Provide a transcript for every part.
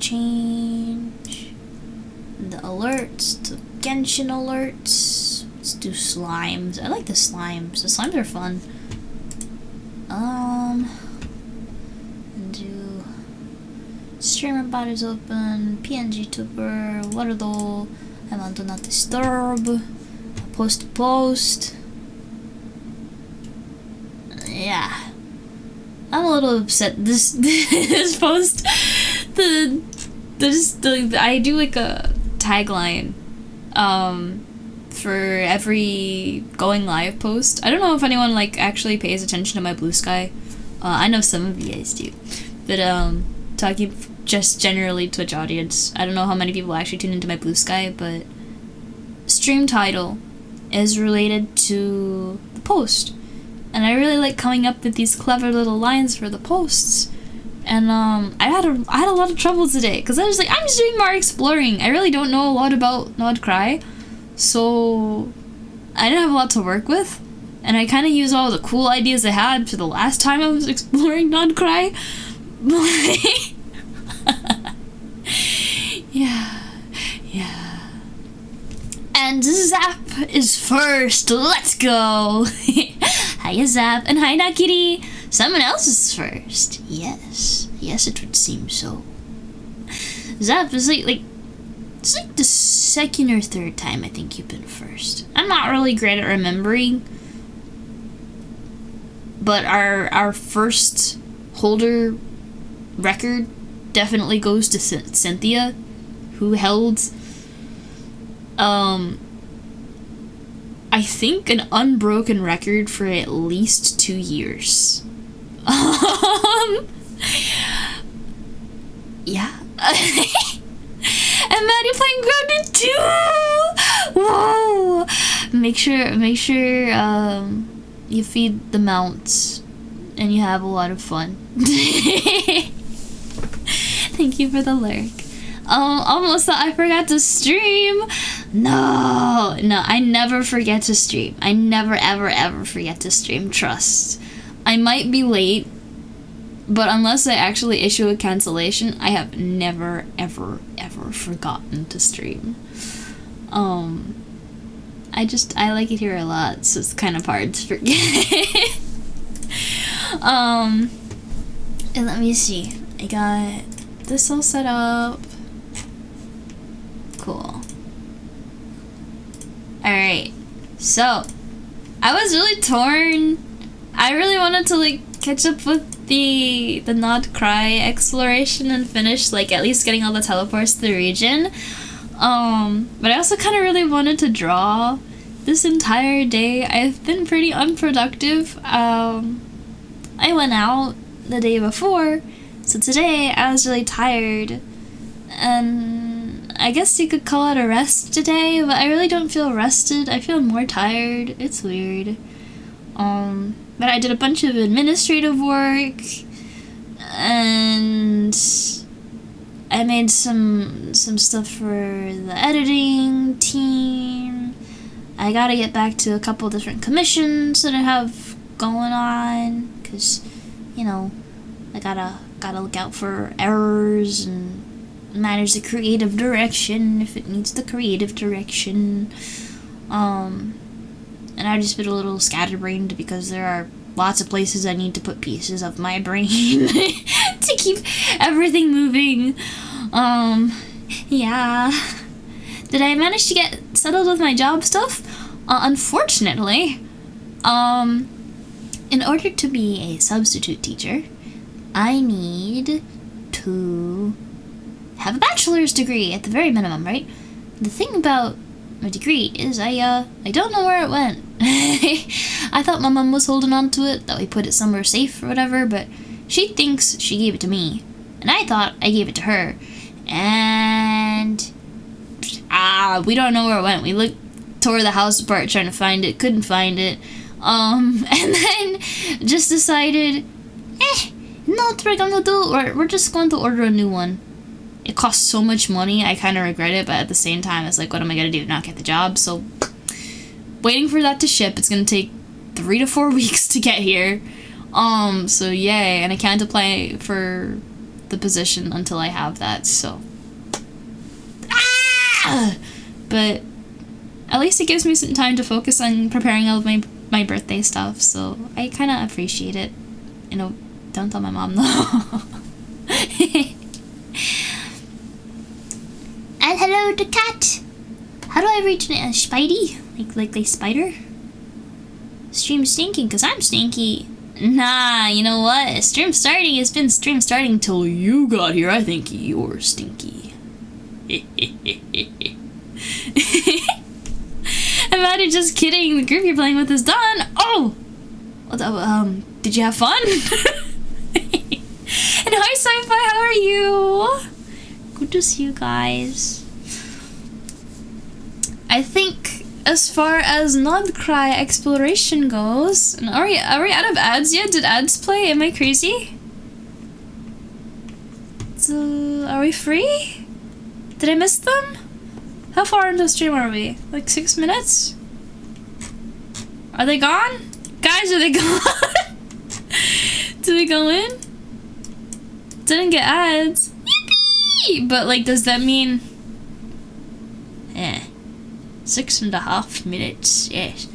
change the alerts to Genshin alerts. Let's do slimes. I like the slimes. The slimes are fun. Do streamer bot is open. PNG tuber. Waterdo. I want to not disturb. Post to post. Yeah. I'm a little upset. This post, I do like a tagline, for every going live post. I don't know if anyone like actually pays attention to my Blue Sky. I know some of you guys do, but talking just generally Twitch audience, I don't know how many people actually tune into my Blue Sky, but stream title is related to the post. And I really like coming up with these clever little lines for the posts. And I had a lot of trouble today because I was like, I'm just doing more exploring. I really don't know a lot about Nod Krai, so I didn't have a lot to work with. And I kind of used all the cool ideas I had for the last time I was exploring Nod Krai. Yeah. And Zap is first. Let's go. Hiya Zap, and hi Nakiri! Someone else is first. Yes, it would seem so. Zap is it's like the second or third time I think you've been first. I'm not really great at remembering, but our first holder record definitely goes to Cynthia, who held I think an unbroken record for at least 2 years. Yeah. And Maddie playing Grounded 2! Whoa! Make sure you feed the mounts and you have a lot of fun. Thank you for the lurk. Almost thought I forgot to stream. No, I never forget to stream. I never, ever forget to stream, trust. I might be late, but unless I actually issue a cancellation, I have never, ever forgotten to stream. I like it here a lot, so it's kind of hard to forget. And let me see. I got this all set up. Cool. Alright, so I was really torn. I really wanted to catch up with the Nod Krai exploration and finish at least getting all the teleports to the region. But I also kind of really wanted to draw this entire day. I've been pretty unproductive. I went out the day before, so today I was really tired, and I guess you could call it a rest today, but I really don't feel rested. I feel more tired. It's weird. But I did a bunch of administrative work, and I made some stuff for the editing team. I gotta get back to a couple different commissions that I have going on, because, I gotta look out for errors and manage the creative direction if it needs the creative direction. And I've just been a little scatterbrained because there are lots of places I need to put pieces of my brain to keep everything moving. Yeah. Did I manage to get settled with my job stuff? Unfortunately, in order to be a substitute teacher, I need to have a bachelor's degree at the very minimum, right? The thing about my degree is I don't know where it went. I thought my mom was holding on to it, that we put it somewhere safe or whatever, but she thinks she gave it to me, and I thought I gave it to her, and we don't know where it went. We tore the house apart trying to find it, couldn't find it, and then just decided, no, what we're gonna do, we're just going to order a new one. It costs so much money, I kind of regret it, but at the same time, it's what am I gonna do to not get the job? So, waiting for that to ship. It's gonna take 3 to 4 weeks to get here. So yay, and I can't apply for the position until I have that, so. But at least it gives me some time to focus on preparing all of my birthday stuff, so I kind of appreciate it. You know, don't tell my mom though. And hello to cat. How do I reach a Spidey? Like spider? Stream stinking because I'm stinky. Nah, you know what? Stream starting has been stream starting till you got here. I think you're stinky. I'm not just kidding. The group you're playing with is done. Oh! Did you have fun? And hi, Sci-Fi, how are you? Good to see you guys. I think as far as Nod Krai exploration goes, and are we out of ads yet? Did ads play? Am I crazy? So, are we free? Did I miss them? How far into the stream are we? Like 6 minutes? Are they gone? Guys, are they gone? Did they go in? Didn't get ads. Yippee! But like, does that mean 6.5 minutes? Yes.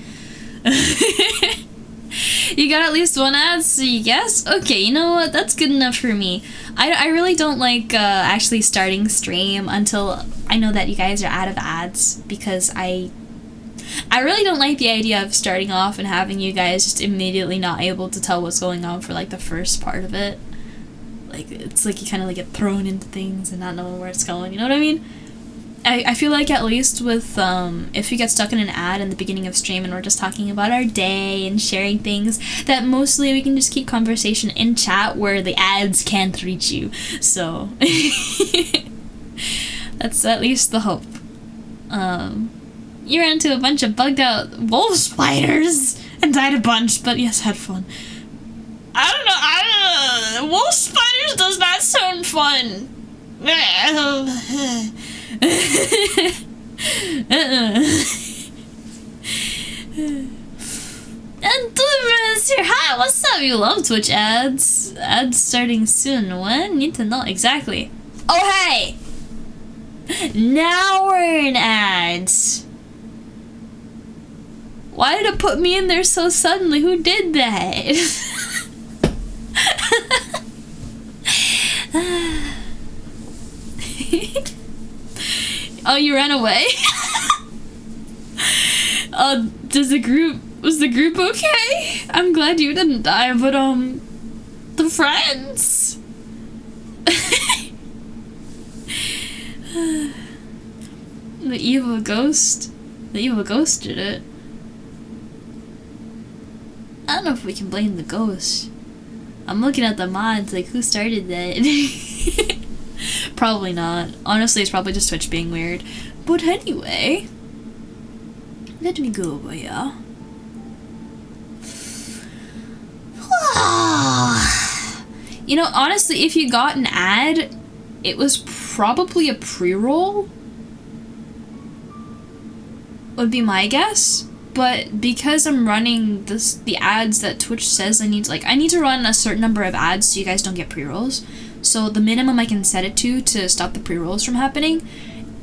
You got at least one ad, so yes? Okay, you know what? That's good enough for me. I really don't like actually starting stream until I know that you guys are out of ads, because I really don't like the idea of starting off and having you guys just immediately not able to tell what's going on for like the first part of it. Like, it's like you kind of like get thrown into things and not knowing where it's going, you know what I mean? I feel like at least with, if you get stuck in an ad in the beginning of stream and we're just talking about our day and sharing things, that mostly we can just keep conversation in chat where the ads can't reach you. So, that's at least the hope. You ran into a bunch of bugged out wolf spiders and died a bunch, but yes, had fun. I don't know, wolf spiders does not sound fun. And Deliverance here. Hi, what's up? You love Twitch ads. Ads starting soon. When? Need to know exactly. Oh, hey! Now we're in ads. Why did it put me in there so suddenly? Who did that? Oh, you ran away? Was the group okay? I'm glad you didn't die, but the friends. The evil ghost did it. I don't know if we can blame the ghost. I'm looking at the mods, like, who started that? Probably not. Honestly, it's probably just Twitch being weird. But anyway, let me go over here. You know, honestly, if you got an ad, it was probably a pre-roll. Would be my guess. But because I'm running the ads that Twitch says I need to run a certain number of ads so you guys don't get pre-rolls. So the minimum I can set it to stop the pre-rolls from happening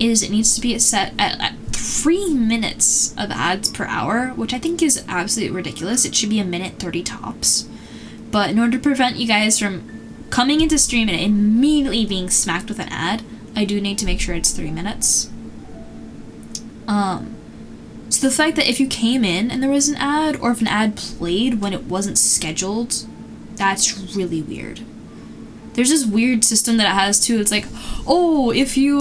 is it needs to be set at 3 minutes of ads per hour, which I think is absolutely ridiculous. It should be 1:30 tops. But in order to prevent you guys from coming into stream and immediately being smacked with an ad, I do need to make sure it's 3 minutes. So the fact that if you came in and there was an ad, or if an ad played when it wasn't scheduled, that's really weird. There's this weird system that it has too. It's like, oh, if you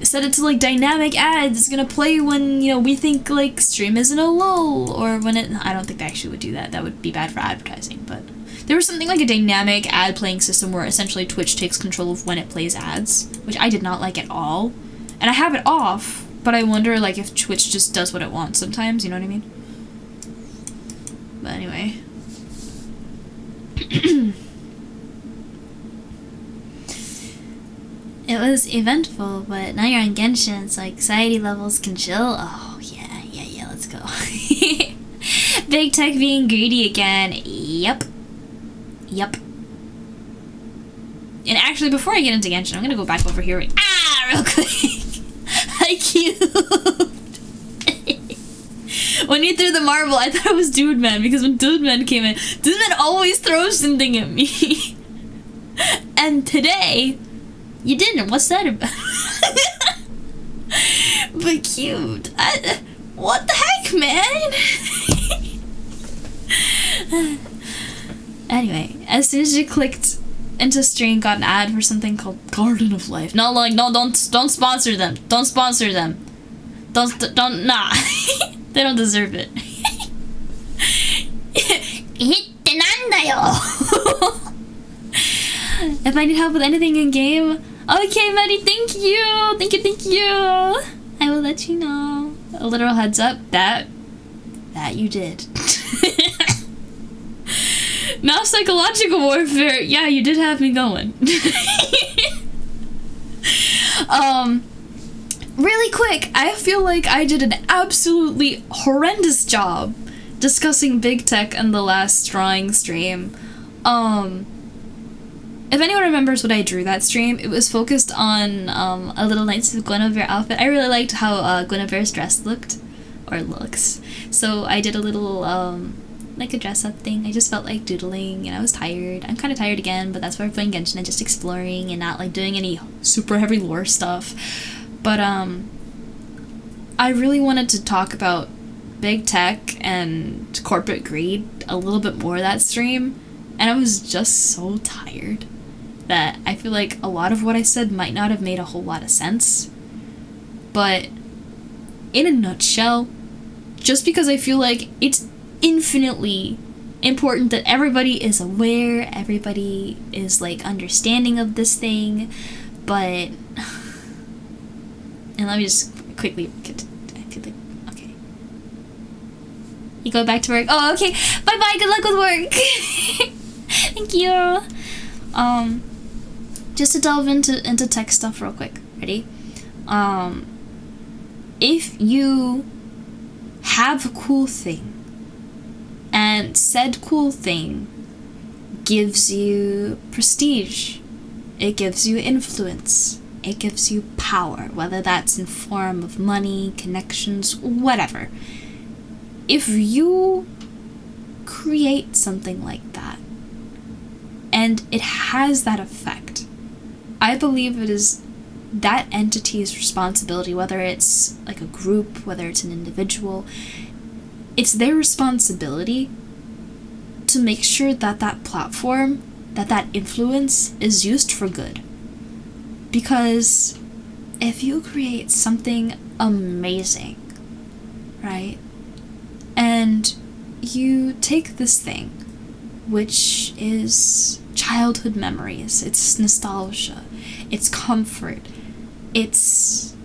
set it to like dynamic ads, it's gonna play when, you know, we think like stream is in a lull, or when it. I don't think they actually would do that. That would be bad for advertising. But there was something like a dynamic ad playing system where essentially Twitch takes control of when it plays ads, which I did not like at all. And I have it off, but I wonder like if Twitch just does what it wants sometimes. You know what I mean? But anyway. It was eventful, but now you're on Genshin, so anxiety levels can chill. Oh, yeah, let's go. Big Tech being greedy again. Yep. And actually, before I get into Genshin, I'm gonna go back over here real quick. I cubed. When you threw the marble, I thought it was Dude Man, because when Dude Man came in, Dude Man always throws something at me. And today, you didn't. What's that about? But cute. What the heck, man? Anyway, as soon as you clicked into stream, got an ad for something called Garden of Life. Not like, no, don't sponsor them. Don't sponsor them. Don't, nah. They don't deserve it. If I need help with anything in game, okay, buddy, thank you. Thank you. I will let you know. A literal heads up that you did. Now psychological warfare. Yeah, you did have me going. Really quick, I feel like I did an absolutely horrendous job discussing big tech in the last drawing stream. If anyone remembers what I drew that stream, it was focused on a little Knights of Guinevere outfit. I really liked how Guinevere's dress looked, or looks. So I did a little like a dress up thing. I just felt like doodling, and I was tired. I'm kind of tired again, but that's why we're playing Genshin and just exploring and not like doing any super heavy lore stuff. But I really wanted to talk about big tech and corporate greed a little bit more that stream, and I was just so tired that I feel like a lot of what I said might not have made a whole lot of sense. But in a nutshell, just because I feel like it's infinitely important that everybody is aware, everybody is like understanding of this thing, but and let me just quickly get okay. You go back to work. Oh, okay. Bye-bye. Good luck with work. Thank you. Just to delve into tech stuff real quick. Ready? If you have a cool thing, and said cool thing gives you prestige, it gives you influence, it gives you power, whether that's in form of money, connections, whatever. If you create something like that, and it has that effect, I believe it is that entity's responsibility, whether it's like a group, whether it's an individual, it's their responsibility to make sure that that platform, that influence is used for good. Because if you create something amazing, right, and you take this thing, which is childhood memories, it's nostalgia, it's comfort, it's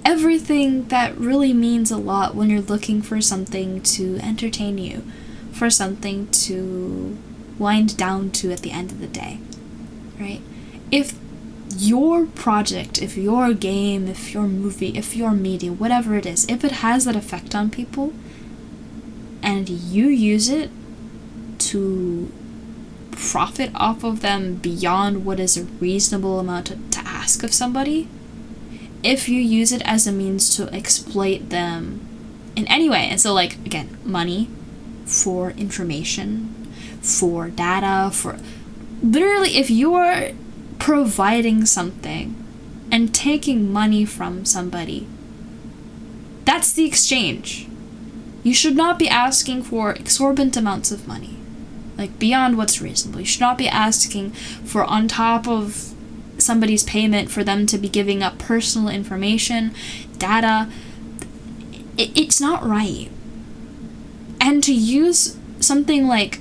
everything that really means a lot when you're looking for something to entertain you, for something to wind down to at the end of the day, right? If your project, if your game, if your movie, if your media, whatever it is, if it has that effect on people, and you use it to profit off of them beyond what is a reasonable amount to ask of somebody, if you use it as a means to exploit them in any way, and so like, again, money, for information, for data, for literally, if you're providing something and taking money from somebody, that's the exchange. You should not be asking for exorbitant amounts of money, like beyond what's reasonable. You should not be asking for, on top of somebody's payment, for them to be giving up personal information, data. It's not right. And to use something like,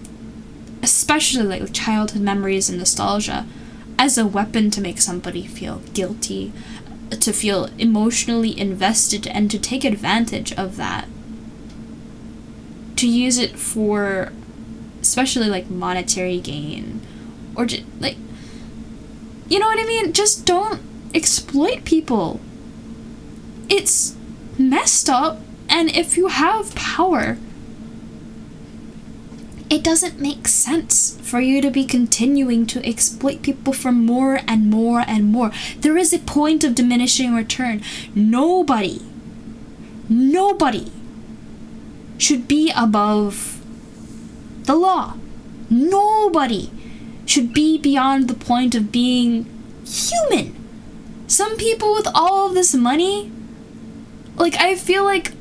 especially like childhood memories and nostalgia, as a weapon to make somebody feel guilty, to feel emotionally invested, and to take advantage of that, to use it for especially like monetary gain, or just like, you know what I mean? Just don't exploit people. It's messed up, and if you have power, It doesn't make sense for you to be continuing to exploit people for more and more and more. There is a point of diminishing return. Nobody should be above the law. Nobody should be beyond the point of being human. Some people with all of this money, like, I feel like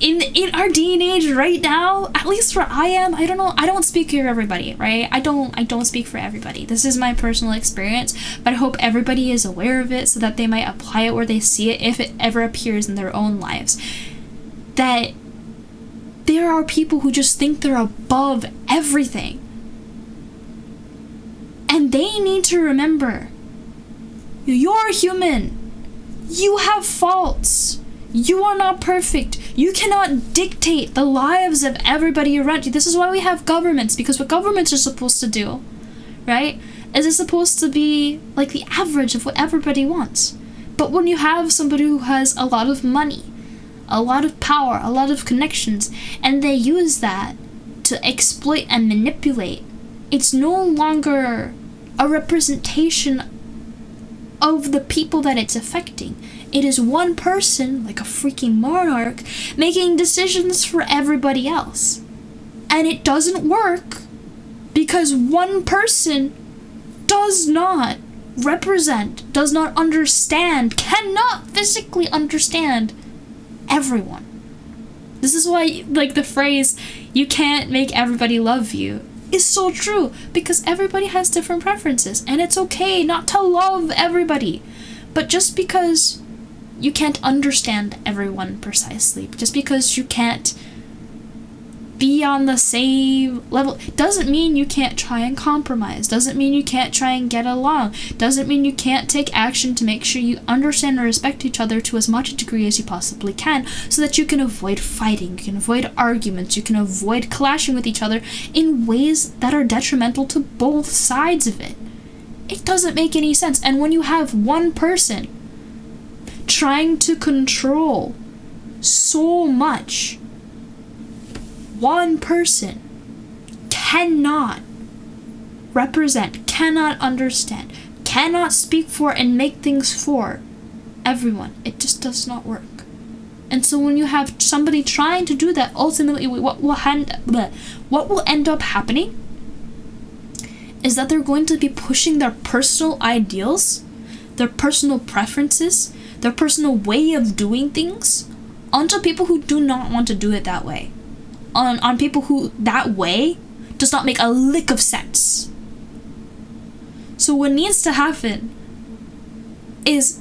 in our day and age right now, at least where I am, I don't know, I don't speak for everybody, right? I don't speak for everybody. This is my personal experience, but I hope everybody is aware of it so that they might apply it where they see it if it ever appears in their own lives. That there are people who just think they're above everything. And they need to remember, you're human. You have faults. You are not perfect. You cannot dictate the lives of everybody around you. This is why we have governments, because what governments are supposed to do, right, is it's supposed to be like the average of what everybody wants. But when you have somebody who has a lot of money, a lot of power, a lot of connections, and they use that to exploit and manipulate, it's no longer a representation of the people that it's affecting. It is one person, like a freaking monarch, making decisions for everybody else. And it doesn't work because one person does not represent, does not understand, cannot physically understand everyone. This is why, like, the phrase, you can't make everybody love you, is so true, because everybody has different preferences, and it's okay not to love everybody. But just because you can't understand everyone precisely, just because you can't be on the same level, doesn't mean you can't try and compromise, doesn't mean you can't try and get along, doesn't mean you can't take action to make sure you understand and respect each other to as much a degree as you possibly can, so that you can avoid fighting, you can avoid arguments, you can avoid clashing with each other in ways that are detrimental to both sides of it. It doesn't make any sense. And when you have one person trying to control so much, one person cannot represent, cannot understand, cannot speak for and make things for everyone. It just does not work. And so when you have somebody trying to do that, ultimately what will end up happening is that they're going to be pushing their personal ideals, their personal preferences, their personal way of doing things onto people who do not want to do it that way. On people who that way does not make a lick of sense. So what needs to happen is,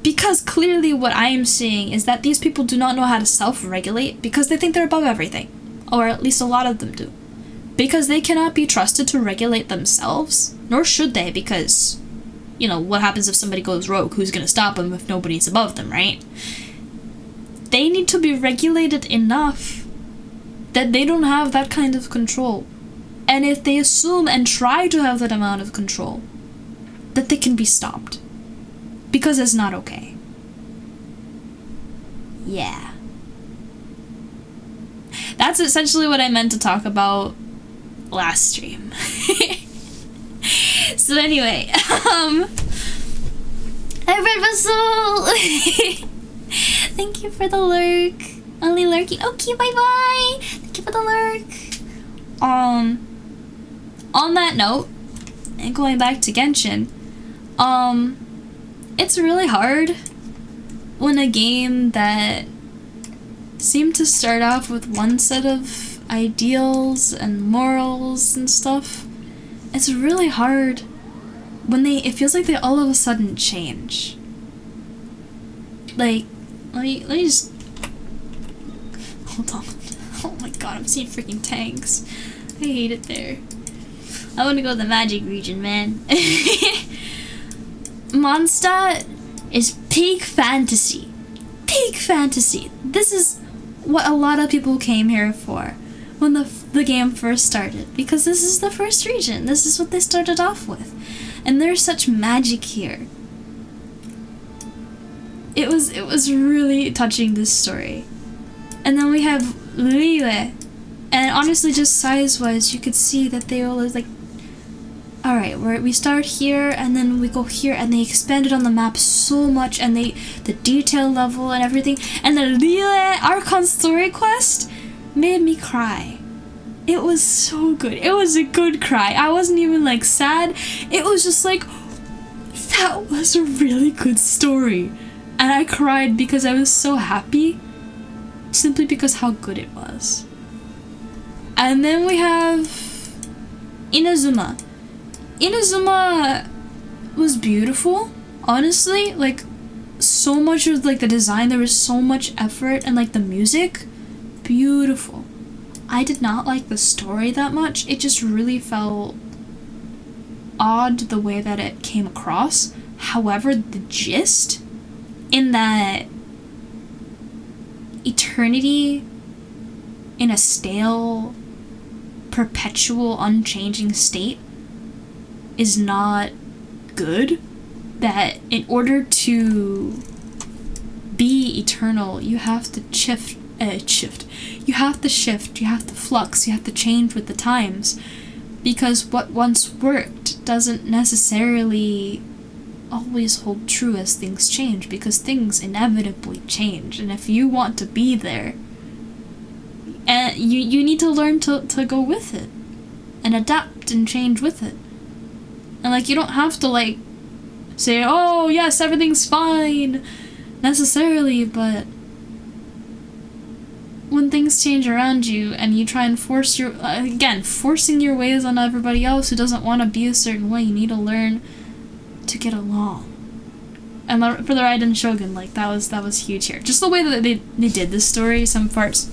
because clearly what I am seeing is that these people do not know how to self-regulate because they think they're above everything, or at least a lot of them do, because they cannot be trusted to regulate themselves, nor should they, because, you know, what happens if somebody goes rogue? Who's gonna stop them if nobody's above them, right? They need to be regulated enough that they don't have that kind of control. And if they assume and try to have that amount of control, that they can be stopped. Because it's not okay. Yeah. That's essentially what I meant to talk about last stream. So anyway, Hi Red Vessel! Thank you for the lurk. Only lurking. Okay, bye-bye! Thank you for the lurk. On that note, and going back to Genshin, it's really hard when a game that seemed to start off with one set of ideals and morals and stuff, it's really hard when it feels like they all of a sudden change. Like, let me just, hold on. Oh my god, I'm seeing freaking tanks. I hate it there. I want to go to the magic region, man. Mondstadt is peak fantasy. Peak fantasy. This is what a lot of people came here for when the game first started, because this is the first region. This is what they started off with. And there's such magic here. It was really touching, this story. And then we have Liyue And honestly, just size-wise, you could see that they all like, alright, we start here, and then we go here, and they expanded on the map so much, and the detail level and everything, and the Lille Archon story quest made me cry. It was so good. It was a good cry. I wasn't even like sad. It was just like, that was a really good story. And I cried because I was so happy, simply because how good it was. And then we have Inazuma. Inazuma was beautiful, honestly. Like, so much of like the design, there was so much effort, and like the music, beautiful. I did not like the story that much. It just really felt odd the way that it came across. However, the gist, in that eternity in a stale, perpetual, unchanging state is not good. That in order to be eternal, you have to shift. You have to shift, you have to flux, you have to change with the times. Because what once worked doesn't necessarily always hold true as things change, because things inevitably change. And if you want to be there, and you need to learn to go with it and adapt and change with it. And like, you don't have to like say, oh yes, everything's fine necessarily, but when things change around you and you try and force forcing your ways on everybody else who doesn't want to be a certain way, you need to learn to get along. And for the Raiden Shogun, like, that was huge here. Just the way that they did this story, some parts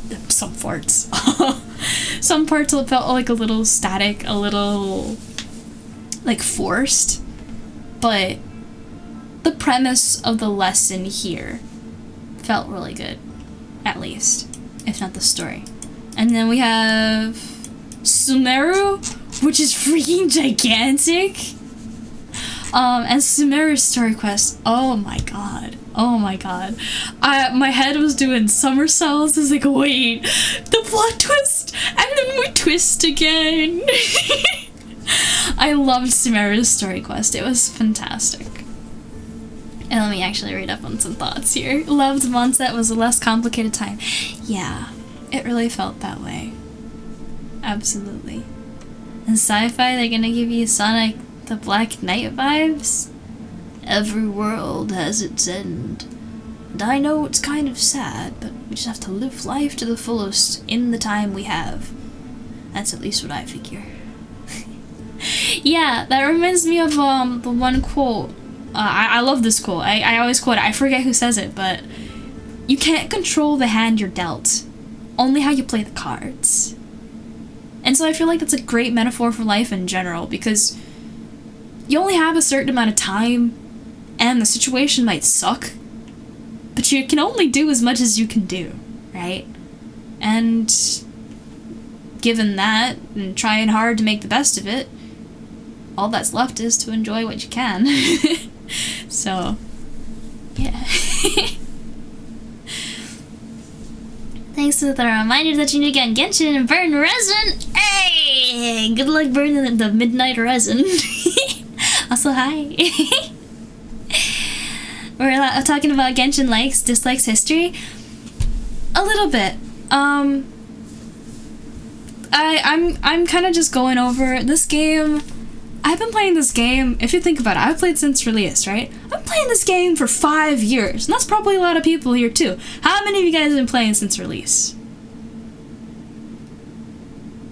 some parts felt like a little static, a little like forced, but the premise of the lesson here felt really good, at least, if not the story. And then we have Sumeru, which is freaking gigantic. And Sumeru's story quest, oh my god. My head was doing somersaults. I was like, wait, the plot twist, and then we twist again. I loved Sumeru's story quest. It was fantastic. And let me actually read up on some thoughts here. Loved Monset was a less complicated time. Yeah, it really felt that way. Absolutely. In sci-fi, they're gonna give you Sonic the Black Knight vibes. Every world has its end. And I know it's kind of sad, but we just have to live life to the fullest in the time we have. That's at least what I figure. Yeah, that reminds me of the one quote. I love this quote. I always quote it. I forget who says it, but you can't control the hand you're dealt, only how you play the cards. And so I feel like that's a great metaphor for life in general, because you only have a certain amount of time, and the situation might suck, but you can only do as much as you can do, right? And given that, and trying hard to make the best of it, all that's left is to enjoy what you can. So, yeah. Thanks to the reminder that you need to get Genshin and burn resin. Hey! Good luck burning the midnight resin. Also, hi. We're talking about Genshin likes, dislikes, history. A little bit. I'm kind of just going over this game. I've been playing this game, if you think about it, I've played since release, right? I've been playing this game for 5 years, and that's probably a lot of people here too. How many of you guys have been playing since release?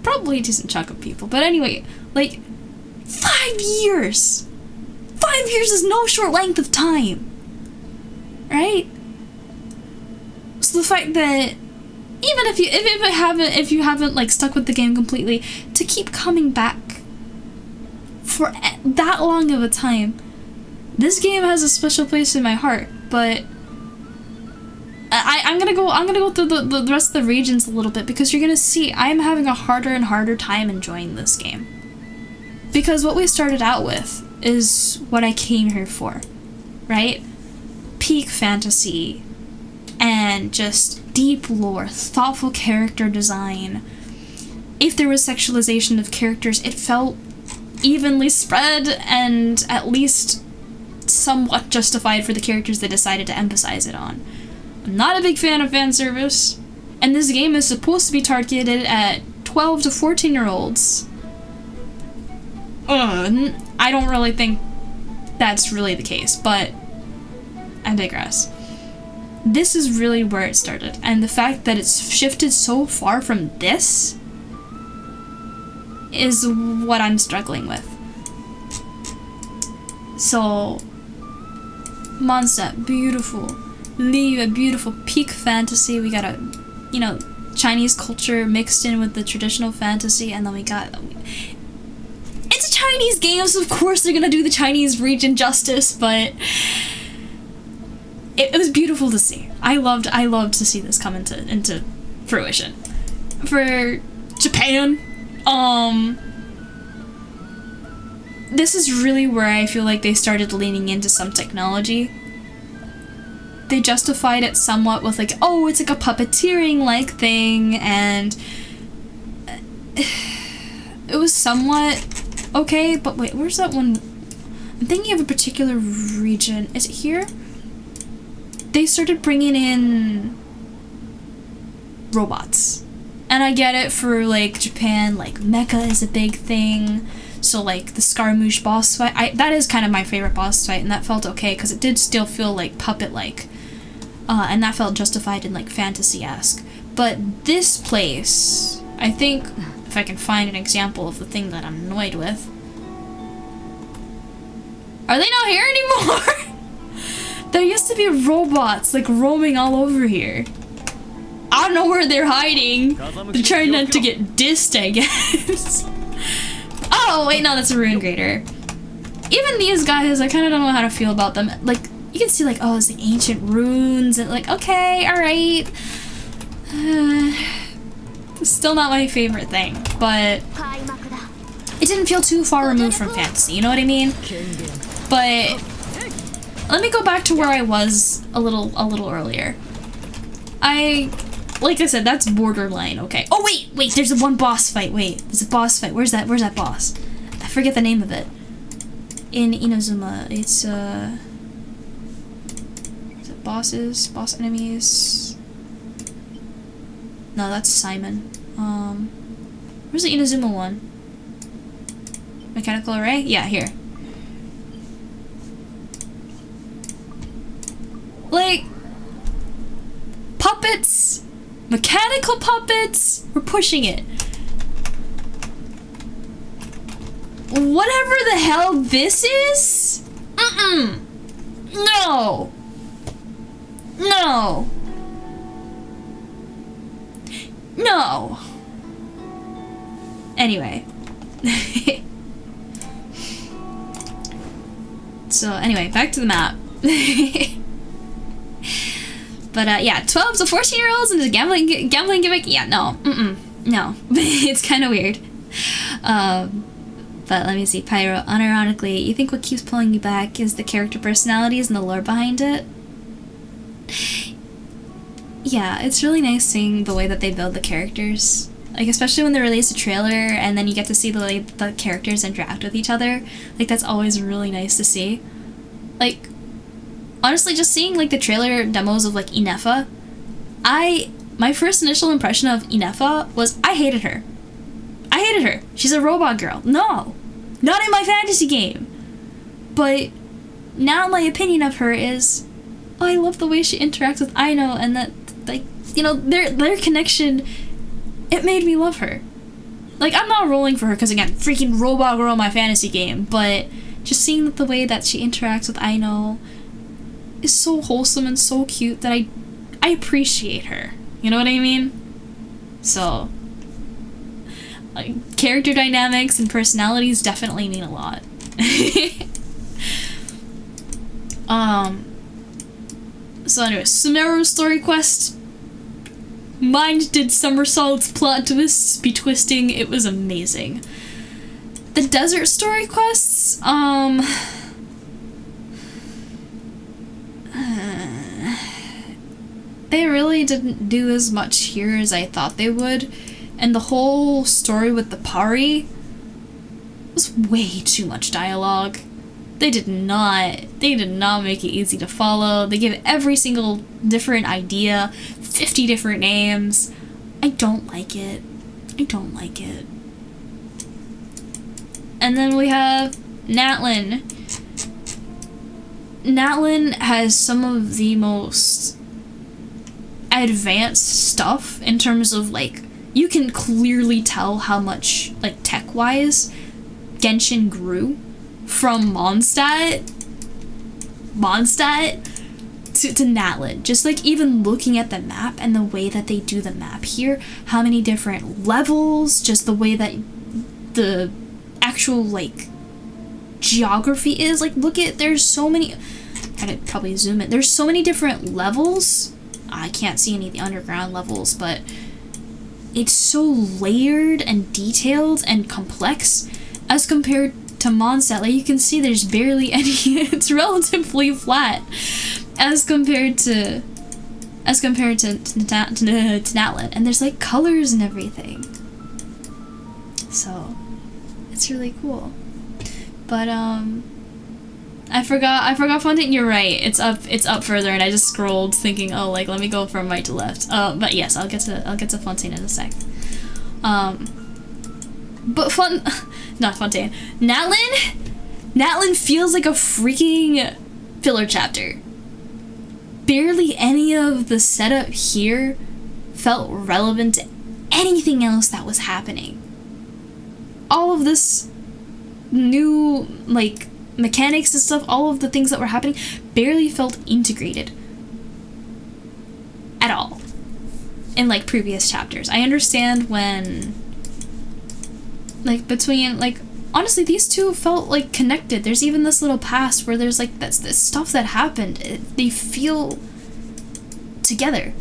Probably a decent chunk of people, but anyway, like, 5 years! 5 years is no short length of time, right? So the fact that even if you haven't like stuck with the game completely, to keep coming back for that long of a time, this game has a special place in my heart. But I'm gonna go through the rest of the regions a little bit, because you're gonna see I'm having a harder and harder time enjoying this game, because what we started out with is what I came here for, right? Peak fantasy and just deep lore, thoughtful character design, if there was sexualization of characters, it felt evenly spread and at least somewhat justified for the characters they decided to emphasize it on. I'm not a big fan of fan service, and this game is supposed to be targeted at 12 to 14-year-olds. I don't really think that's really the case, but I digress. This is really where it started, and the fact that it's shifted so far from this is what I'm struggling with. So, Mondstadt, beautiful. Liu, beautiful. Peak fantasy. We got a, you know, Chinese culture mixed in with the traditional fantasy, and then we got... It's a Chinese game, so of course they're gonna do the Chinese region justice, but... It was beautiful to see. I loved to see this come into fruition. For Japan, this is really where I feel like they started leaning into some technology. They justified it somewhat with like, oh, it's like a puppeteering-like thing, and it was somewhat okay, but wait, where's that one? I'm thinking of a particular region. Is it here? They started bringing in robots. And I get it for, like, Japan, like, mecha is a big thing. So, like, the Scaramouche boss fight, that is kind of my favorite boss fight, and that felt okay, because it did still feel, like, puppet-like. And that felt justified and, like, fantasy-esque. But this place, I think, if I can find an example of the thing that I'm annoyed with. Are they not here anymore? There used to be robots, like, roaming all over here. I don't know where they're hiding. They're trying not to get dissed, I guess. Oh, wait, no, that's a rune grader. Even these guys, I kind of don't know how to feel about them. Like, you can see, like, oh, it's the ancient runes, and, like, okay, alright. Still not my favorite thing, but it didn't feel too far removed from fantasy, you know what I mean? But let me go back to where I was a little earlier. Like I said, that's borderline, okay. Oh, wait, there's a one boss fight, wait. There's a boss fight, where's that boss? I forget the name of it. In Inazuma, it's, is it bosses? Boss enemies? No, that's Simon. Where's the Inazuma one? Mechanical array? Yeah, here. Like, puppets, mechanical puppets, we're pushing it. Whatever the hell this is? No. No. No. Anyway. So, anyway, back to the map. But, yeah, 12 to 14-year-olds and the gambling gimmick? Yeah, no. No. It's kind of weird. But let me see. Pyro, unironically, you think what keeps pulling you back is the character personalities and the lore behind it? Yeah, it's really nice seeing the way that they build the characters. Like, especially when they release a trailer and then you get to see the way the characters interact with each other. Like, that's always really nice to see. Like, honestly, just seeing, like, the trailer demos of, like, Inefa, my first initial impression of Inefa was I hated her. I hated her. She's a robot girl. No! Not in my fantasy game! But now my opinion of her is, oh, I love the way she interacts with Aino, and that, like, you know, their connection, it made me love her. Like, I'm not rolling for her because, again, freaking robot girl in my fantasy game, but just seeing the way that she interacts with Aino is so wholesome and so cute that I appreciate her. You know what I mean? So, like, character dynamics and personalities definitely mean a lot. So anyway, Sumeru story quest. Mind did somersaults, plot twists, be twisting. It was amazing. The desert story quests, they really didn't do as much here as I thought they would. And the whole story with the Pari was way too much dialogue. They did not make it easy to follow. They gave every single different idea 50 different names. I don't like it. And then we have Natlin. Natlin has some of the most advanced stuff in terms of, like, you can clearly tell how much, like, tech-wise Genshin grew from Mondstadt to Natlin. Just, like, even looking at the map and the way that they do the map here, how many different levels, just the way that the actual, like, geography is. Like, look at, there's so many, I'd probably zoom in, there's so many different levels. I can't see any of the underground levels, but it's so layered and detailed and complex as compared to Mondstadt. Like, you can see there's barely any, it's relatively flat as compared to Natlin, and there's, like, colors and everything. So it's really cool. But I forgot Fontaine. You're right. It's up further, and I just scrolled thinking, oh, like, let me go from right to left. But yes, I'll get to Fontaine in a sec. But not Fontaine. Natlin feels like a freaking filler chapter. Barely any of the setup here felt relevant to anything else that was happening. All of this new, like, mechanics and stuff, all of the things that were happening barely felt integrated at all in, like, previous chapters. I understand when, like, between, like, honestly, these two felt, like, connected. There's even this little past where there's, like, this stuff that happened. They feel together.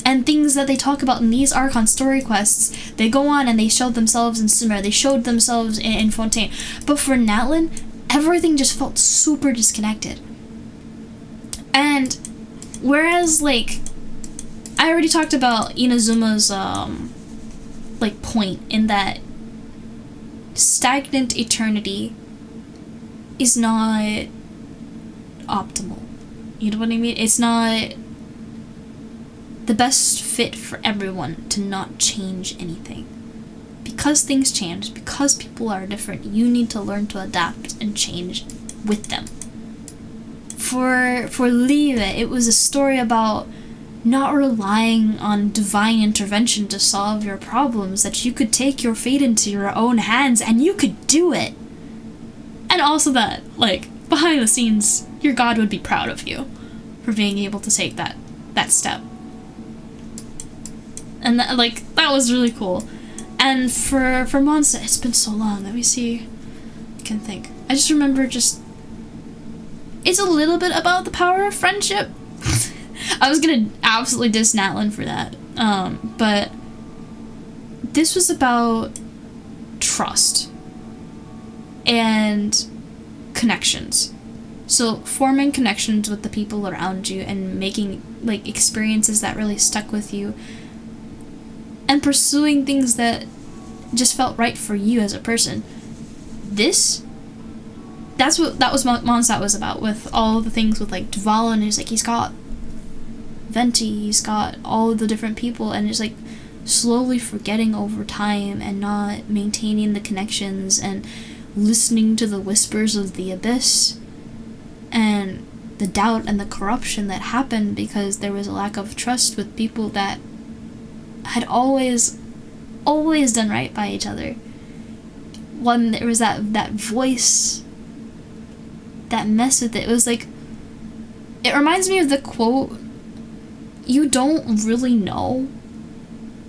And things that they talk about in these Archon story quests, they go on and they show themselves in Sumer, they showed themselves in Fontaine. But for Natlin, everything just felt super disconnected. And whereas, like, I already talked about Inazuma's, like, point in that stagnant eternity is not optimal. You know what I mean? It's not the best fit for everyone to not change anything. Because things change, because people are different, you need to learn to adapt and change with them. For Lieve, it was a story about not relying on divine intervention to solve your problems, that you could take your fate into your own hands and you could do it. And also that, like, behind the scenes, your god would be proud of you for being able to take that step. And that, like, that was really cool. And for Mondstadt, it's been so long. Let me see. I can think. I just remember it's a little bit about the power of friendship. I was gonna absolutely diss Natlin for that. But this was about trust and connections. So forming connections with the people around you and making, like, experiences that really stuck with you. And pursuing things that just felt right for you as a person. That's what Mondstadt was about, with all the things with, like, Dvalin. He's got Venti, he's got all of the different people, and it's, like, slowly forgetting over time and not maintaining the connections and listening to the whispers of the abyss and the doubt and the corruption that happened because there was a lack of trust with people that had always done right by each other. When there was that voice that messed with it, it was like, it reminds me of the quote, you don't really know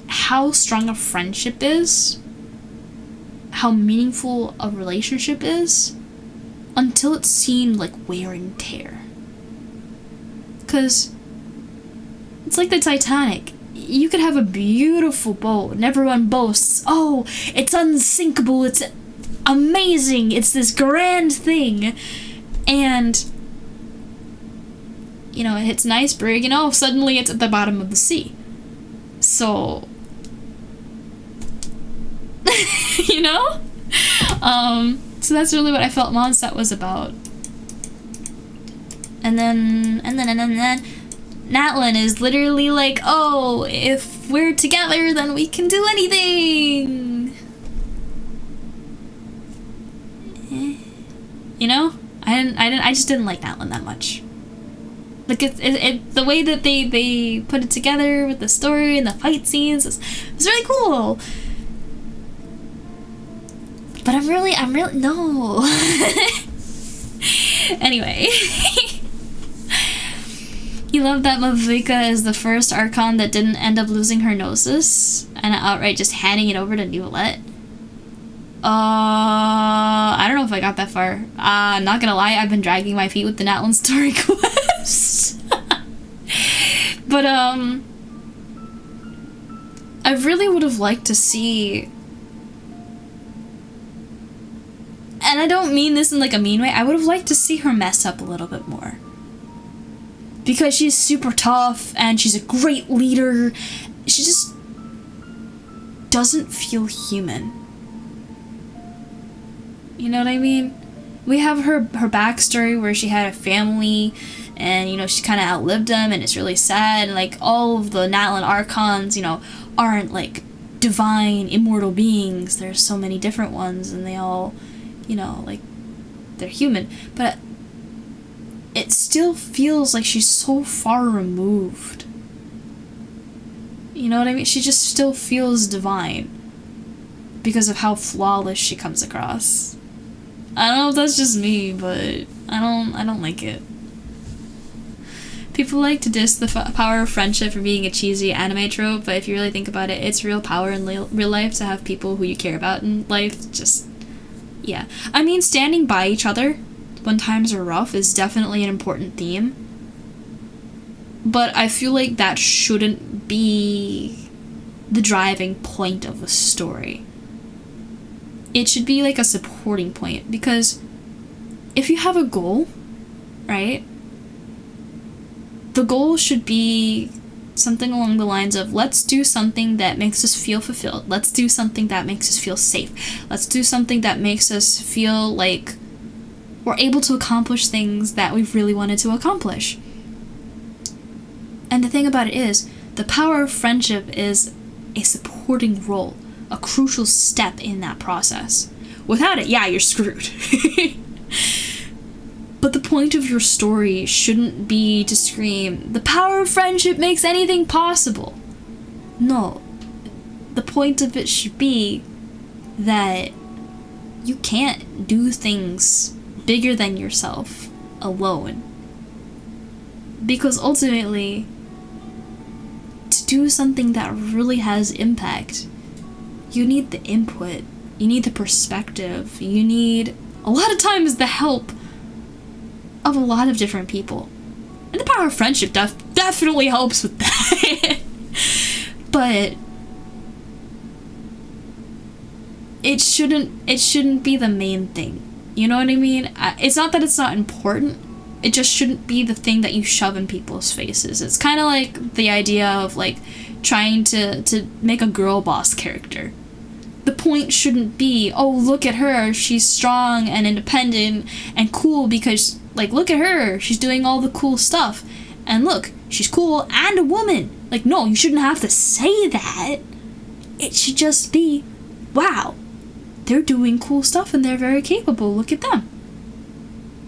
how strong a friendship is, how meaningful a relationship is, until it's seen, like, wear and tear. 'Cause it's like the Titanic. You could have a beautiful boat, and everyone boasts, oh, it's unsinkable, it's amazing, it's this grand thing. And, you know, it hits an iceberg, and oh, suddenly it's at the bottom of the sea. So, you know? So that's really what I felt Mondstadt was about. And then Natlin is literally like, oh, if we're together, then we can do anything. You know? I just didn't like Natlin that much. Like, it the way that they put it together with the story and the fight scenes was really cool. But I'm really, no. Anyway. You love that Mavuika is the first Archon that didn't end up losing her Gnosis and outright just handing it over to Neuvillette. I don't know if I got that far. Not gonna lie, I've been dragging my feet with the Natlin story quest. But, I really would have liked to see... And I don't mean this in like a mean way. I would have liked to see her mess up a little bit more. Because she's super tough and she's a great leader. She just doesn't feel human. You know what I mean? We have her backstory where she had a family and, you know, she kind of outlived them and it's really sad. And, like, all of the Natlin Archons, you know, aren't, like, divine, immortal beings. There's so many different ones and they all, you know, like, they're human. But it still feels like she's so far removed. You know what I mean? She just still feels divine because of how flawless she comes across. I don't know if that's just me, but I don't like it. People like to diss the power of friendship for being a cheesy anime trope, but if you really think about it, it's real power in real life to have people who you care about in life. Just, yeah. I mean, standing by each other when times are rough is definitely an important theme, but I feel like that shouldn't be the driving point of the story. It should be like a supporting point, because if you have a goal, right, the goal should be something along the lines of, let's do something that makes us feel fulfilled, let's do something that makes us feel safe, let's do something that makes us feel like we're able to accomplish things that we've really wanted to accomplish. And the thing about it is, the power of friendship is a supporting role, a crucial step in that process. Without it, yeah, you're screwed. But the point of your story shouldn't be to scream, the power of friendship makes anything possible. No. The point of it should be that you can't do things bigger than yourself alone. Because ultimately, to do something that really has impact, you need the input, you need the perspective, you need, a lot of times, the help of a lot of different people. And the power of friendship definitely helps with that. But it shouldn't be the main thing. You know what I mean? It's not that it's not important, it just shouldn't be the thing that you shove in people's faces. It's kind of like the idea of, like, trying to make a girl boss character. The point shouldn't be, oh, look at her, she's strong and independent and cool because, like, look at her, she's doing all the cool stuff. And look, she's cool and a woman. Like, no, you shouldn't have to say that. It should just be, wow, they're doing cool stuff and they're very capable, look at them.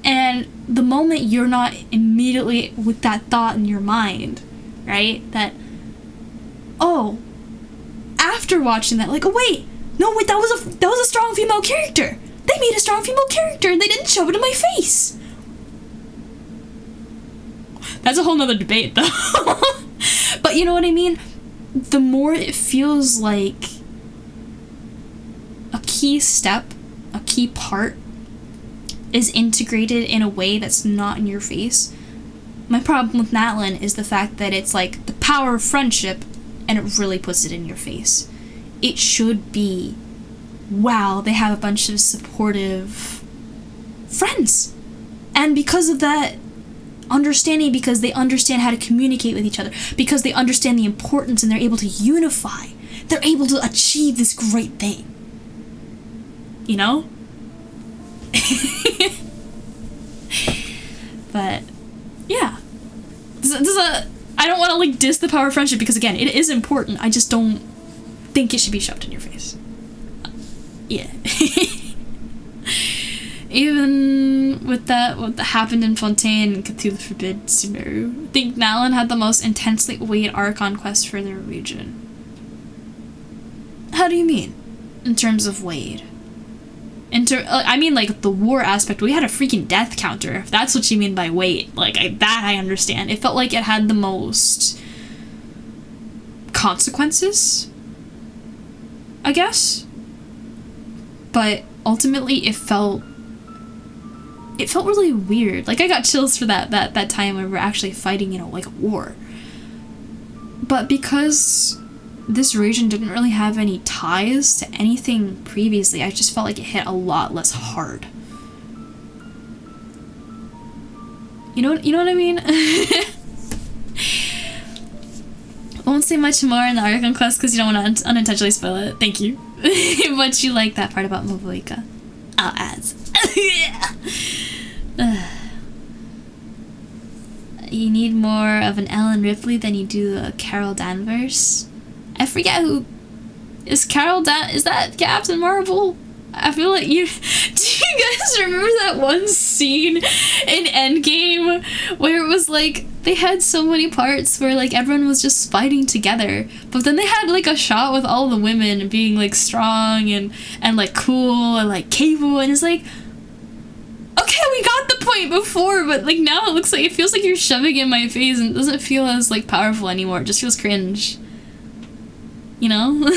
And the moment you're not immediately with that thought in your mind, right, that, oh, after watching that, like, oh wait, no wait, that was a strong female character. They made a strong female character and they didn't shove it in my face. That's a whole nother debate though. But you know what I mean? The more it feels like a key step, a key part is integrated in a way that's not in your face. My problem with Natlin is the fact that it's like the power of friendship and it really puts it in your face. It should be, wow, they have a bunch of supportive friends. And because of that understanding, because they understand how to communicate with each other, because they understand the importance and they're able to unify, they're able to achieve this great thing. you know? But yeah, I don't want to like diss the power of friendship, because again, it is important. I just don't think it should be shoved in your face. Yeah. Even with that, what happened in Fontaine and Cthulhu Forbid Sumeru, I think Nalin had the most intensely weighed Archon quest for their region. How do you mean? In terms of weight? I mean, like, the war aspect. We had a freaking death counter, if that's what you mean by weight. Like, that I understand. It felt like it had the most consequences, I guess. But ultimately, it felt really weird. Like, I got chills for that time when we were actually fighting, you know, like a war. But because this region didn't really have any ties to anything previously, I just felt like it hit a lot less hard. You know what I mean? I won't say much more in the Archon quest because you don't want to unintentionally spoil it. Thank you. But you like that part about Mavuika. I'll add. You need more of an Ellen Ripley than you do a Carol Danvers. I forget who is Carol is that Captain Marvel? I feel like do you guys remember that one scene in Endgame where it was like they had so many parts where like everyone was just fighting together, but then they had like a shot with all the women being like strong and like cool and like capable, and it's like, okay, we got the point before, but like now it looks like it feels like you're shoving it in my face and it doesn't feel as like powerful anymore. It just feels cringe. You know?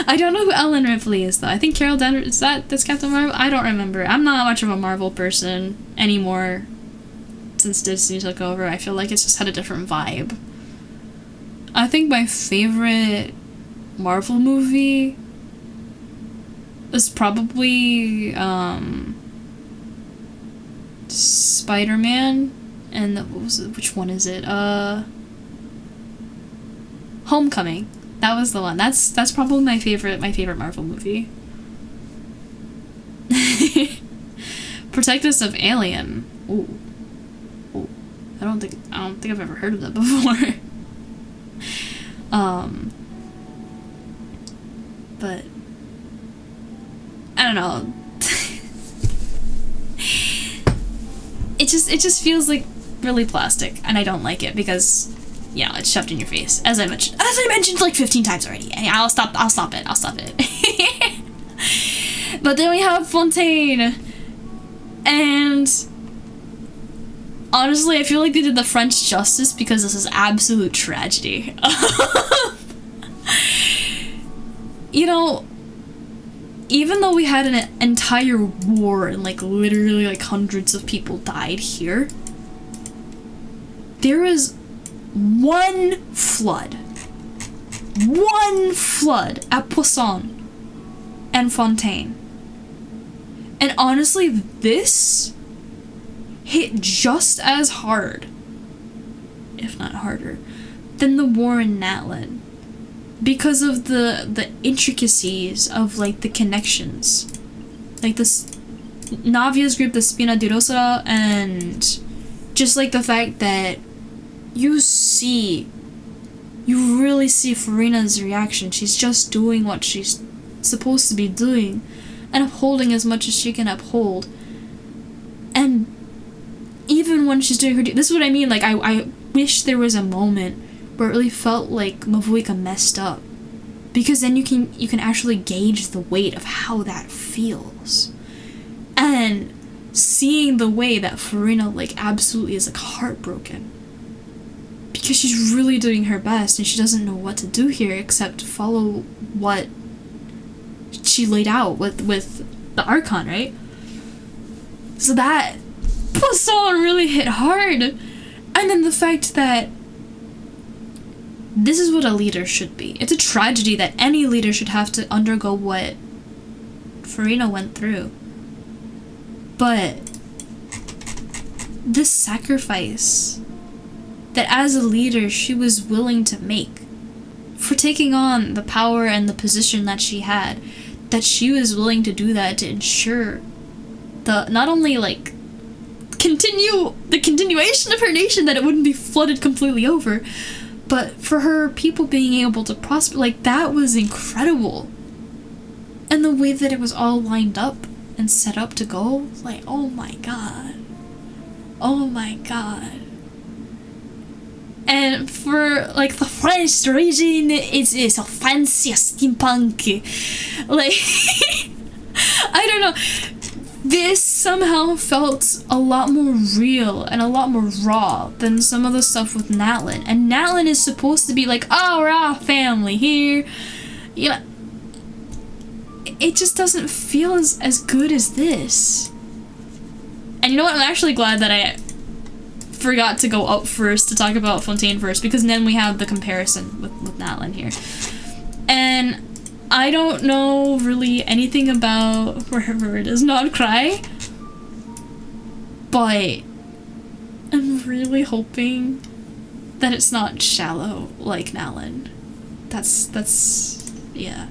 I don't know who Ellen Ripley is though. I think Carol Danvers, that's Captain Marvel? I don't remember. I'm not much of a Marvel person anymore since Disney took over. I feel like it's just had a different vibe. I think my favorite Marvel movie is probably Spider-Man, and which one is it? Homecoming. That was the one. That's probably my favorite Marvel movie. Protect Us of Alien. Ooh. I don't think I've ever heard of that before. But I don't know. It just feels like really plastic, and I don't like it because, you know, it's shoved in your face. As I mentioned like 15 times already. And I'll stop it. But then we have Fontaine, and honestly, I feel like they did the French justice because this is absolute tragedy. You know, even though we had an entire war and like literally like hundreds of people died here, there was one flood at Poisson and Fontaine. And honestly, this hit just as hard, if not harder, than the war in Natlan, because of the intricacies of like the connections, like this Navia's group, the Spina di Rosa, and just like the fact that you really see Farina's reaction. She's just doing what she's supposed to be doing and upholding as much as she can uphold. And even when she's doing her this is what I mean, like I wish there was a moment where it really felt like Mavuika messed up, because then you can actually gauge the weight of how that feels. And seeing the way that Farina like absolutely is like heartbroken because she's really doing her best and she doesn't know what to do here except follow what she laid out with the Archon, right? So that Poisson really hit hard. And then the fact that this is what a leader should be. It's a tragedy that any leader should have to undergo what Farina went through. But this sacrifice that as a leader she was willing to make for taking on the power and the position that she had, that she was willing to do that to ensure the not only like the continuation of her nation, that it wouldn't be flooded completely over, but for her people being able to prosper. Like, that was incredible. And the way that it was all lined up and set up to go, like, oh my god. Oh my god. And for, like, the French region, it's so fancy steampunk. Like, I don't know. This somehow felt a lot more real and a lot more raw than some of the stuff with Natlin. And Natlin is supposed to be like, oh, we're all family here. You know, it just doesn't feel as good as this. And you know what? I'm actually glad that I forgot to go up first to talk about Fontaine first, because then we have the comparison with Natlin here. And I don't know really anything about wherever it is, Nod Krai, but I'm really hoping that it's not shallow like Natlin. That's yeah.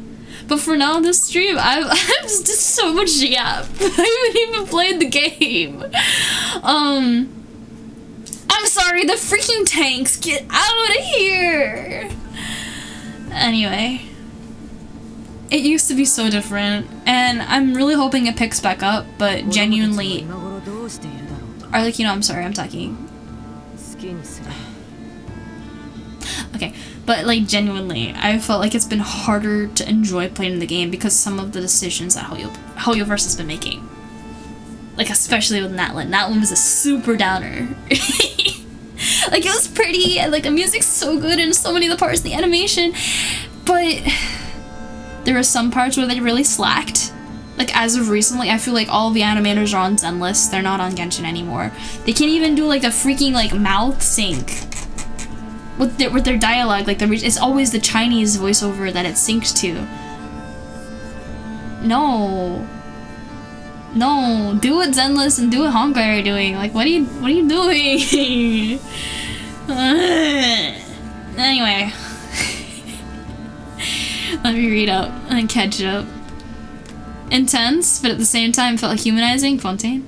But for now, this stream, I'm just so much yap. I haven't even played the game. I'm sorry, the freaking tanks, get out of here! Anyway. It used to be so different, and I'm really hoping it picks back up, but genuinely... Arlecchino, I'm sorry, I'm talking. Okay, but like genuinely, I felt like it's been harder to enjoy playing the game because some of the decisions that Hoyoverse has been making. Like, especially with Natlin. Natlin was a super downer. Like, it was pretty, and like the music's so good and so many of the parts of the animation, but there were some parts where they really slacked. Like, as of recently, I feel like all of the animators are on Zenless. They're not on Genshin anymore. They can't even do like a freaking like mouth sync with their dialogue. Like, it's always the Chinese voiceover that it syncs to. No, do what Zenless and do what Honkai are doing. Like, what are you doing? Anyway, let me read up and catch up. Intense, but at the same time felt like humanizing. Fontaine.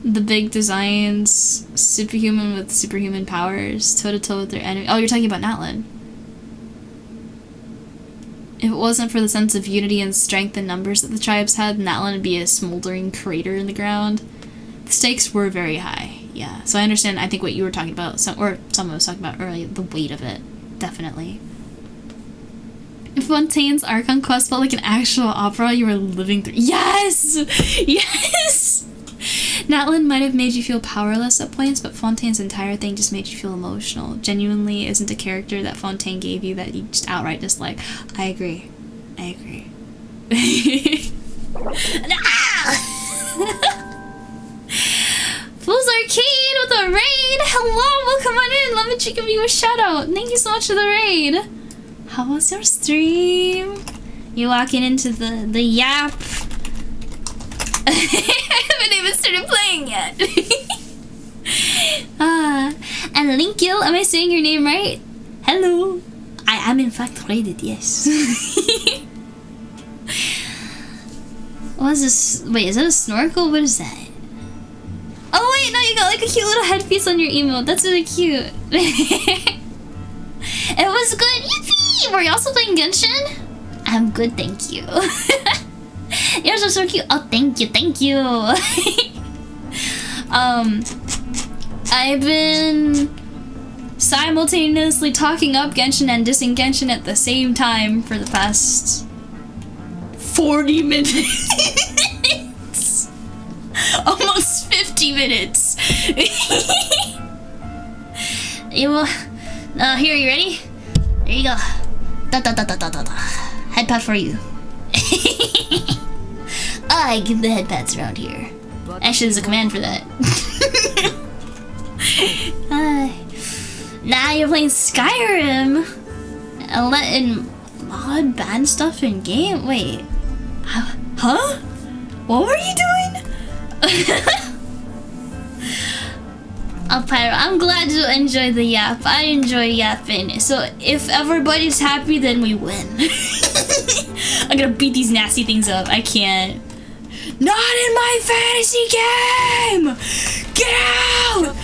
The big designs, superhuman with superhuman powers, toe-to-toe with their enemy. Oh, you're talking about Natlin. If it wasn't for the sense of unity and strength in numbers that the tribes had, Natlin would be a smoldering crater in the ground. The stakes were very high, yeah. So I understand, I think, what you were talking about, or someone was talking about earlier, the weight of it. Definitely. If Fontaine's Archon quest felt like an actual opera you were living through. Yes! Yes! Natlin might have made you feel powerless at points, but Fontaine's entire thing just made you feel emotional. Genuinely isn't a character that Fontaine gave you that you just outright dislike. I agree. Fool's Arcade with a raid! Hello, welcome on in! Let me give you a shout out. Thank you so much for the raid. How was your stream? You walking into the yap? I haven't even started playing yet. And Linkil, am I saying your name right? Hello. I am in fact raided, yes. What is this? Wait, is that a snorkel? What is that? Oh wait, no, you got like a cute little headpiece on your emote. That's really cute. It was good. Yippee! Were you also playing Genshin? I'm good, thank you. Yours are so cute. Oh, thank you. I've been simultaneously talking up Genshin and dissing Genshin at the same time for the past 40 minutes. Almost 50 minutes. You will. Here, you ready? There you go. Head pat for you. I give the head pats around here. Actually, there's a command for that. Now you're playing Skyrim and letting mod ban stuff in game. Wait, huh? What were you doing? Oh, Pyro, I'm glad you enjoy the yap. I enjoy yapping. So if everybody's happy, then we win. I'm gonna beat these nasty things up. I can't. Not in my fantasy game! Get out!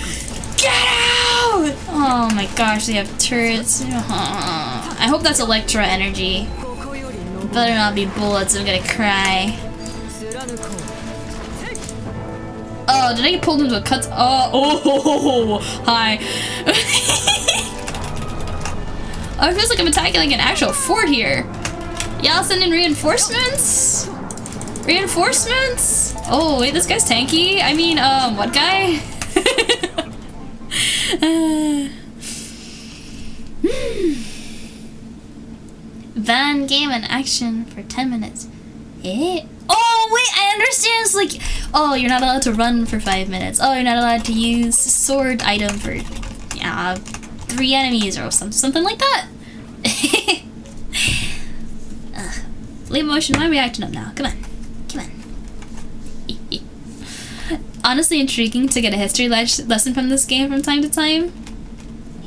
Get out! Oh my gosh, they have turrets. I hope that's Electro energy. Better not be bullets, I'm gonna cry. Oh, did I get pulled into a cut? Oh, hi. Oh, it feels like I'm attacking like an actual fort here. Y'all sending reinforcements? Reinforcements? Oh, wait, this guy's tanky? I mean, what guy? Van game and action for 10 minutes. Eh? Oh, wait, I understand. It's like, oh, you're not allowed to run for 5 minutes. Oh, you're not allowed to use sword item for 3 enemies or something like that. Leave motion, why are we acting up now? Come on. Come on. Honestly intriguing to get a history lesson from this game from time to time.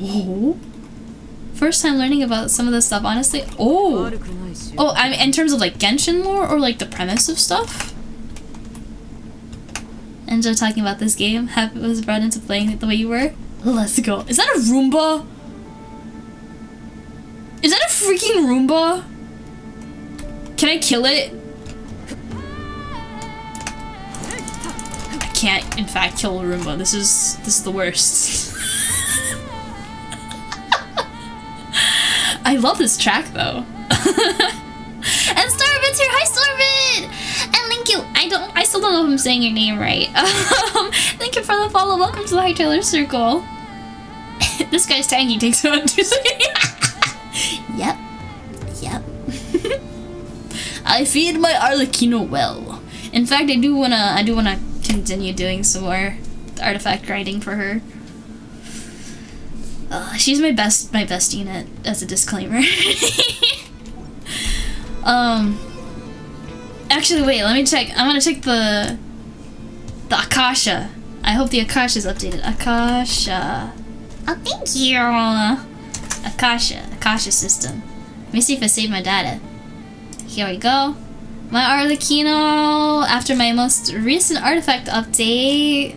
Oh. First time learning about some of this stuff, honestly. Oh. Oh, I mean, in terms of like Genshin lore or like the premise of stuff. Enjoy talking about this game. Happy was brought into playing it the way you were. Let's go. Is that a Roomba? Is that a freaking Roomba? Can I kill it? I can't, in fact, kill a Roomba. This is the worst. I love this track though. And Starbit's here. Hi, Starbit! And thank you. I still don't know if I'm saying your name right. Thank you for the follow. Welcome to the High Taylor Circle. This guy's tanky. Takes about 2 seconds. Yep. Yep. I feed my Arlecchino well. In fact, I do wanna continue doing some more artifact grinding for her. She's my best unit, as a disclaimer. Actually, wait, let me check. I want to check the Akasha. I hope the Akasha is updated. Akasha. Oh, thank you. Akasha system. Let me see if I save my data. Here we go. My Arlecchino, after my most recent artifact update,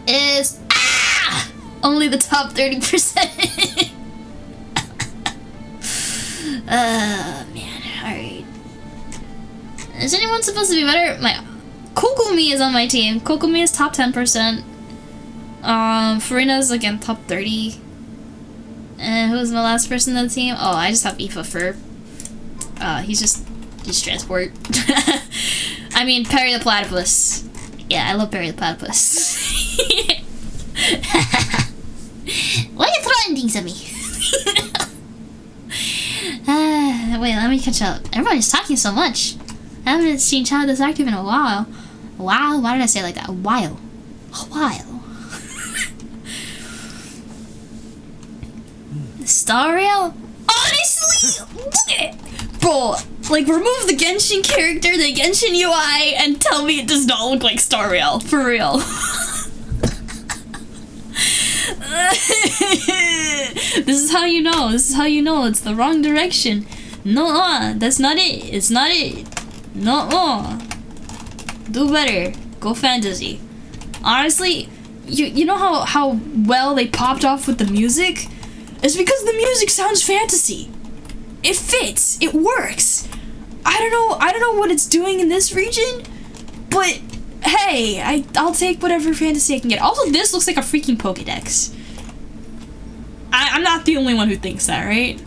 is only the top 30%. Man, alright. Is anyone supposed to be better? My Kokumi is on my team. Kokumi is top 10%. Farina's again top 30. And who's my last person on the team? Oh, I just have Aoife Fur. He's transport. I mean, Perry the Platypus. Yeah, I love Perry the Platypus. Why are you throwing things at me? Wait, let me catch up. Everybody's talking so much. I haven't seen Chad this active in a while. Wow, why did I say it like that? A while. Stario? Honestly? Bro, like, remove the Genshin character, the Genshin UI, and tell me it does not look like Stario. For real. This is how you know. This is how you know it's the wrong direction. No, that's not it. It's not it. No, do better. Go fantasy. Honestly, you know how well they popped off with the music? It's because the music sounds fantasy. It fits. It works. I don't know what it's doing in this region, but hey, I'll take whatever fantasy I can get. Also, this looks like a freaking Pokédex. I'm not the only one who thinks that, right?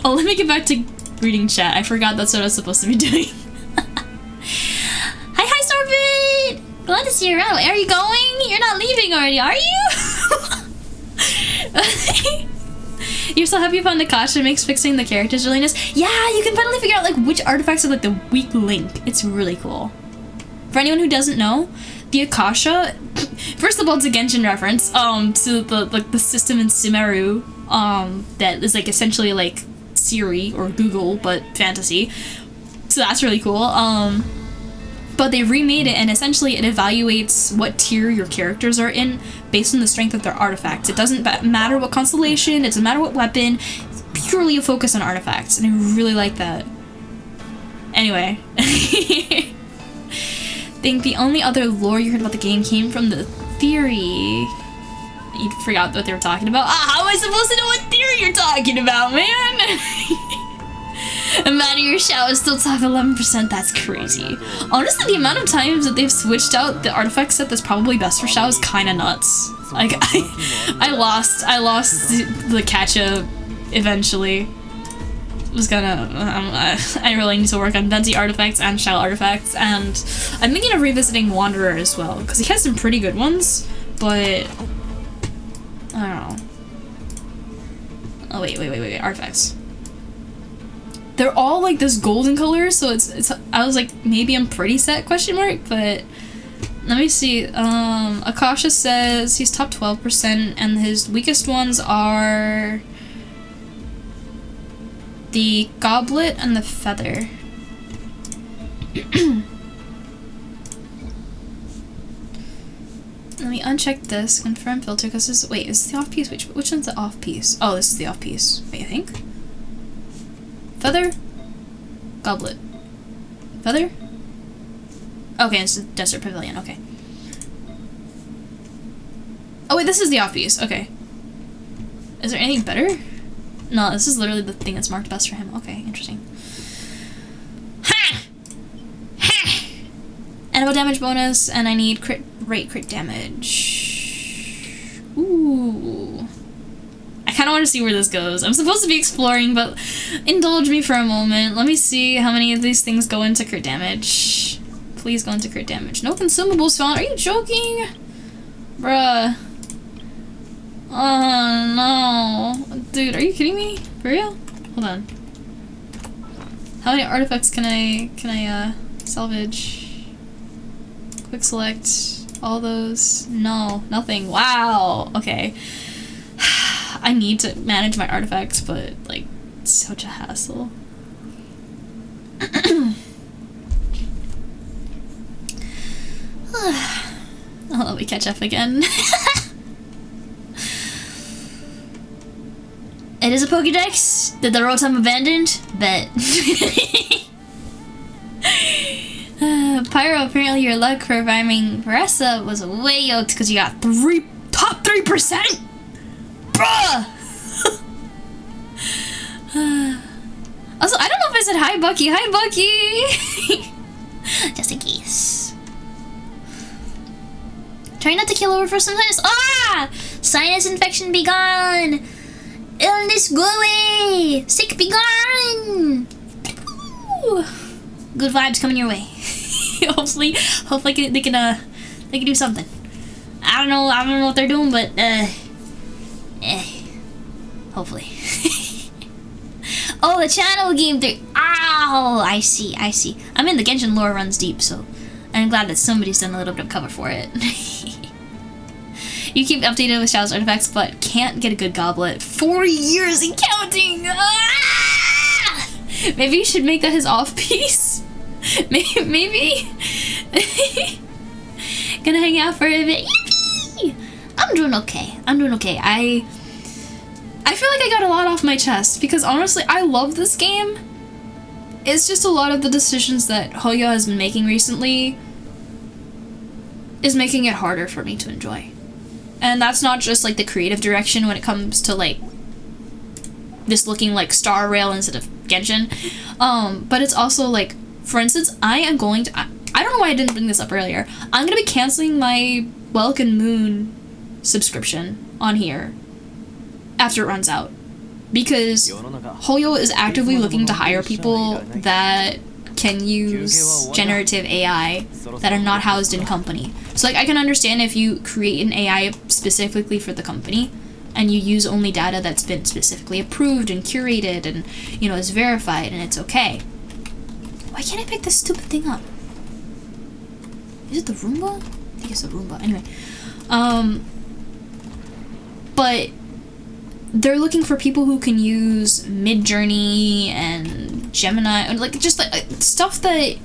Oh, let me get back to reading chat. I forgot that's what I was supposed to be doing. Hi, Starbit! Glad to see you around. Are you going? You're not leaving already, are you? You're so happy you found Akasha makes fixing the characters really nice. Yeah, you can finally figure out like which artifacts are like the weak link. It's really cool. For anyone who doesn't know, the Akasha, first of all, it's a Genshin reference to the system in Sumeru that is like essentially like Siri or Google but fantasy. So that's really cool. But they remade it, and essentially it evaluates what tier your characters are in based on the strength of their artifacts. It doesn't matter what constellation, it doesn't matter what weapon, it's purely a focus on artifacts, and I really like that. Anyway. Think the only other lore you heard about the game came from the theory. You forgot what they were talking about? How am I supposed to know what theory you're talking about, man? Amount of your Shao is still top 11%. That's crazy. Honestly, the amount of times that they've switched out the artifact set that's probably best for Shao is kind of nuts. Like, I lost the catch-up eventually. I really need to work on Venti artifacts and Shao artifacts, and I'm thinking of revisiting Wanderer as well, because he has some pretty good ones, but I don't know. Oh wait, artifacts. They're all like this golden color, so it's I was like, maybe I'm pretty set, question mark, but let me see. Akasha says he's top 12%, and his weakest ones are the goblet and the feather. Let me uncheck this, confirm filter, because this is, wait, is this the off piece? Which one's the off piece? Oh, this is the off piece. Wait, I think? Feather? Goblet. Feather? Okay, it's the Desert Pavilion, okay. Oh wait, this is the off piece, okay. Is there anything better? No, this is literally the thing that's marked best for him. Okay, interesting. Ha! Ha! Animal damage bonus, and I need crit damage. Ooh. I kind of want to see where this goes. I'm supposed to be exploring, but indulge me for a moment. Let me see how many of these things go into crit damage. Please go into crit damage. No consumables found. Are you joking? Bruh. Oh no. Dude, are you kidding me? For real? Hold on. How many artifacts can I salvage? Quick select. All those. No, nothing. Wow. Okay. I need to manage my artifacts, but like, it's such a hassle. Oh, let me catch up again. It is a Pokédex? Did the Rotom abandoned? Bet. Pyro, apparently your luck for reviving Marissa was way yoked because you got top 3%? Bruh! Also, I don't know if I said hi, Bucky. Hi, Bucky! Just in case. Try not to kill over for some sinus. Ah! Sinus infection be gone! Illness go away! Sick be gone! Ooh. Good vibes coming your way. hopefully they can do something. I don't know what they're doing, but hopefully. Oh, the channel game thing. Ow! I see. I mean, the Genshin lore runs deep, so I'm glad that somebody's done a little bit of cover for it. You keep updated with Shao's artifacts, but can't get a good goblet. 4 years and counting! Ah! Maybe you should make that his off-piece? Maybe? Gonna hang out for a bit. Yippee! I'm doing okay. I feel like I got a lot off my chest, because honestly, I love this game. It's just a lot of the decisions that Hoyo has been making recently is making it harder for me to enjoy. And that's not just like the creative direction when it comes to like this looking like Star Rail instead of Genshin. But it's also like, for instance, I don't know why I didn't bring this up earlier. I'm gonna be canceling my Welcome Moon subscription on here after it runs out. Because Hoyo is actively looking to hire people that can use generative AI that are not housed in company. So like, I can understand if you create an AI specifically for the company and you use only data that's been specifically approved and curated and, you know, is verified, and it's okay. Why can't I pick this stupid thing up? Is it the Roomba? I think it's the Roomba. Anyway. But they're looking for people who can use Midjourney and Gemini, and like just like stuff that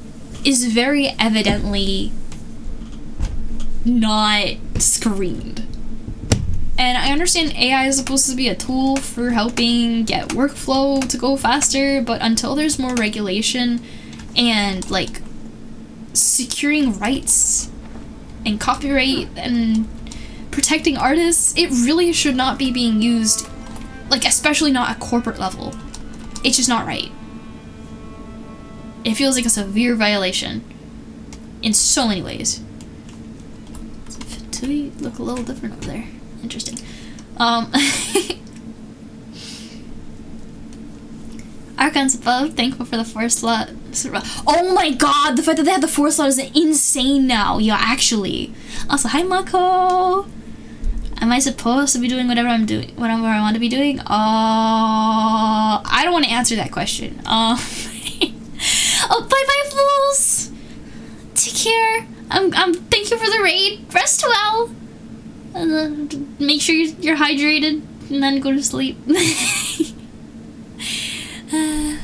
is very evidently not screened. And I understand AI is supposed to be a tool for helping get workflow to go faster, but until there's more regulation and like securing rights and copyright and protecting artists, it really should not be being used, like especially not at corporate level. It's just not right. It feels like a severe violation in so many ways. Do we look a little different over there? Interesting. Archons above, thankful for the 4 slot. Oh my god, the fact that they have the 4 slot is insane now. Yeah, actually. Also, hi Mako. Am I supposed to be doing whatever I'm doing, whatever I want to be doing? I don't want to answer that question. Oh, bye bye, fools. Take care. Thank you for the raid. Rest well. Make sure you're hydrated and then go to sleep. I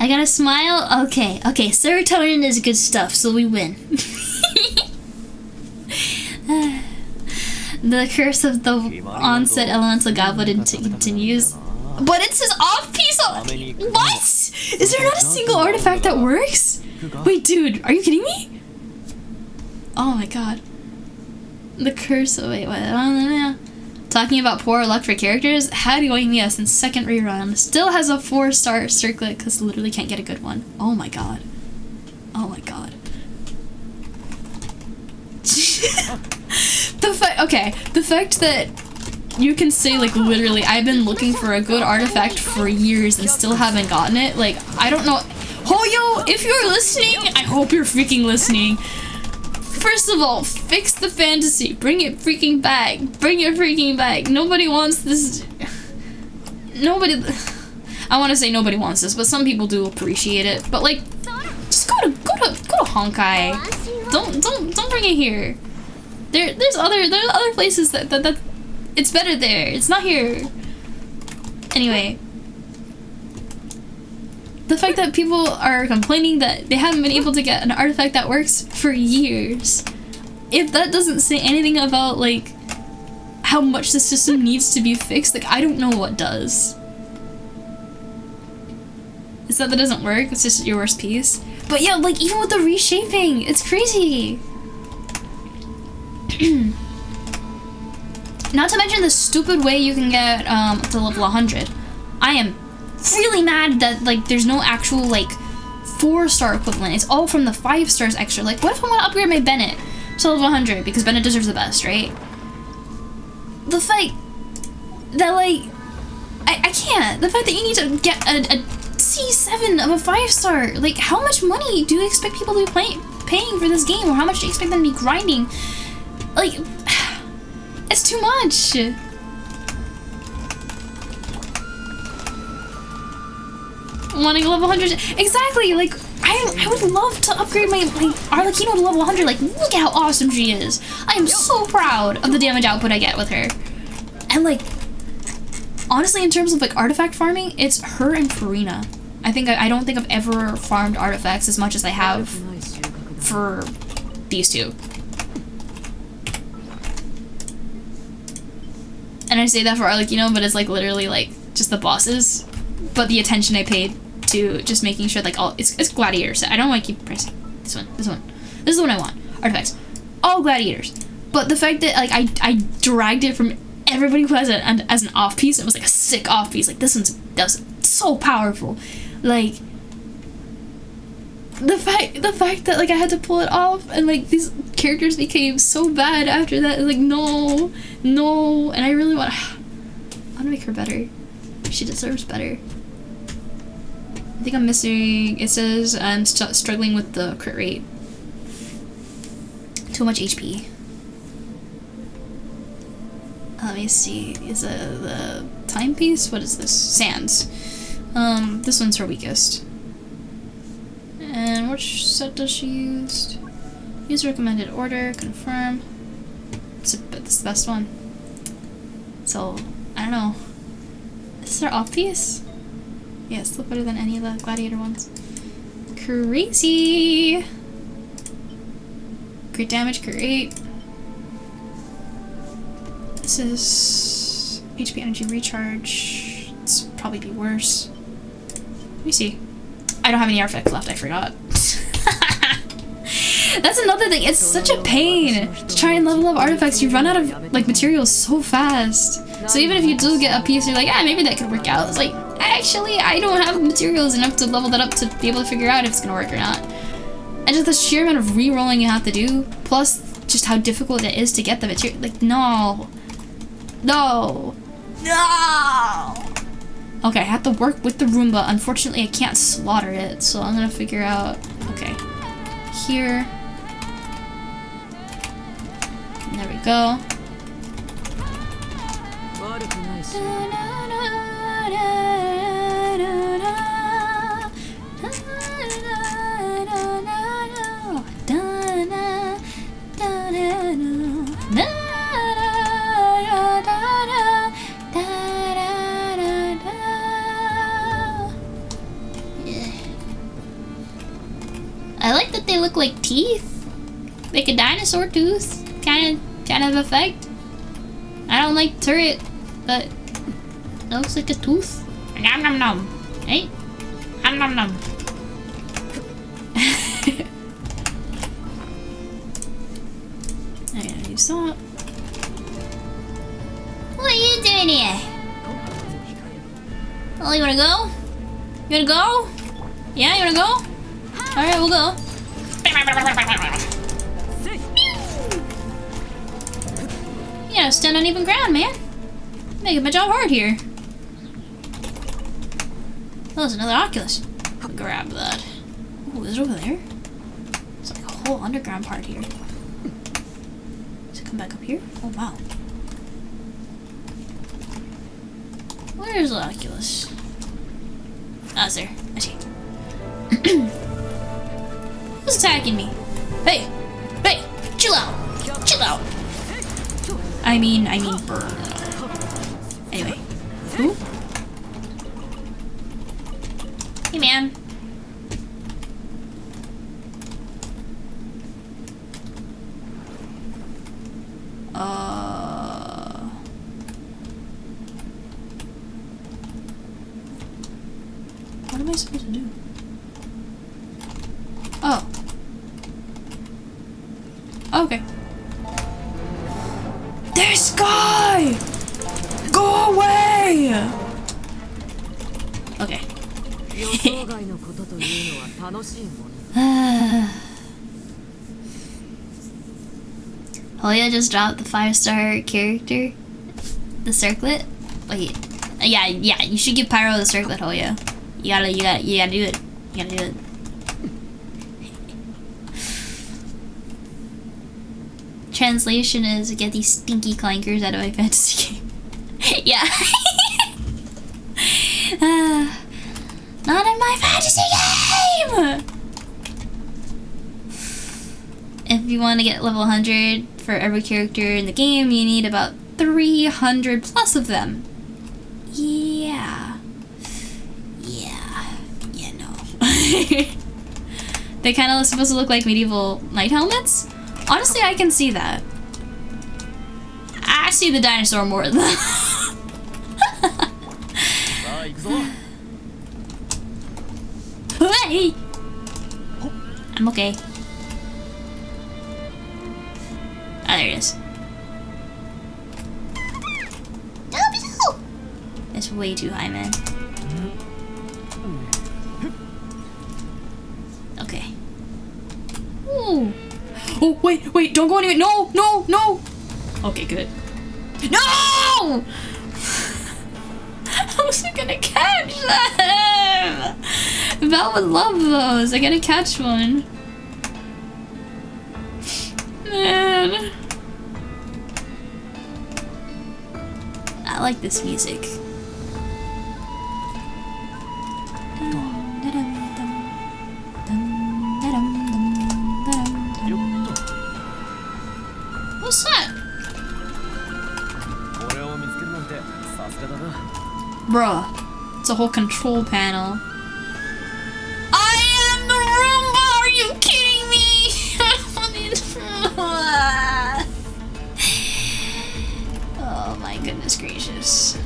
gotta smile? Okay, serotonin is good stuff, so we win. The curse of the onset elemental goblin continues. But it's his off-piece! What? Is there not a single artifact that works? Wait, dude, are you kidding me? Oh my god. The curse of... Wait, what? Talking about poor luck for characters, had Yoimiya since second rerun. Still has a 4-star circlet because literally can't get a good one. Oh my god. Oh my god. The fact that you can say, like, literally, I've been looking for a good artifact for years and still haven't gotten it. Like, I don't know. Hoyo, if you're listening, I hope you're freaking listening. First of all, fix the fantasy. Bring it freaking back. Bring it freaking back. Nobody wants this. Nobody. I want to say nobody wants this, but some people do appreciate it. But like, just go to Honkai. Don't bring it here. There's other places that it's better there. It's not here. Anyway. The fact that people are complaining that they haven't been able to get an artifact that works for years. If that doesn't say anything about, like, how much the system needs to be fixed, like, I don't know what does. It's not that it doesn't work, it's just your worst piece. But yeah, like, even with the reshaping, it's crazy. Not to mention the stupid way you can get to level 100. I am really mad that, like, there's no actual, like, 4-star equivalent. It's all from the 5 stars extra. Like, what if I want to upgrade my Bennett to level 100 because Bennett deserves the best, right? The fact that, like, I can't. The fact that you need to get a C7 of a 5-star. Like, how much money do you expect people to be paying for this game, or how much do you expect them to be grinding? Like, it's too much. Wanting level 100, exactly. Like, I would love to upgrade my Arlecchino to level 100. Like, look at how awesome she is. I am so proud of the damage output I get with her. And like, honestly, in terms of like artifact farming, it's her and Farina. I don't think I've ever farmed artifacts as much as I have for these two. And I say that for Arlecchino, but it's like literally like just the bosses. But the attention I paid to just making sure, like, all it's gladiators. I don't want to keep pressing this one. This is the one I want. Artifacts, all gladiators. But the fact that, like, I dragged it from everybody who has it as an off piece. It was like a sick off piece. Like, that was so powerful. Like, the fact that, like, I had to pull it off and, like, these characters became so bad after that. Like, no, and I really want to make her better. She deserves better. I think I'm missing... It says I'm struggling with the crit rate. Too much HP. Let me see. Is the timepiece? What is this? Sands. This one's her weakest. And which set does she use? Use recommended order. Confirm. It's the best one. So, I don't know. Is there off piece? Yeah, still better than any of the gladiator ones. Crazy! Great damage, great. This is HP energy recharge. It's probably be worse. Let me see. I don't have any artifacts left, I forgot. That's another thing, it's such a pain to try and level up artifacts. You run out of like materials so fast. So even if you do get a piece, you're like, ah, maybe that could work out. It's like, actually, I don't have materials enough to level that up to be able to figure out if it's gonna work or not. And just the sheer amount of re-rolling you have to do, plus just how difficult it is to get the material. Like, no. No. No! Okay, I have to work with the Roomba. Unfortunately, I can't slaughter it, so I'm gonna figure out... Okay. Here. There we go. I like that they look like teeth. Like a dinosaur tooth kind of effect. I don't like turret, but it looks like a tooth. Nom nom nom. Hey? Nom nom nom. I gotta use that. What are you doing here? Oh, you wanna go? You wanna go? Yeah, you wanna go? Alright, we'll go. You gotta stand on even ground, man. Making my job hard here. Oh, there's another Oculus. Grab that. Oh, is it over there? It's like a whole underground part here. Does it come back up here? Oh, wow. Where's the Oculus? Oh, it's there. I see. Who's attacking me? Hey! Hey! Chill out! Chill out! I mean, burn. Anyway. Who? Hey, man. What am I supposed to do? Oh. Okay. This guy! Go away! Okay. Hoya just dropped the 5-star character. The circlet. Wait. Yeah, you should give Pyro the circlet, Hoya. You gotta do it. You gotta do it. Translation is get these stinky clankers out of my fantasy game. Yeah. Not in my fantasy game! If you want to get level 100 for every character in the game, you need about 300 plus of them. Yeah. You know. They kind of supposed to look like medieval knight helmets. Honestly, I can see that. I see the dinosaur more than Hey! I'm okay. Ah, there it is. No! It's way too high, man. Okay. Ooh. Oh, wait, don't go anywhere. No! Okay, good. No! How was I gonna catch them? Val would love those. I gotta catch one. Man. I like this music. What's that? Bruh. It's a whole control panel. I am the Roomba! Are you kidding me? Oh my goodness gracious.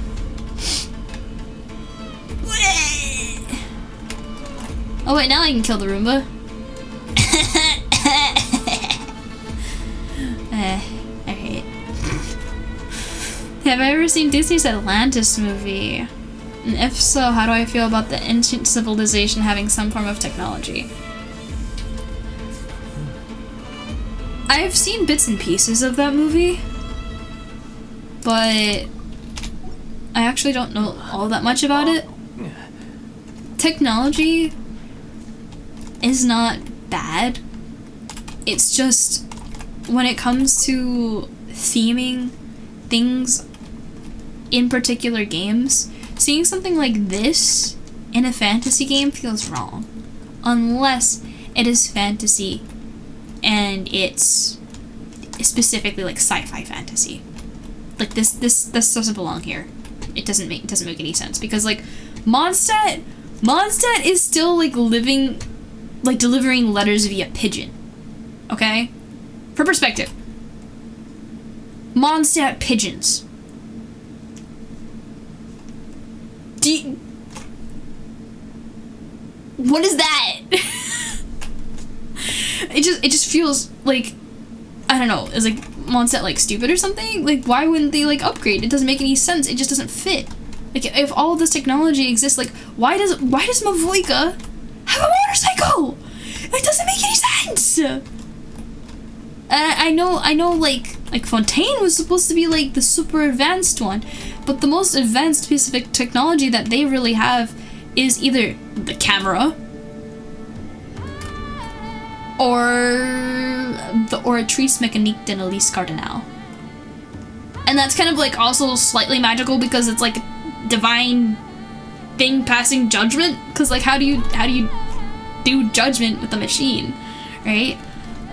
Oh wait, now I can kill the Roomba. Alright. Have I ever seen Disney's Atlantis movie? And if so, how do I feel about the ancient civilization having some form of technology? I've seen bits and pieces of that movie, but I actually don't know all that much about it. Technology is not bad. It's just when it comes to theming things in particular games, seeing something like this in a fantasy game feels wrong. Unless it is fantasy and it's specifically like sci-fi fantasy. Like this doesn't belong here. It doesn't make any sense because like Mondstadt is still like living, like delivering letters via pigeon. Okay? For perspective. Mondstadt pigeons. What is that? It just feels like, I don't know, is like Mondstadt like stupid or something? Like why wouldn't they like upgrade? It doesn't make any sense. It just doesn't fit. Like if all of this technology exists, like why does Mavoika have a motorcycle? It doesn't make any sense. I know like Fontaine was supposed to be like the super advanced one, but the most advanced specific technology that they really have is either the camera or the Oratrice Mécanique de Elise Cardinal. And that's kind of like also slightly magical because it's like a divine thing passing judgment, because like how do you do judgment with a machine, right?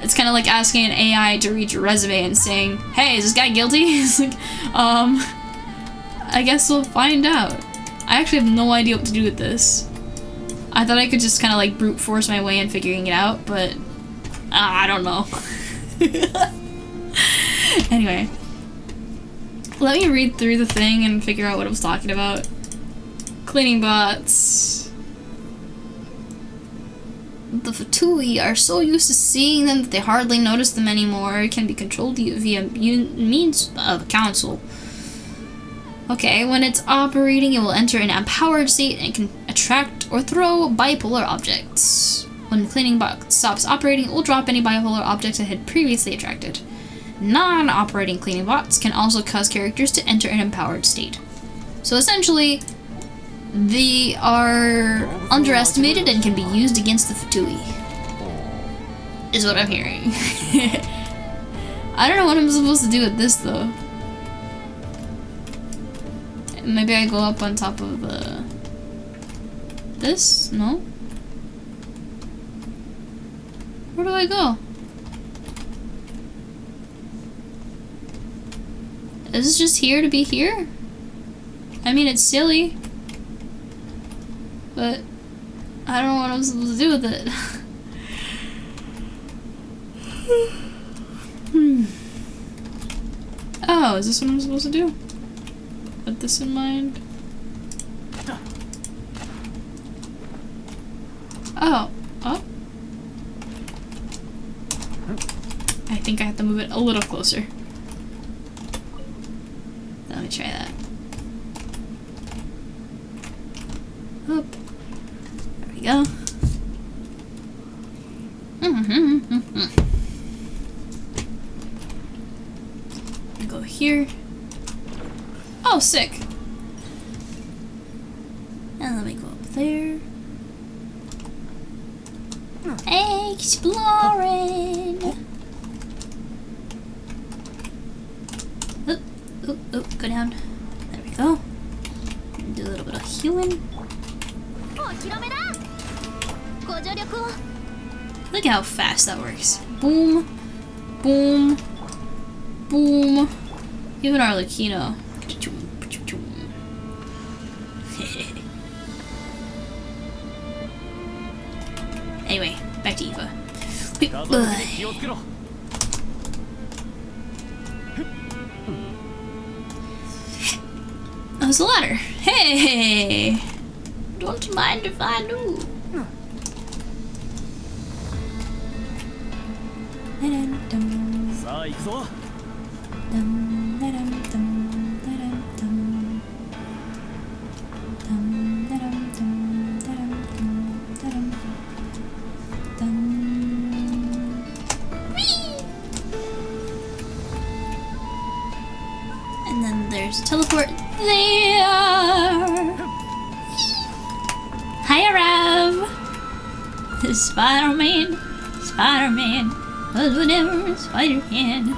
It's kind of like asking an AI to read your resume and saying, hey, is this guy guilty? It's like, I guess we'll find out. I actually have no idea what to do with this. I thought I could just kind of like brute force my way in figuring it out, but I don't know. Anyway, let me read through the thing and figure out what it was talking about. Cleaning bots. The Fatui are so used to seeing them that they hardly notice them anymore. It can be controlled via means of council. Okay, when it's operating, it will enter an empowered state and can attract or throw bipolar objects. When the cleaning bot stops operating, it will drop any bipolar objects it had previously attracted. Non-operating cleaning bots can also cause characters to enter an empowered state. So essentially, they are underestimated and can be used against the Fatui, is what I'm hearing. I don't know what I'm supposed to do with this though. Maybe I go up on top of the... this? No? Where do I go? Is this just here to be here? I mean, it's silly. But I don't know what I'm supposed to do with it. Oh, is this what I'm supposed to do? With this in mind? Oh. Oh. I think I have to move it a little closer. Let me try that. Up. There we go. Go here. Oh, sick. And let me go up there. Exploring. Oh, go down. There we go. Do a little bit of healing. Look how fast that works. Boom, boom, boom. Even Arlecchino. Anyway, back to Eva. Oh, it's a ladder. Hey! Don't mind if I do. And then there's a teleport there. Hi, Rav. Spider-Man, Spider-Man, does whatever a spider can.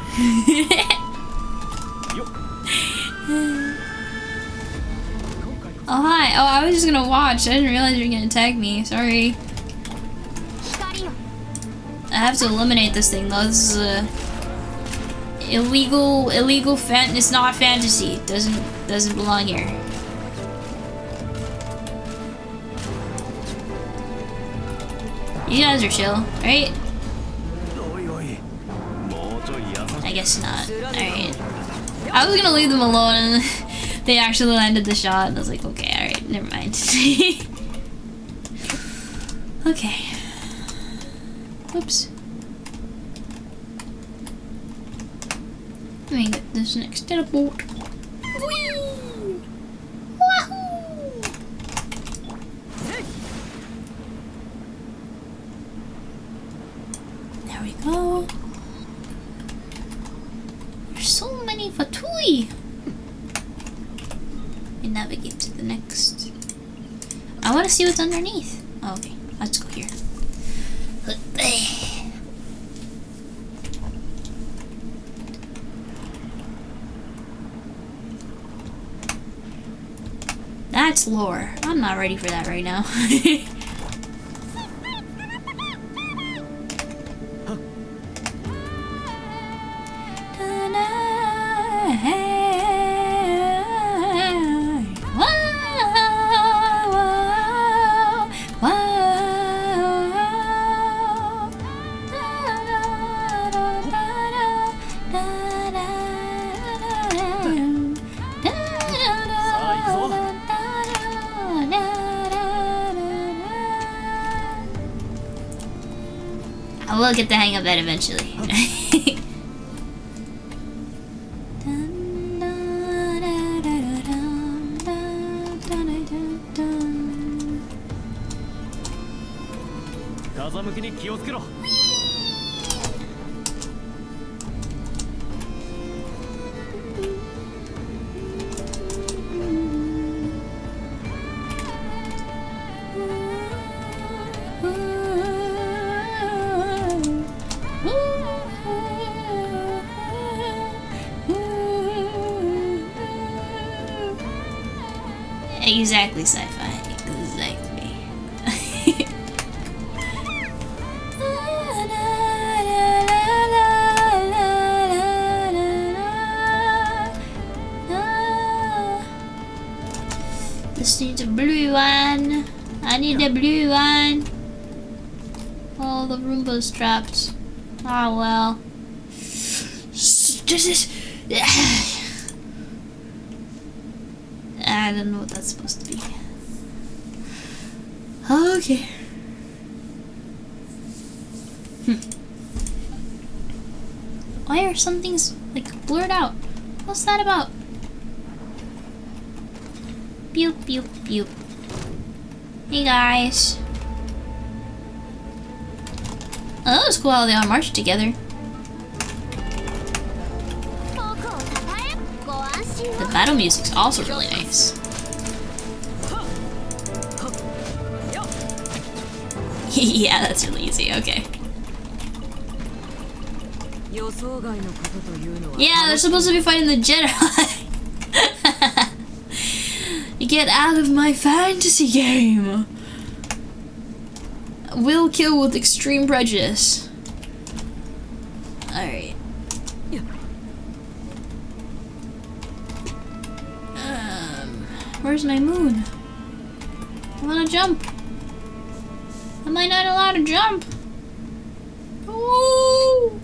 Oh, hi. Oh, I was just gonna watch. I didn't realize you were gonna tag me. Sorry. I have to eliminate this thing though. This is illegal it's not fantasy. It doesn't belong here. You guys are chill, right? I guess not. Alright. I was gonna leave them alone and they actually landed the shot and I was like, okay, alright, never mind. Okay. Oops. Let me get this next teleport. Whee! Wahoo! There we go. There's so many fatui. We navigate to the next. I want to see what's underneath. Oh, okay, let's go here. That's lore. I'm not ready for that right now. I will get the hang of that eventually. Exactly, sci-fi. Exactly. This needs a blue one. I need a blue one. Oh, the Roomba's trapped. Oh well. This is. I don't know what that's supposed to be. Okay. Why are some things like blurred out? What's that about? Pew pew pew. Hey guys. Oh, that was cool how they all marched together. The battle music's also really nice. Yeah, that's really easy, okay. Yeah, they're supposed to be fighting the Jedi. Get out of my fantasy game. Will kill with extreme prejudice. Alright. Where's my moon? I wanna jump. Am I not allowed to jump? Ooh.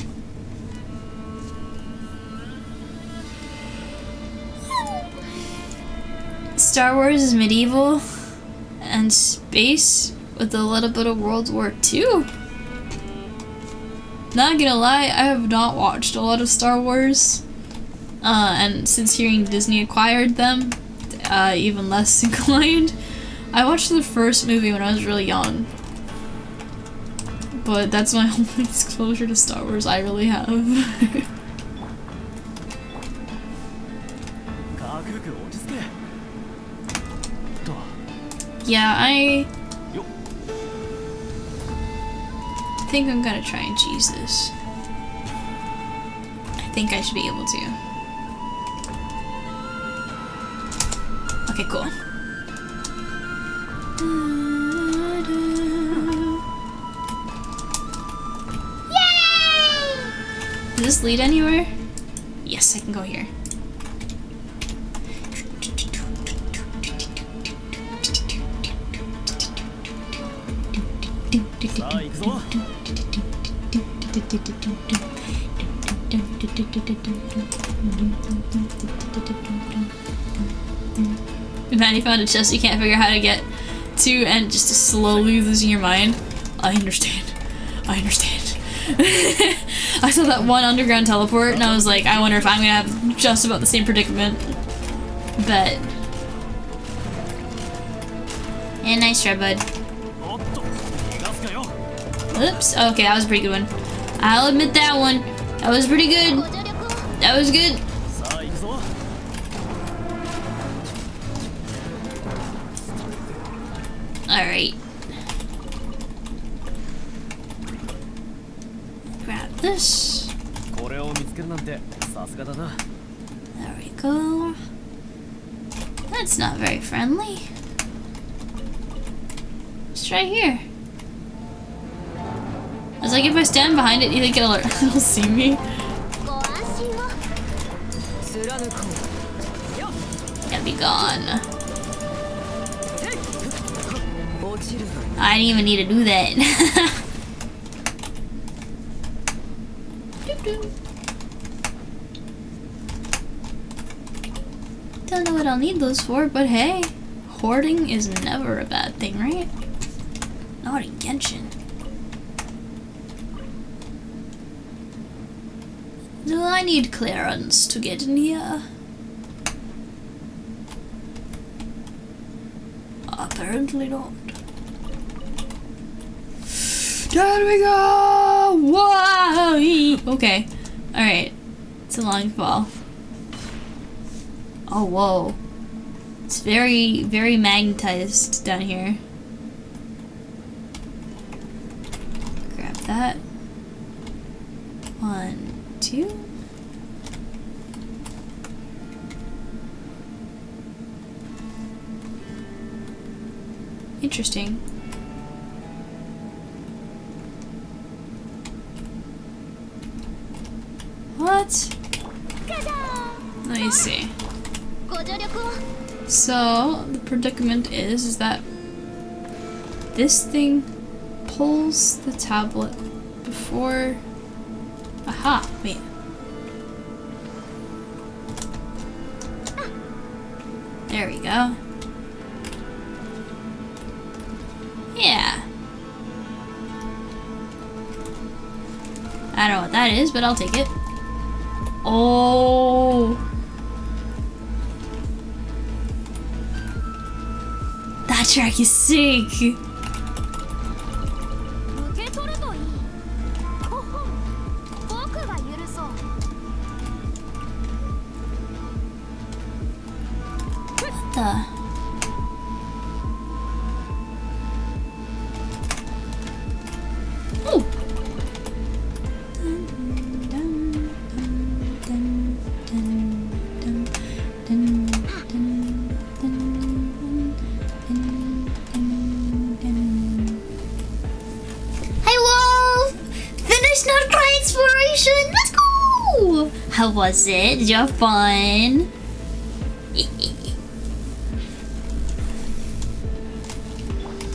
Star Wars is medieval and space with a little bit of World War II. Not gonna lie, I have not watched a lot of Star Wars. And since hearing Disney acquired them, even less inclined. I watched the first movie when I was really young. But that's my only exposure to Star Wars I really have. Yeah, I think I'm gonna try and cheese this. I think I should be able to. Okay, cool. Yay! Does this lead anywhere? Yes, I can go here. Man, you found a chest you can't figure out how to get to and just to slowly losing your mind. I understand. I understand. I saw that one underground teleport and I was like, I wonder if I'm gonna have just about the same predicament. Bet. And nice try, bud. Oops. Okay, that was a pretty good one. I'll admit that one. That was pretty good. That was good. Alright. Grab this. There we go. That's not very friendly. Let's try here. I was like, if I stand behind it, you think it'll see me? Yeah, be gone. I didn't even need to do that. Don't know what I'll need those for, but hey, hoarding is never a bad thing, right? Not in Genshin. Do I need clearance to get in here? Apparently not. There we go! Why? Okay. Alright. It's a long fall. Oh, whoa. It's very, very magnetized down here. Grab that. 1, 2. Interesting. What? Let me see. So, the predicament is that this thing pulls the tablet before... Aha! Wait. There we go. Yeah. I don't know what that is, but I'll take it. Oh. That track is sick. What the? Oh. Nod Krai exploration! Let's go! How was it? Did you have fun?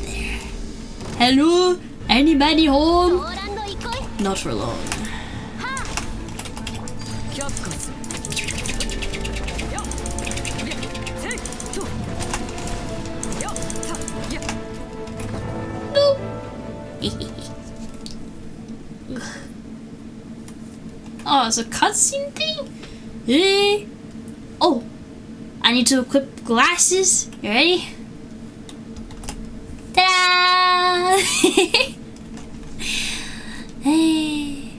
There. Hello? Anybody home? Not for long. Boop. Oh, it's a cutscene thing? Eh? Oh, I need to equip glasses. You ready? Ta-da! Hey.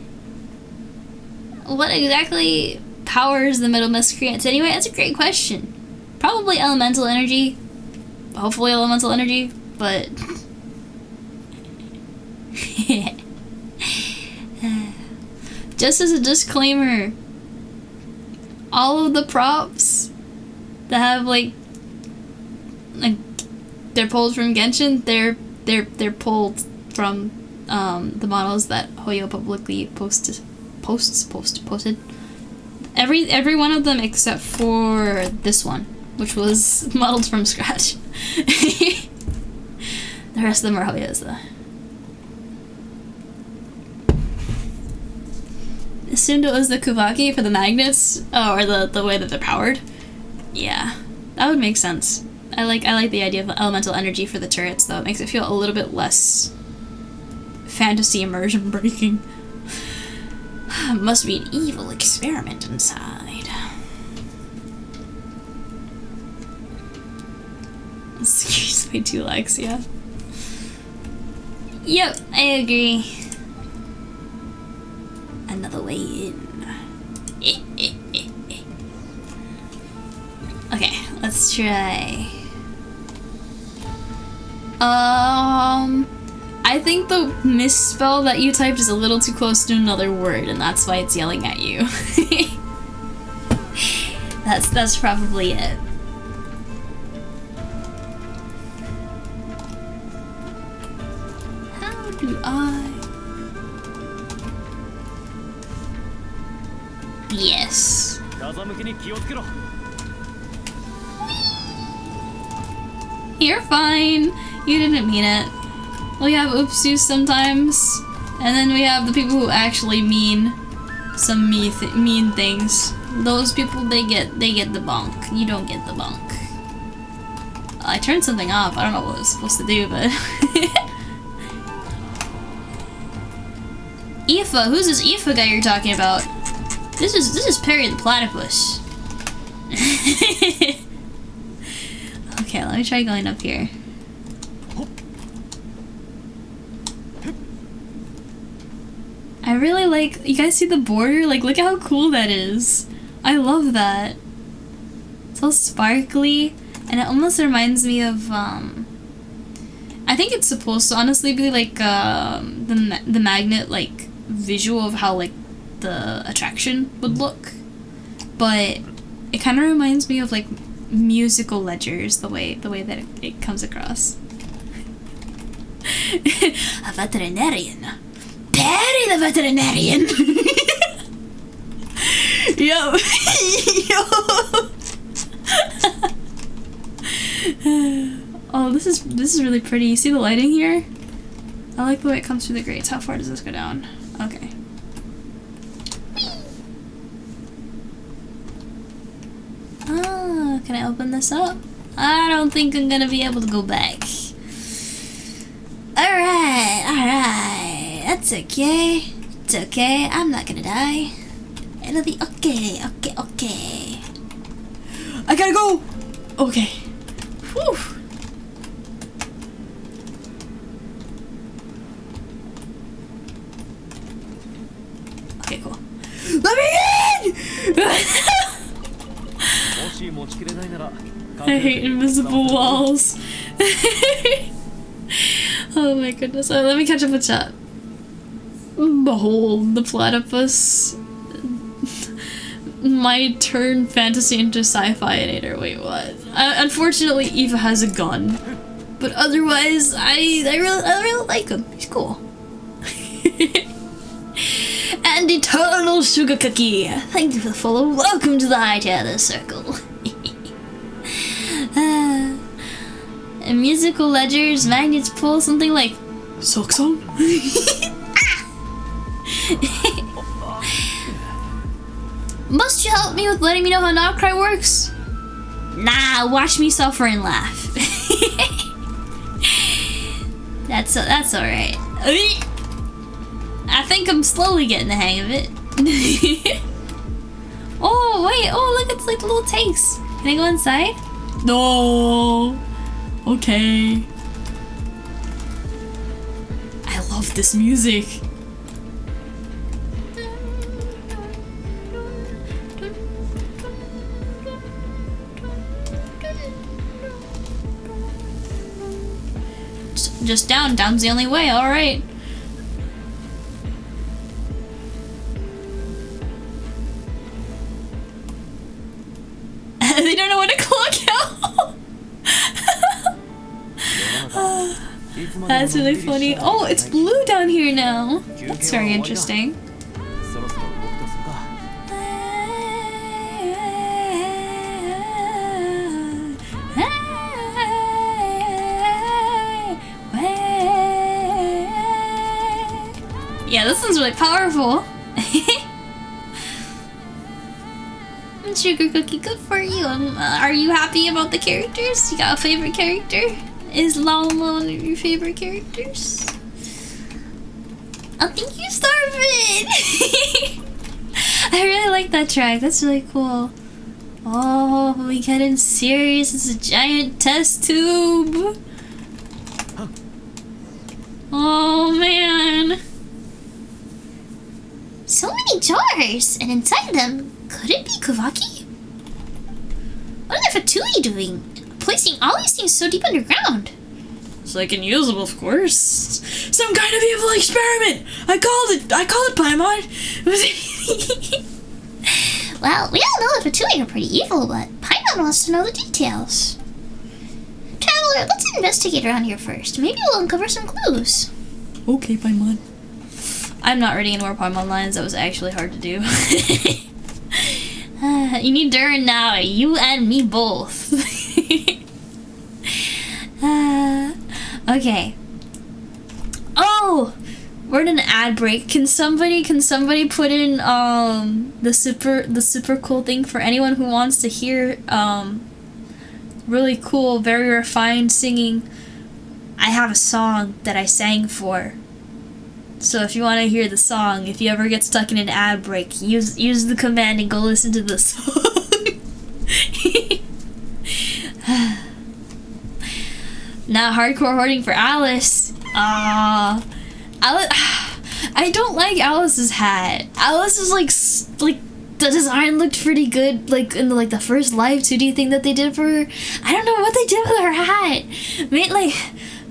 What exactly powers the middle miscreants anyway? That's a great question. Probably elemental energy. Hopefully elemental energy, but... Just as a disclaimer, all of the props that have like they're pulled from Genshin, they're pulled from the models that Hoyo publicly posted. Every one of them except for this one, which was modeled from scratch. The rest of them are Hoyo's though. Assumed it was the Kuvaki for the magnets, or the way that they're powered. Yeah, that would make sense. I like the idea of elemental energy for the turrets though. It makes it feel a little bit less fantasy immersion breaking. Must be an evil experiment inside. Excuse me, 2 likes, yeah. Yep, I agree. Another way in. Okay, let's try. I think the misspell that you typed is a little too close to another word, and that's why it's yelling at you. That's probably it. How do I? Yes. You're fine. You didn't mean it. We have oopsies sometimes, and then we have the people who actually mean some mean things. Those people, they get the bonk. You don't get the bonk. I turned something off. I don't know what I was supposed to do, but Aoife, who's this Aoife guy you're talking about? This is Perry the Platypus. Okay, let me try going up here. I really like, you guys see the border? Like, look at how cool that is. I love that. It's all sparkly, and it almost reminds me of, I think it's supposed to honestly be like, the magnet, like, visual of how, like, the attraction would look. But it kind of reminds me of, like, musical ledgers, the way that it comes across. A veterinarian. Perry the veterinarian. Yo. Oh, this is really pretty. You see the lighting here? I like the way it comes through the grates. How far does this go down? Okay. Oh, can I open this up? I don't think I'm gonna be able to go back. Alright. That's okay. It's okay. I'm not gonna die. It'll be okay. I gotta go! Okay. Whew. Okay, cool. Let me in! I hate invisible walls. Oh my goodness. Let me catch up with chat. Behold the platypus. My turn fantasy into sci-fi-inator. Wait, what? Unfortunately, Eva has a gun. But otherwise, I really like him. He's cool. And eternal sugar cookie. Thank you for the follow. Welcome to the high tier of the circle. And musical ledgers, magnets pull, something like Silk Song? Must you help me with letting me know how Nod Krai works? Nah, watch me suffer and laugh. That's alright. I think I'm slowly getting the hang of it. Oh, wait. Oh, look, it's like the little tanks. Can I go inside? No. Okay. I love this music. Just down. Down's the only way. All right. They don't know what to clock out. That's really funny. Oh, it's blue down here now. That's very interesting. Yeah, this one's really powerful. Sugar cookie, good for you. Are you happy about the characters? You got a favorite character? Is Llama one of your favorite characters? Oh, thank you, Starvin! I really like that track. That's really cool. Oh, we getting serious. It's a giant test tube. Oh, man. So many jars, and inside them, could it be Kavaki? What are the Fatui doing? Placing all these things so deep underground? It's like unusable, of course. Some kind of evil experiment! I called it, Paimon! Well, we all know the Fatui are pretty evil, but Paimon wants to know the details. Traveler, let's investigate around here first. Maybe we'll uncover some clues. Okay, Paimon. I'm not reading any more Paimon lines. That was actually hard to do. You need Durin now. You and me both. Okay. Oh, we're in an ad break. Can somebody put in the super cool thing for anyone who wants to hear really cool, very refined singing? I have a song that I sang for. So if you want to hear the song, if you ever get stuck in an ad break, use the command and go listen to the song. Now hardcore hoarding for Alice. Alice. I don't like Alice's hat. Alice is like the design looked pretty good, like in the first live 2D thing that they did for her. I don't know what they did with her hat. Like.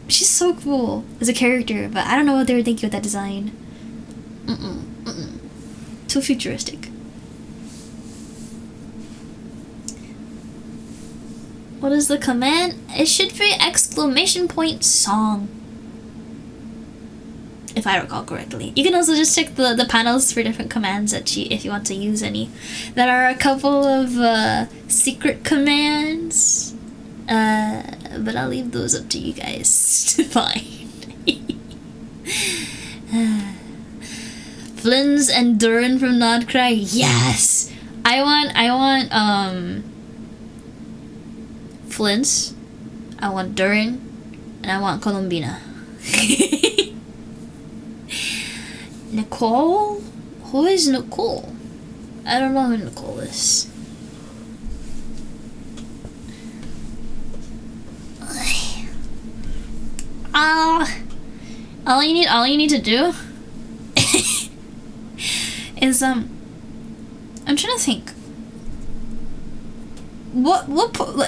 She's so cool as a character, but I don't know what they were thinking with that design. Too futuristic. What is the command? It should be !song. If I recall correctly. You can also just check the panels for different commands if you want to use any. There are a couple of secret commands. But I'll leave those up to you guys to find. Flynn's and Durin from Nod Krai. Yes! I want Flynn's, I want Durin, and I want Colombina. Nicole? Who is Nicole? I don't know who Nicole is. All you need to do is I'm trying to think. What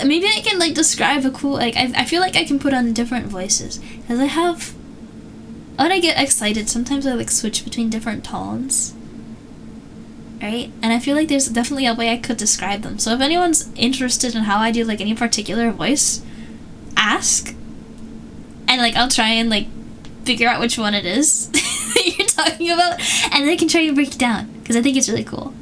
maybe I can like describe a cool I feel like I can put on different voices because when I get excited sometimes I like switch between different tones, right? And I feel like there's definitely a way I could describe them. So if anyone's interested in how I do like any particular voice, ask. And like I'll try and like figure out which one it is that you're talking about, and then I can try and break it down because I think it's really cool.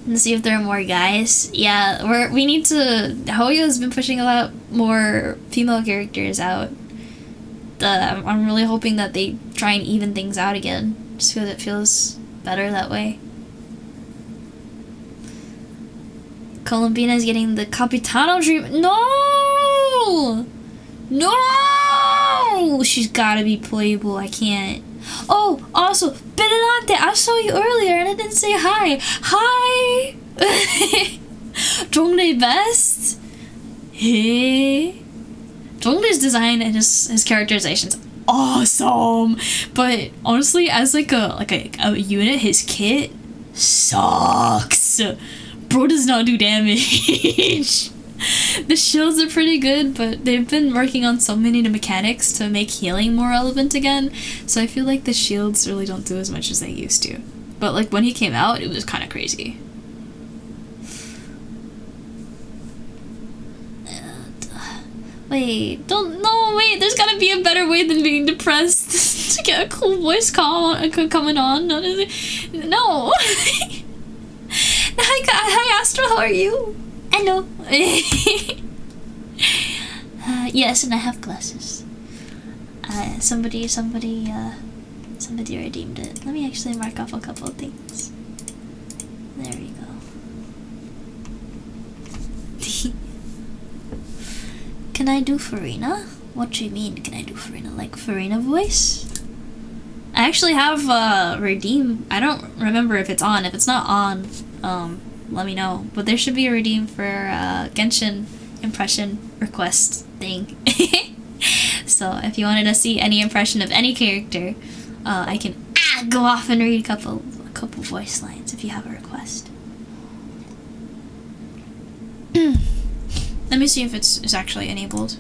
And see if there are more guys. Yeah, we need to. Hoyo's been pushing a lot more female characters out. I'm really hoping that they try and even things out again, just because it feels better that way. Colombina's getting the Capitano treatment. No! No! She's gotta be playable. I can't. Oh, also, Benelante, I saw you earlier and I didn't say hi. Hi! Zhongli best? Hey? Zhongli's design and his characterization's awesome. But honestly, as like a unit, his kit sucks. Bro does not do damage. The shields are pretty good, but they've been working on so many new mechanics to make healing more relevant again, so I feel like the shields really don't do as much as they used to. But like when he came out, it was kind of crazy. Wait, wait, there's gotta be a better way than being depressed to get a cool voice call coming on. No. Hi Astro, how are you? Hello. Yes, and I have glasses. Somebody redeemed it. Let me actually mark off a couple of things. There we go. Can I do Farina? What do you mean, can I do Farina? Like Farina voice? I actually have redeem. I don't remember if it's on. If it's not on, let me know. But there should be a redeem for Genshin impression request thing. So if you wanted to see any impression of any character, I can go off and read a couple voice lines if you have a request. Let me see if it's actually enabled.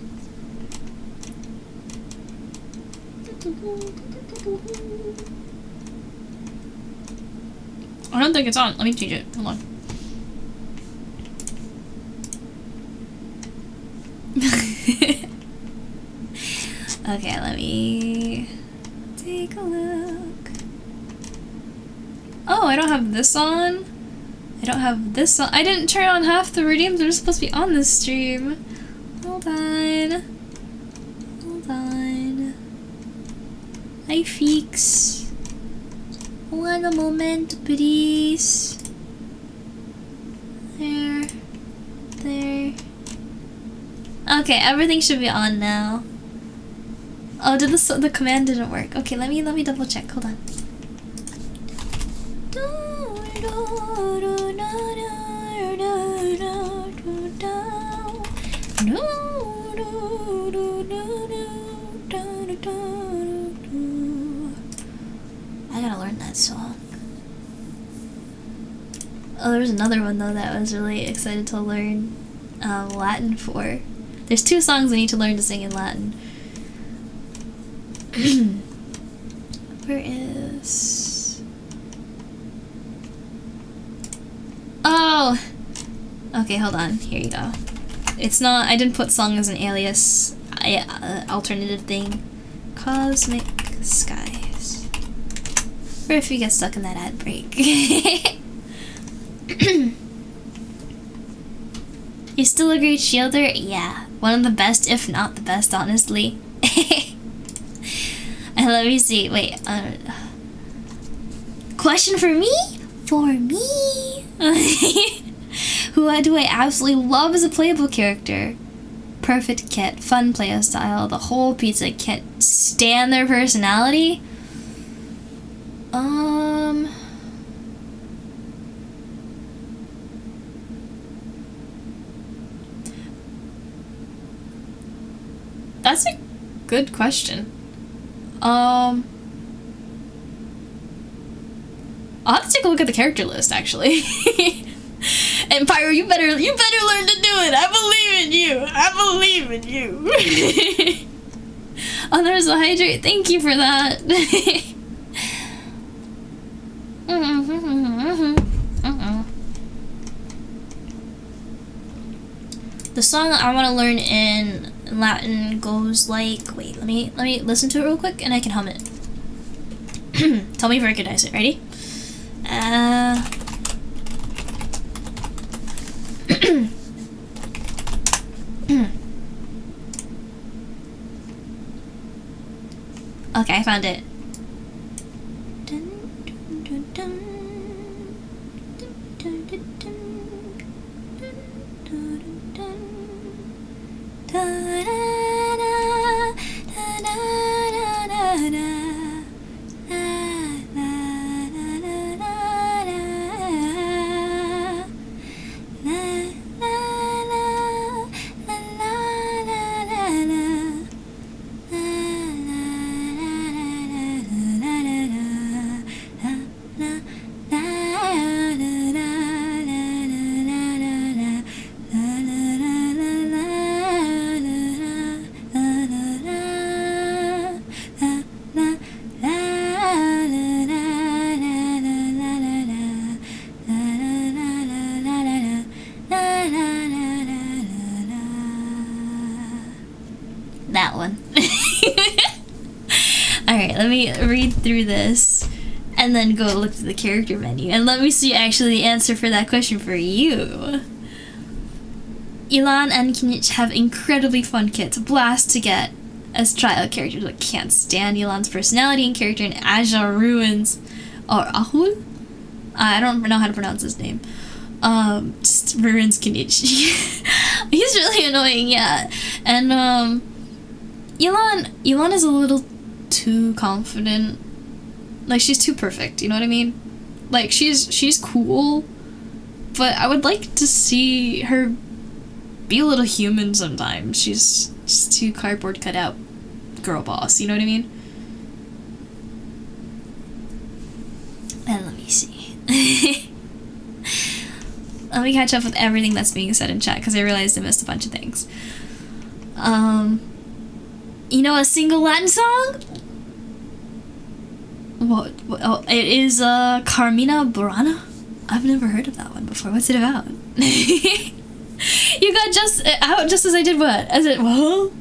I don't think it's on. Let me change it. Hold on. Okay, let me take a look. Oh, I don't have this on. I don't have this on. I didn't turn on half the redeems that are supposed to be on this stream. Hold on. Hold on. Hi, Feeks. One moment, please. There. Okay, everything should be on now. Oh, the command didn't work. Okay, let me double check. Hold on. I gotta learn that song. Oh, there's another one though that I was really excited to learn Latin for. There's 2 songs I need to learn to sing in Latin. Where is... Oh! Okay, hold on. Here you go. It's not... I didn't put song as an alias. Alternative thing. Cosmic Skies. Or if you get stuck in that ad break. You still a great shielder? Yeah. One of the best, if not the best, honestly. And let me see. Wait. Question for me? For me? Who do I absolutely love as a playable character? Perfect kit, fun playstyle, the whole pizza. Can't stand their personality. That's a good question. I'll have to take a look at the character list, actually. And Pyro, you better learn to do it. I believe in you. Oh, there's a hydrate. Thank you for that. The song I want to learn in Latin goes like, wait, let me listen to it real quick and I can hum it. Tell me if I recognize it. Ready? Okay, I found it. that one. Alright, let me read through this and then go look to the character menu. And let me see actually the answer for that question for you. Elan and Kinich have incredibly fun kits. A blast to get as trial characters. I can't stand Elan's personality and character in Azure Ruins. Or Ahul? I don't know how to pronounce his name. Just ruins Kinich. He's really annoying, yeah. And Elan is a little too confident. Like, she's too perfect, you know what I mean? Like, she's cool, but I would like to see her be a little human sometimes. She's just too cardboard cut out girl boss, you know what I mean? And let me see. Let me catch up with everything that's being said in chat, because I realized I missed a bunch of things. You know a single Latin song? What? Oh, it is Carmina Burana? I've never heard of that one before. What's it about? You got just out just as I did what? As it whoa?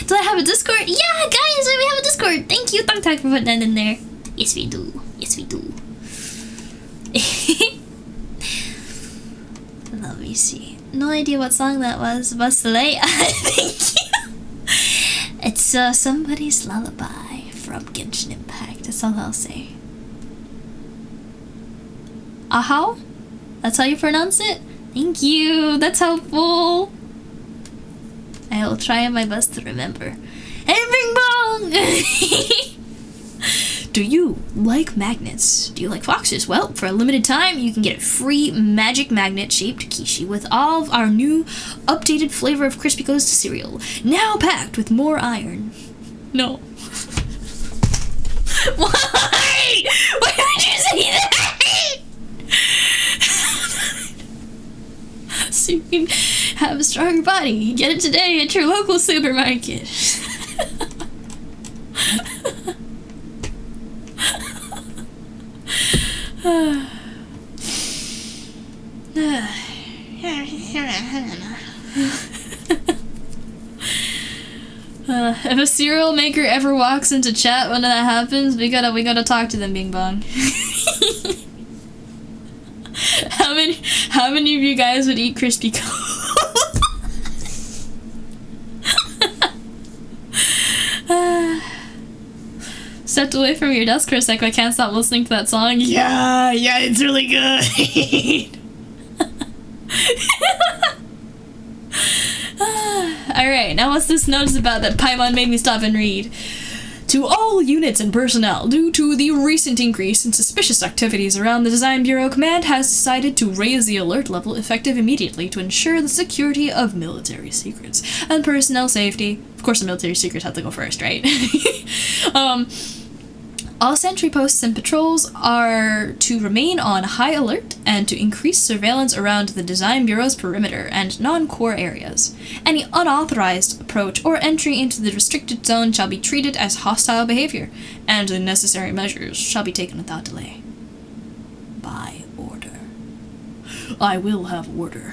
Do I have a Discord? Yeah, guys, we have a Discord. Thank you, Thang Tak, for putting that in there. Yes, we do. Yes, we do. Let me see. No idea what song that was. Basile. Thank you. It's somebody's lullaby from Genshin Impact. That's all I'll say. Ahau? That's how you pronounce it? Thank you. That's helpful. I will try my best to remember. Hey, Bing Bong! Do you like magnets? Do you like foxes? Well, for a limited time, you can get a free magic magnet-shaped Kishi with all of our new updated flavor of Crispy Ghost cereal, now packed with more iron. No. Why? Why would you say that? So you can have a stronger body. Get it today at your local supermarket. If a cereal maker ever walks into chat when that happens, we gotta talk to them, Bing Bong. How many of you guys would eat Crispy Cone? Stepped away from your desk for a sec, I can't stop listening to that song. Yeah, it's really good. Alright, now what's this notice about that Paimon made me stop and read? To all units and personnel, due to the recent increase in suspicious activities around the Design Bureau, Command has decided to raise the alert level effective immediately to ensure the security of military secrets and personnel safety. Of course, the military secrets have to go first, right? All sentry posts and patrols are to remain on high alert and to increase surveillance around the Design Bureau's perimeter and non-core areas. Any unauthorized approach or entry into the restricted zone shall be treated as hostile behavior, and the necessary measures shall be taken without delay. By order. I will have order.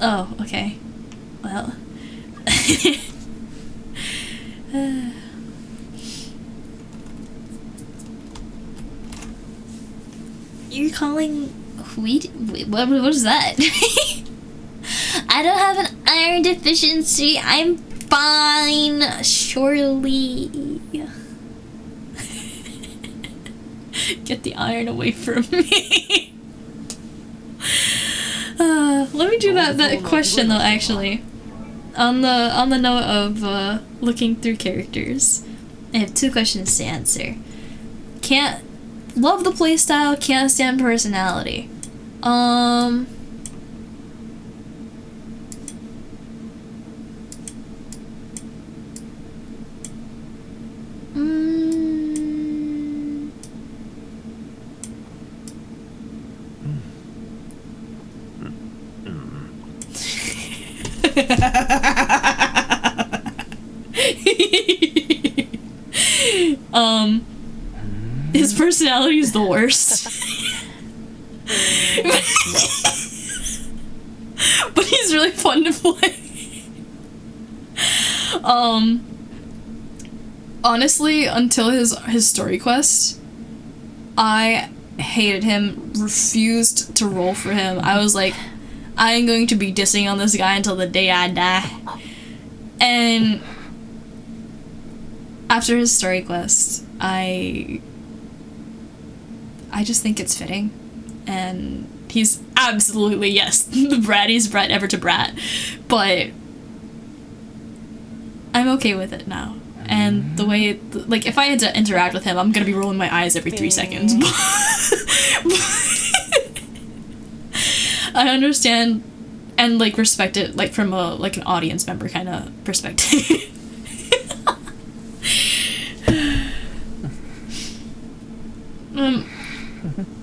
Oh, okay. Well... You're calling wheat? Wait, what is that? I don't have an iron deficiency. I'm fine. Surely. Get the iron away from me. Let me do that question though, actually. On the note of looking through characters, I have 2 questions to answer. Can't love the playstyle, can't stand personality. His personality is the worst. He's really fun to play. Honestly, until his story quest, I hated him, refused to roll for him. I was like, I am going to be dissing on this guy until the day I die. And after his story quest, I just think it's fitting. And he's absolutely, yes, the brattiest brat ever to brat. But I'm okay with it now. And the way, like, if I had to interact with him, I'm gonna be rolling my eyes every 3 seconds. I understand and, like, respect it, like, from a, like, an audience member kind of perspective.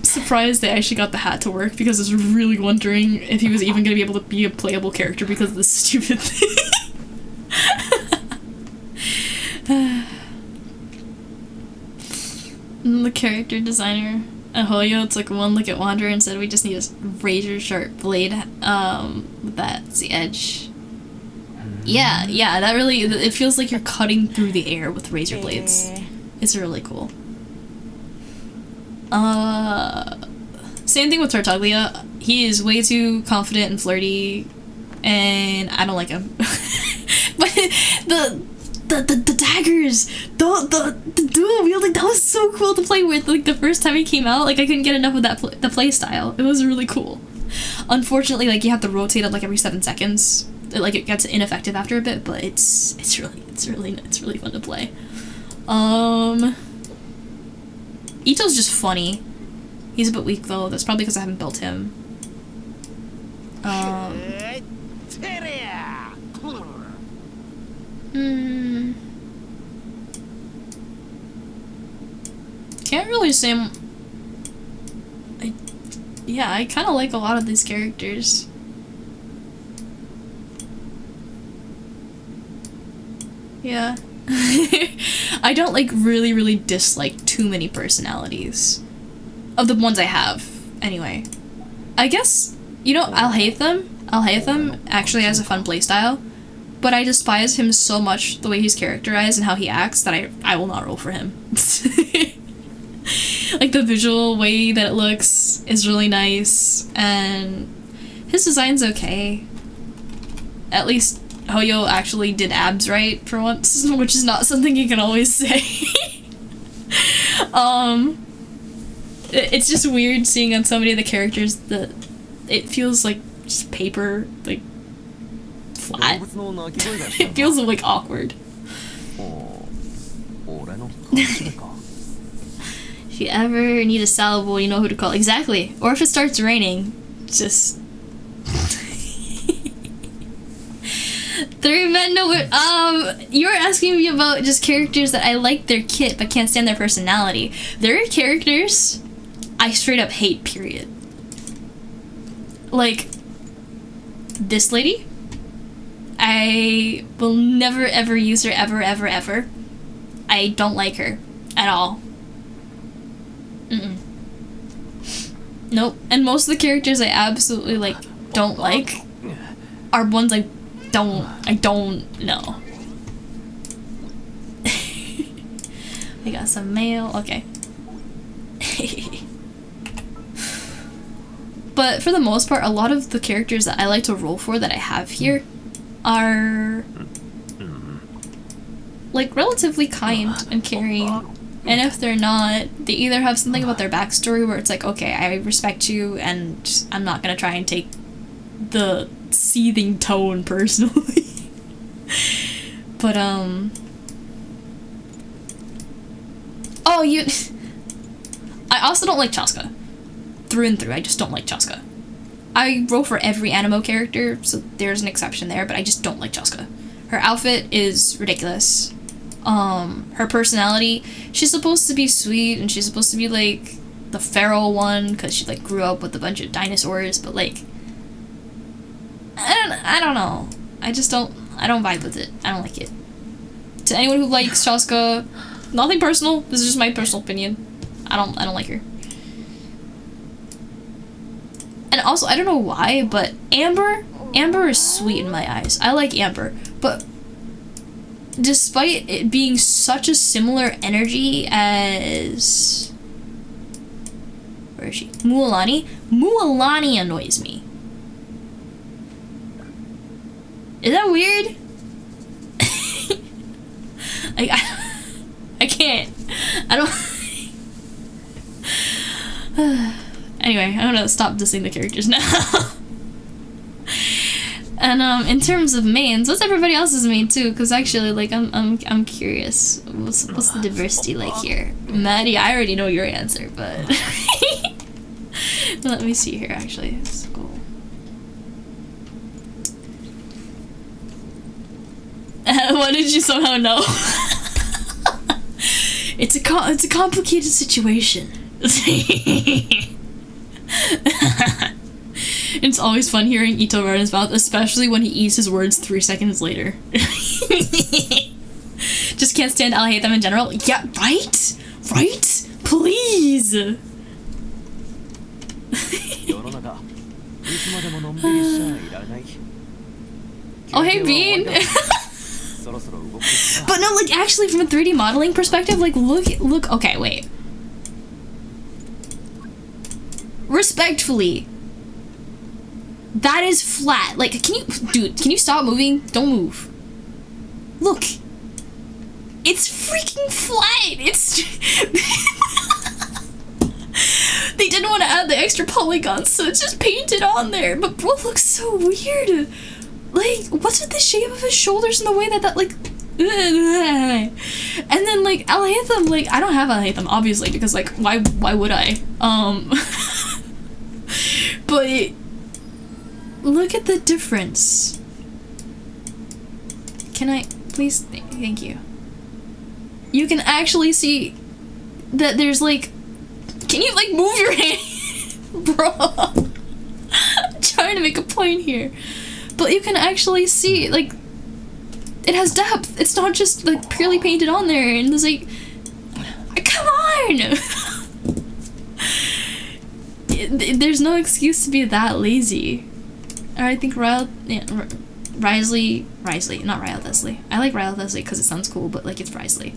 Surprised they actually got the hat to work, because I was really wondering if he was even gonna be able to be a playable character because of this stupid thing. The character designer Ahoyo took one look at Wanderer and said, we just need a razor sharp blade. That's the edge. Yeah, that really, it feels like you're cutting through the air with razor blades. It's really cool. Same thing with Tartaglia. He is way too confident and flirty, and I don't like him. But the daggers, the dual wielding, that was so cool to play with. Like, the first time he came out, like, I couldn't get enough of that the play style. It was really cool. Unfortunately, like, you have to rotate it like every 7 seconds. It gets ineffective after a bit, but it's really fun to play. Ito's just funny. He's a bit weak though. That's probably because I haven't built him. Can't really say I kind of like a lot of these characters. Yeah. I don't, like, really dislike too many personalities. Of the ones I have, anyway. I guess, you know, I'll hate them actually as a fun playstyle, but I despise him so much, the way he's characterized and how he acts, that I will not roll for him. Like, the visual way that it looks is really nice, and his design's okay. At least Hoyo actually did abs right for once, which is not something you can always say. It's just weird seeing on so many of the characters that it feels like just paper, like, flat. It feels, like, awkward. If you ever need a salvo, you know who to call. Exactly. Or if it starts raining, just... You're asking me about just characters that I like their kit but can't stand their personality. There are characters I straight up hate, period. Like, this lady? I will never ever use her ever. I don't like her at all. Nope. And most of the characters I absolutely, like, don't like are ones I don't know. We got some mail. Okay. But for the most part, a lot of the characters that I like to roll for that I have here are, like, relatively kind and caring. And if they're not, they either have something about their backstory where it's like, okay, I respect you and I'm not gonna try and take the seething tone personally. But, I also don't like Chaska. Through and through, I just don't like Chaska. I roll for every animo character, so there's an exception there, but I just don't like Chaska. Her outfit is ridiculous. Her personality, she's supposed to be sweet, and she's supposed to be, like, the feral one, because she, like, grew up with a bunch of dinosaurs, but, like, I don't know. I don't vibe with it. I don't like it. To anyone who likes Chaska, nothing personal, this is just my personal opinion. I don't like her. And also, I don't know why, but Amber Amber is sweet in my eyes. I like Amber, but despite it being such a similar energy as... Where is she? Mualani? Mualani annoys me. Is that weird? Like, I can't. I don't... Anyway, I'm gonna stop dissing the characters now. And in terms of mains, what's everybody else's main too? Because actually, like, I'm curious. What's the diversity like here? Maddie, I already know your answer, but let me see here. Actually, it's cool. What did you somehow know? It's a complicated situation. It's always fun hearing Ito run his mouth, especially when he eats his words 3 seconds later. Just can't stand I'll hate them in general. Yeah, right? Right? Please! Oh, hey, Bean! But no, like, actually, from a 3D modeling perspective, like, look, okay, wait. Respectfully, that is flat. Like, can you stop moving? Don't move. Look. It's freaking flat. It's... They didn't want to add the extra polygons, so it's just painted on there. But bro looks so weird. Like, what's with the shape of his shoulders and the way that like... And then, like, Alhaitham, like, I don't have Alhaitham, obviously, because, like, why would I? But look at the difference. Can I please? Thank you. You can actually see that there's like. Can you like move your hand, bro? I'm trying to make a point here, but you can actually see like it has depth. It's not just like purely painted on there, and there's like, come on. There's no excuse to be that lazy. Or I think Risley, not Ryle Leslie. I like Ryle Leslie because it sounds cool, but like it's Risley.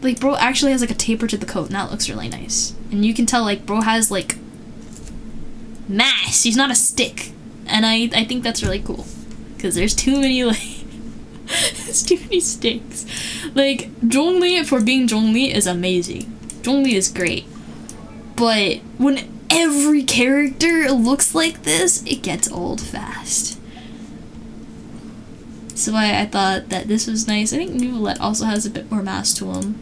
Like bro actually has like a taper to the coat, and that looks really nice. And you can tell like bro has like mass. He's not a stick, and I think that's really cool because there's too many like there's too many sticks. Like Zhongli for being Zhongli is amazing. Zhongli is great, but when every character looks like this, it gets old fast. So I thought that this was nice. I think Nuvolette also has a bit more mass to him.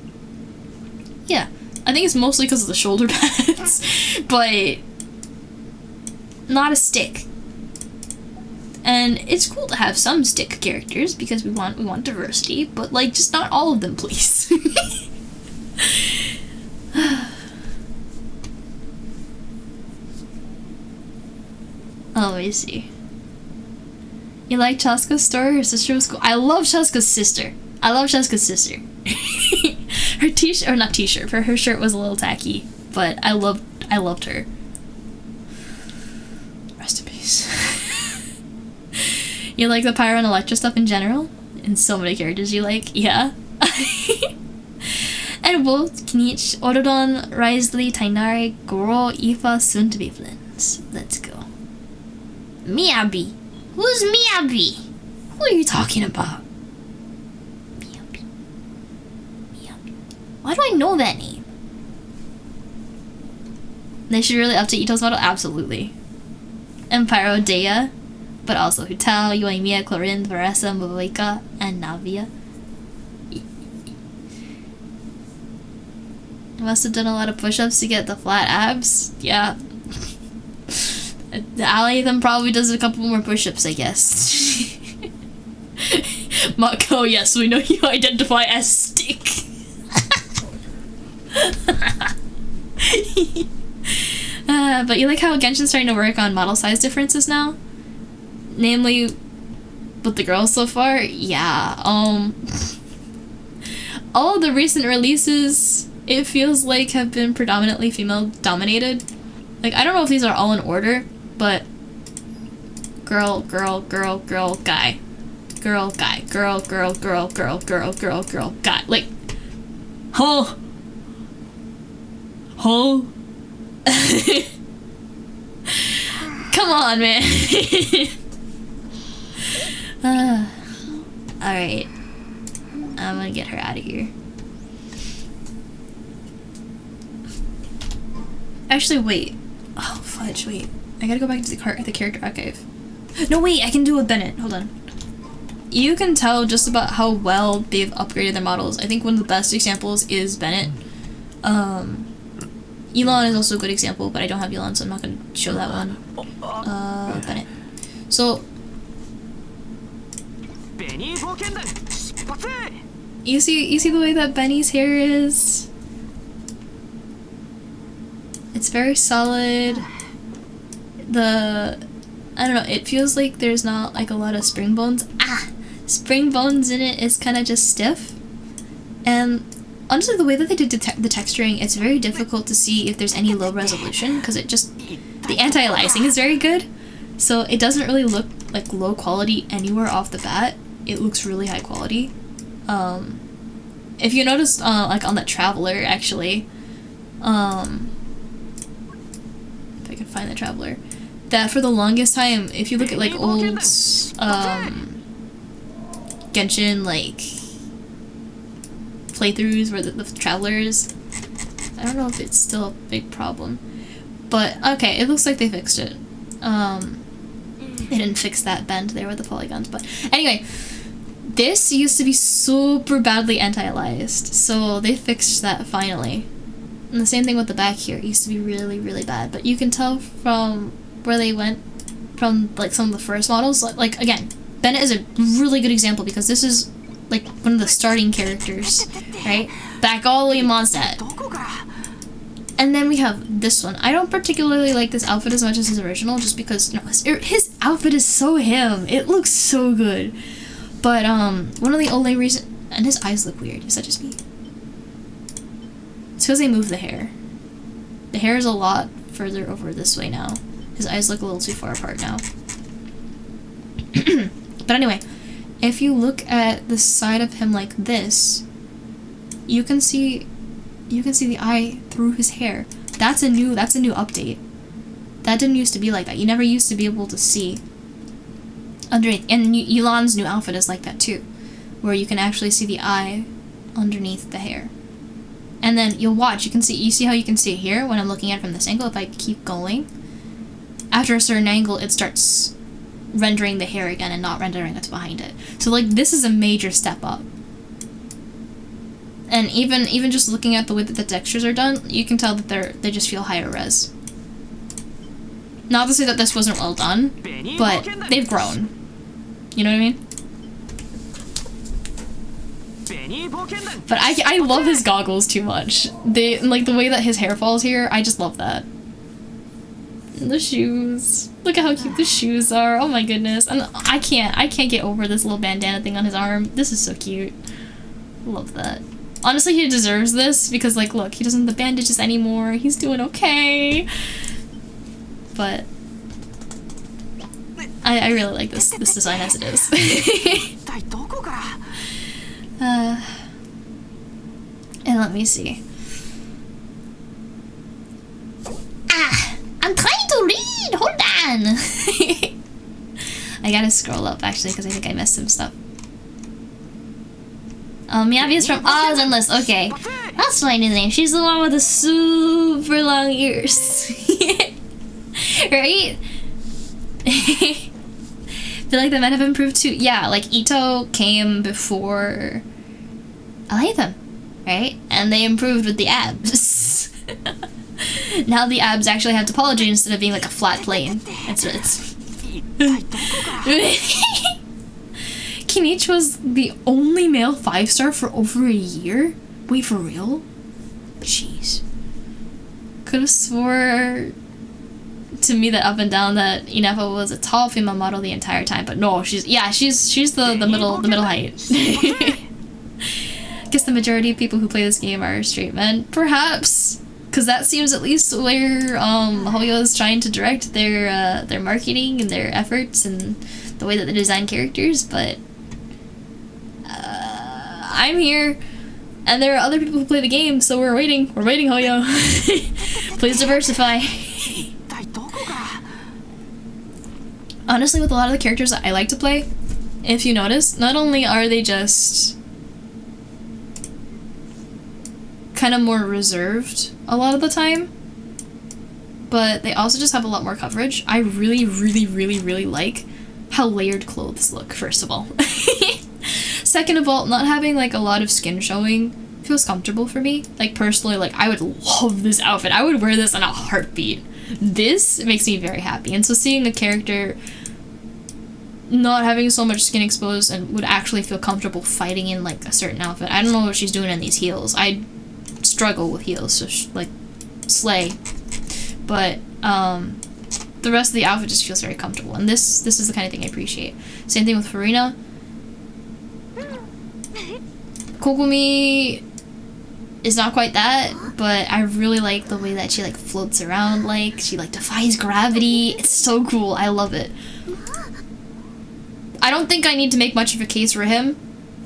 Yeah, I think it's mostly because of the shoulder pads, but not a stick. And it's cool to have some stick characters because we want diversity, but like just not all of them, please. Oh, let me see. You like Chaska's story? Her sister was cool. I love Chaska's sister. Her t-shirt, or not t-shirt, but her shirt was a little tacky, but I loved her. Rest in peace. You like the Pyro and Electra stuff in general? And so many characters you like? Yeah. And both Kinich, Orodon, Risley, Tainari, Goro, Ifa, soon to be friends. Let's go. Miyabi. Who's Miyabi? Who are you talking about? Miyabi. Why do I know that name? They should really update Ito's model? Absolutely. And Pyro Dea, but also Hutao, Yoimiya, Clorinne, Varessa, Moika, and Navia. Must have done a lot of push-ups to get the flat abs. Yeah. Alhaitham probably does a couple more push-ups, I guess. Mako, yes, we know you identify as stick. But you like how Genshin's starting to work on model size differences now? Namely, with the girls so far? Yeah, all of the recent releases, it feels like, have been predominantly female-dominated. Like, I don't know if these are all in order, but girl, girl, girl, girl, guy. Girl, guy, girl, girl, girl, girl, girl, girl, girl, guy. Like, huh? Huh? Come on, man. Alright. I'm gonna get her out of here. Actually, wait. Oh, fudge, wait. I gotta go back to the character archive. No, wait, I can do a Bennett. Hold on. You can tell just about how well they've upgraded their models. I think one of the best examples is Bennett. Elon is also a good example, but I don't have Elon, so I'm not gonna show that one. Bennett. So, you see the way that Benny's hair is? It's very solid. I don't know, it feels like there's not like a lot of spring bones. Spring bones in it is kind of just stiff. And honestly, the way that they did the texturing, it's very difficult to see if there's any low resolution, because the anti-aliasing is very good. So it doesn't really look like low quality anywhere off the bat. It looks really high quality. If you notice, like on that Traveler, actually, if I can find the Traveler, that for the longest time, if you look at like old, Genshin, like, playthroughs where the Travelers, I don't know if it's still a big problem, but okay, it looks like they fixed it. They didn't fix that bend there with the polygons, but anyway, this used to be super badly anti-aliased, so they fixed that finally. And the same thing with the back here, it used to be really, really bad, but you can tell from where they went from like some of the first models, like again, Bennett is a really good example because this is like one of the starting characters, right? Back all the way in Mondstadt. And then we have this one. I don't particularly like this outfit as much as his original, just because, you know, his outfit is so him. It looks so good. But one of the only reasons, and his eyes look weird. Is that just me? It's because they moved the hair. The hair is a lot further over this way now. His eyes look a little too far apart now. But anyway, if you look at the side of him like this, you can see the eye through his hair. That's a new update. That didn't used to be like that. You never used to be able to see underneath. And Elon's new outfit is like that too, where you can actually see the eye underneath the hair. And then you'll watch, you see how you can see it here when I'm looking at it from this angle. If I keep going, after a certain angle, it starts rendering the hair again and not rendering what's behind it. So like this is a major step up. And even just looking at the way that the textures are done, you can tell that they just feel higher res. Not to say that this wasn't well done, but they've grown. You know what I mean? But I love his goggles too much. Like the way that his hair falls here, I just love that. And the shoes. Look at how cute the shoes are. Oh my goodness. And I can't get over this little bandana thing on his arm. This is so cute. Love that. Honestly, he deserves this because, like, look, he doesn't have the bandages anymore. He's doing okay. But I really like this design as it is. And let me see. I'm trying to read! Hold on! I gotta scroll up, actually, because I think I missed some stuff. Miyavi's from Oz Endless. Okay. That's my new name. She's the one with the super long ears. Right? Feel like the men have improved too. Yeah, like Ito came before Alhaitham, right? And they improved with the abs. Now the abs actually have topology instead of being like a flat plane. It's Kinich was the only male 5-star for over a year? Wait, for real? Jeez. Could have swore to me that up and down that Inefa was a tall female model the entire time, but no, she's the middle height. Guess the majority of people who play this game are straight men. Perhaps. Because that seems at least where Hoyo is trying to direct their marketing and their efforts and the way that they design characters, but I'm here, and there are other people who play the game, so we're waiting, Hoyo. Please diversify. Honestly, with a lot of the characters that I like to play, if you notice, not only are they just kind of more reserved a lot of the time, but they also just have a lot more coverage. I really, really, really, really like how layered clothes look, first of all. Second of all, not having like a lot of skin showing feels comfortable for me. Like personally, like I would love this outfit. I would wear this in a heartbeat. This makes me very happy. And so seeing a character not having so much skin exposed and would actually feel comfortable fighting in like a certain outfit. I don't know what she's doing in these heels. I struggle with heels, so like slay. But the rest of the outfit just feels very comfortable, and this is the kind of thing I appreciate. Same thing with Farina. Kogumi is not quite that, but I really like the way that she like floats around, like she like defies gravity. It's so cool. I love it. I don't think I need to make much of a case for him.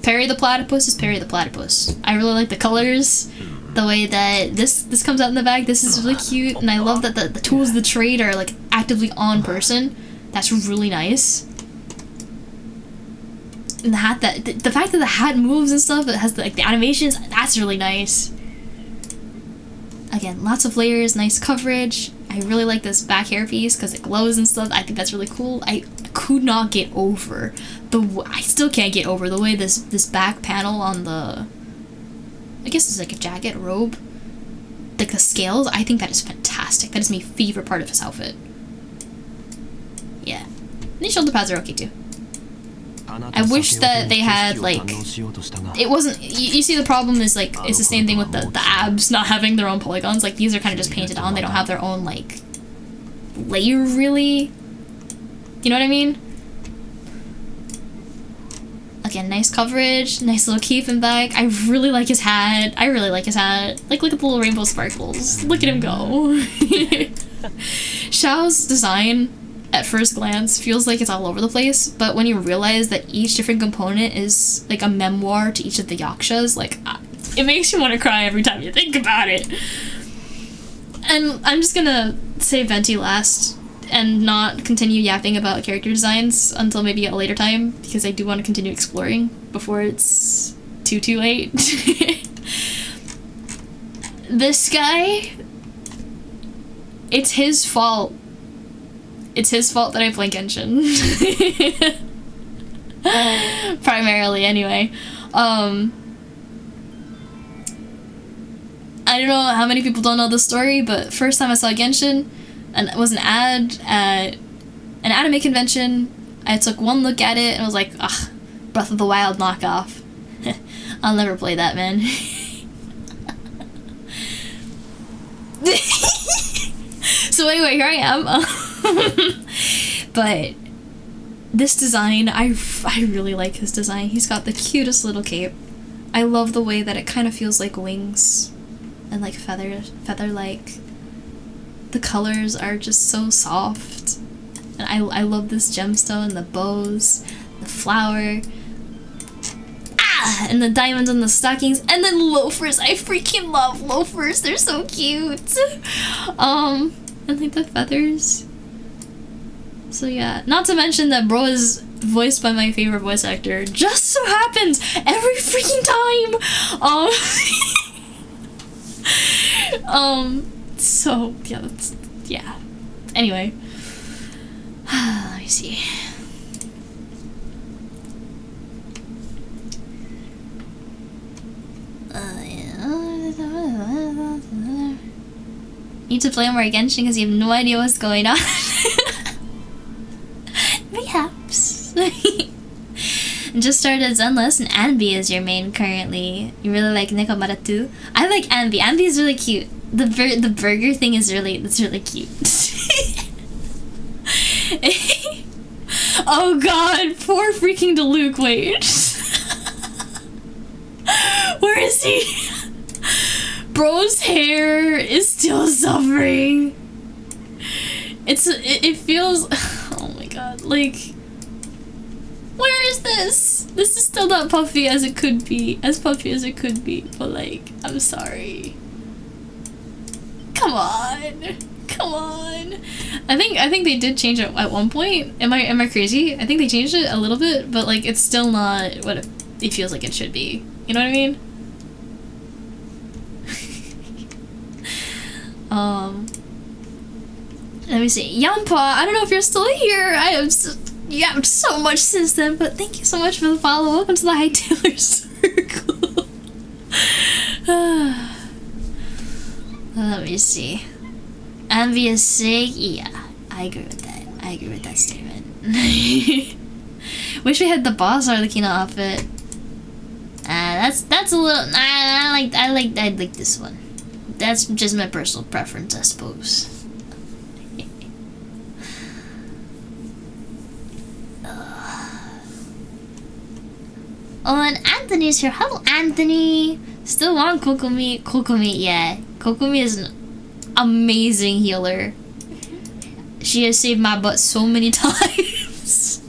Perry the Platypus is Perry the Platypus. I really like the colors, the way that this comes out in the bag. This is really cute, and I love that the tools of the trade are like actively on person. That's really nice. And the hat, the fact that the hat moves and stuff, it has like the animations, that's really nice. Again, lots of layers, nice coverage. I really like this back hairpiece because it glows and stuff. I think that's really cool. I could not get over I still can't get over the way this back panel on the, I guess it's like a jacket, robe, like the scales. I think that is fantastic. That is my favorite part of this outfit. Yeah, and these shoulder pads are okay too. I wish that they had like, it wasn't, you see the problem is like, it's the same thing with the abs not having their own polygons. Like these are kind of just painted on. They don't have their own like layer really. You know what I mean? Again, nice coverage, nice little keeping bag. I really like his hat. I really like his hat. Like look at the little rainbow sparkles. Look at him go. Xiao's design at first glance feels like it's all over the place, but when you realize that each different component is like a memoir to each of the yakshas, like it makes you want to cry every time you think about it. And I'm just gonna say Venti last and not continue yapping about character designs until maybe a later time, because I do want to continue exploring before it's too late. This guy, it's his fault. It's his fault that I play Genshin. Primarily, anyway. I don't know how many people don't know the story, but first time I saw Genshin, and it was an ad at an anime convention. I took one look at it and was like, ugh, Breath of the Wild knockoff. I'll never play that, man. So anyway, here I am. But this design, I really like his design. He's got the cutest little cape. I love the way that it kind of feels like wings and like feather-like. The colors are just so soft. And I love this gemstone, the bows, the flower. And the diamonds on the stockings, and then loafers. I freaking love loafers. They're so cute. And like the feathers. So yeah, not to mention that bro is voiced by my favorite voice actor. Just so happens every freaking time. So yeah, that's, yeah. Anyway, let me see. Need to play more Genshin because you have no idea what's going on. Perhaps. Just started Zenless, and Anbi is your main currently. You really like Nekomata too? I like Anbi. Anbi is really cute. The burger thing is really cute. Oh god, poor freaking Diluc, wait. Where is he? Bro's hair is still suffering. It feels, oh my god, like, where is this? This is still not puffy as it could be, but like, I'm sorry. Come on. I think they did change it at one point. Am I crazy? I think they changed it a little bit, but like, it's still not what it feels like it should be. You know what I mean? Let me see. Yampa, I don't know if you're still here. I have so much since then, but thank you so much for the follow. Welcome to the High Taylor Circle. Let me see. Envious Sig, yeah, I agree with that statement. Wish we had the boss Arlecchino outfit. That's a little. I like this one. That's just my personal preference, I suppose. Oh, and Anthony's here. Hello, Anthony. Still want Kokomi. Yeah. Kokomi is an amazing healer. She has saved my butt so many times.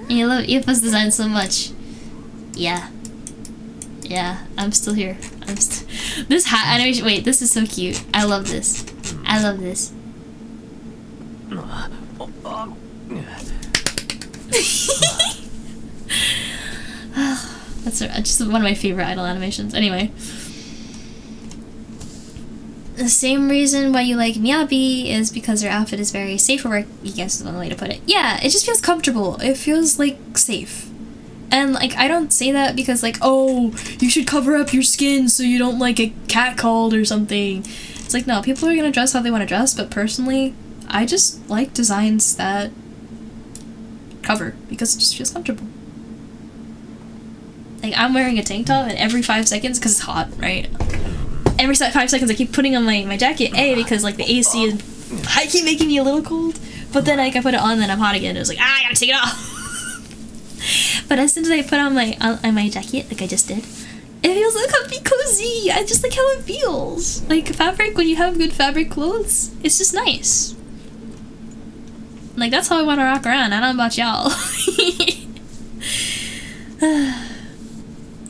You love Ifa's design so much. Yeah, I'm still here. This hat animation. Wait, this is so cute. I love this. That's just one of my favorite idol animations. Anyway, the same reason why you like Miyabi is because her outfit is very safe for work. I guess is one way to put it. Yeah, it just feels comfortable. It feels like safe. And like, I don't say that because like, oh, you should cover up your skin so you don't like get catcalled or something. It's like, no, people are gonna dress how they want to dress, but personally, I just like designs that cover because it just feels comfortable. Like, I'm wearing a tank top and every 5 seconds, because it's hot, right? Every 5 seconds I keep putting on my jacket, because like the AC is, I keep making me a little cold, but then like I put it on and then I'm hot again. It was like, I gotta take it off. But as soon as I put on my jacket, like I just did, it feels like comfy, cozy. I just like how it feels. Like fabric, when you have good fabric clothes, it's just nice. Like, that's how I want to rock around. I don't know about y'all.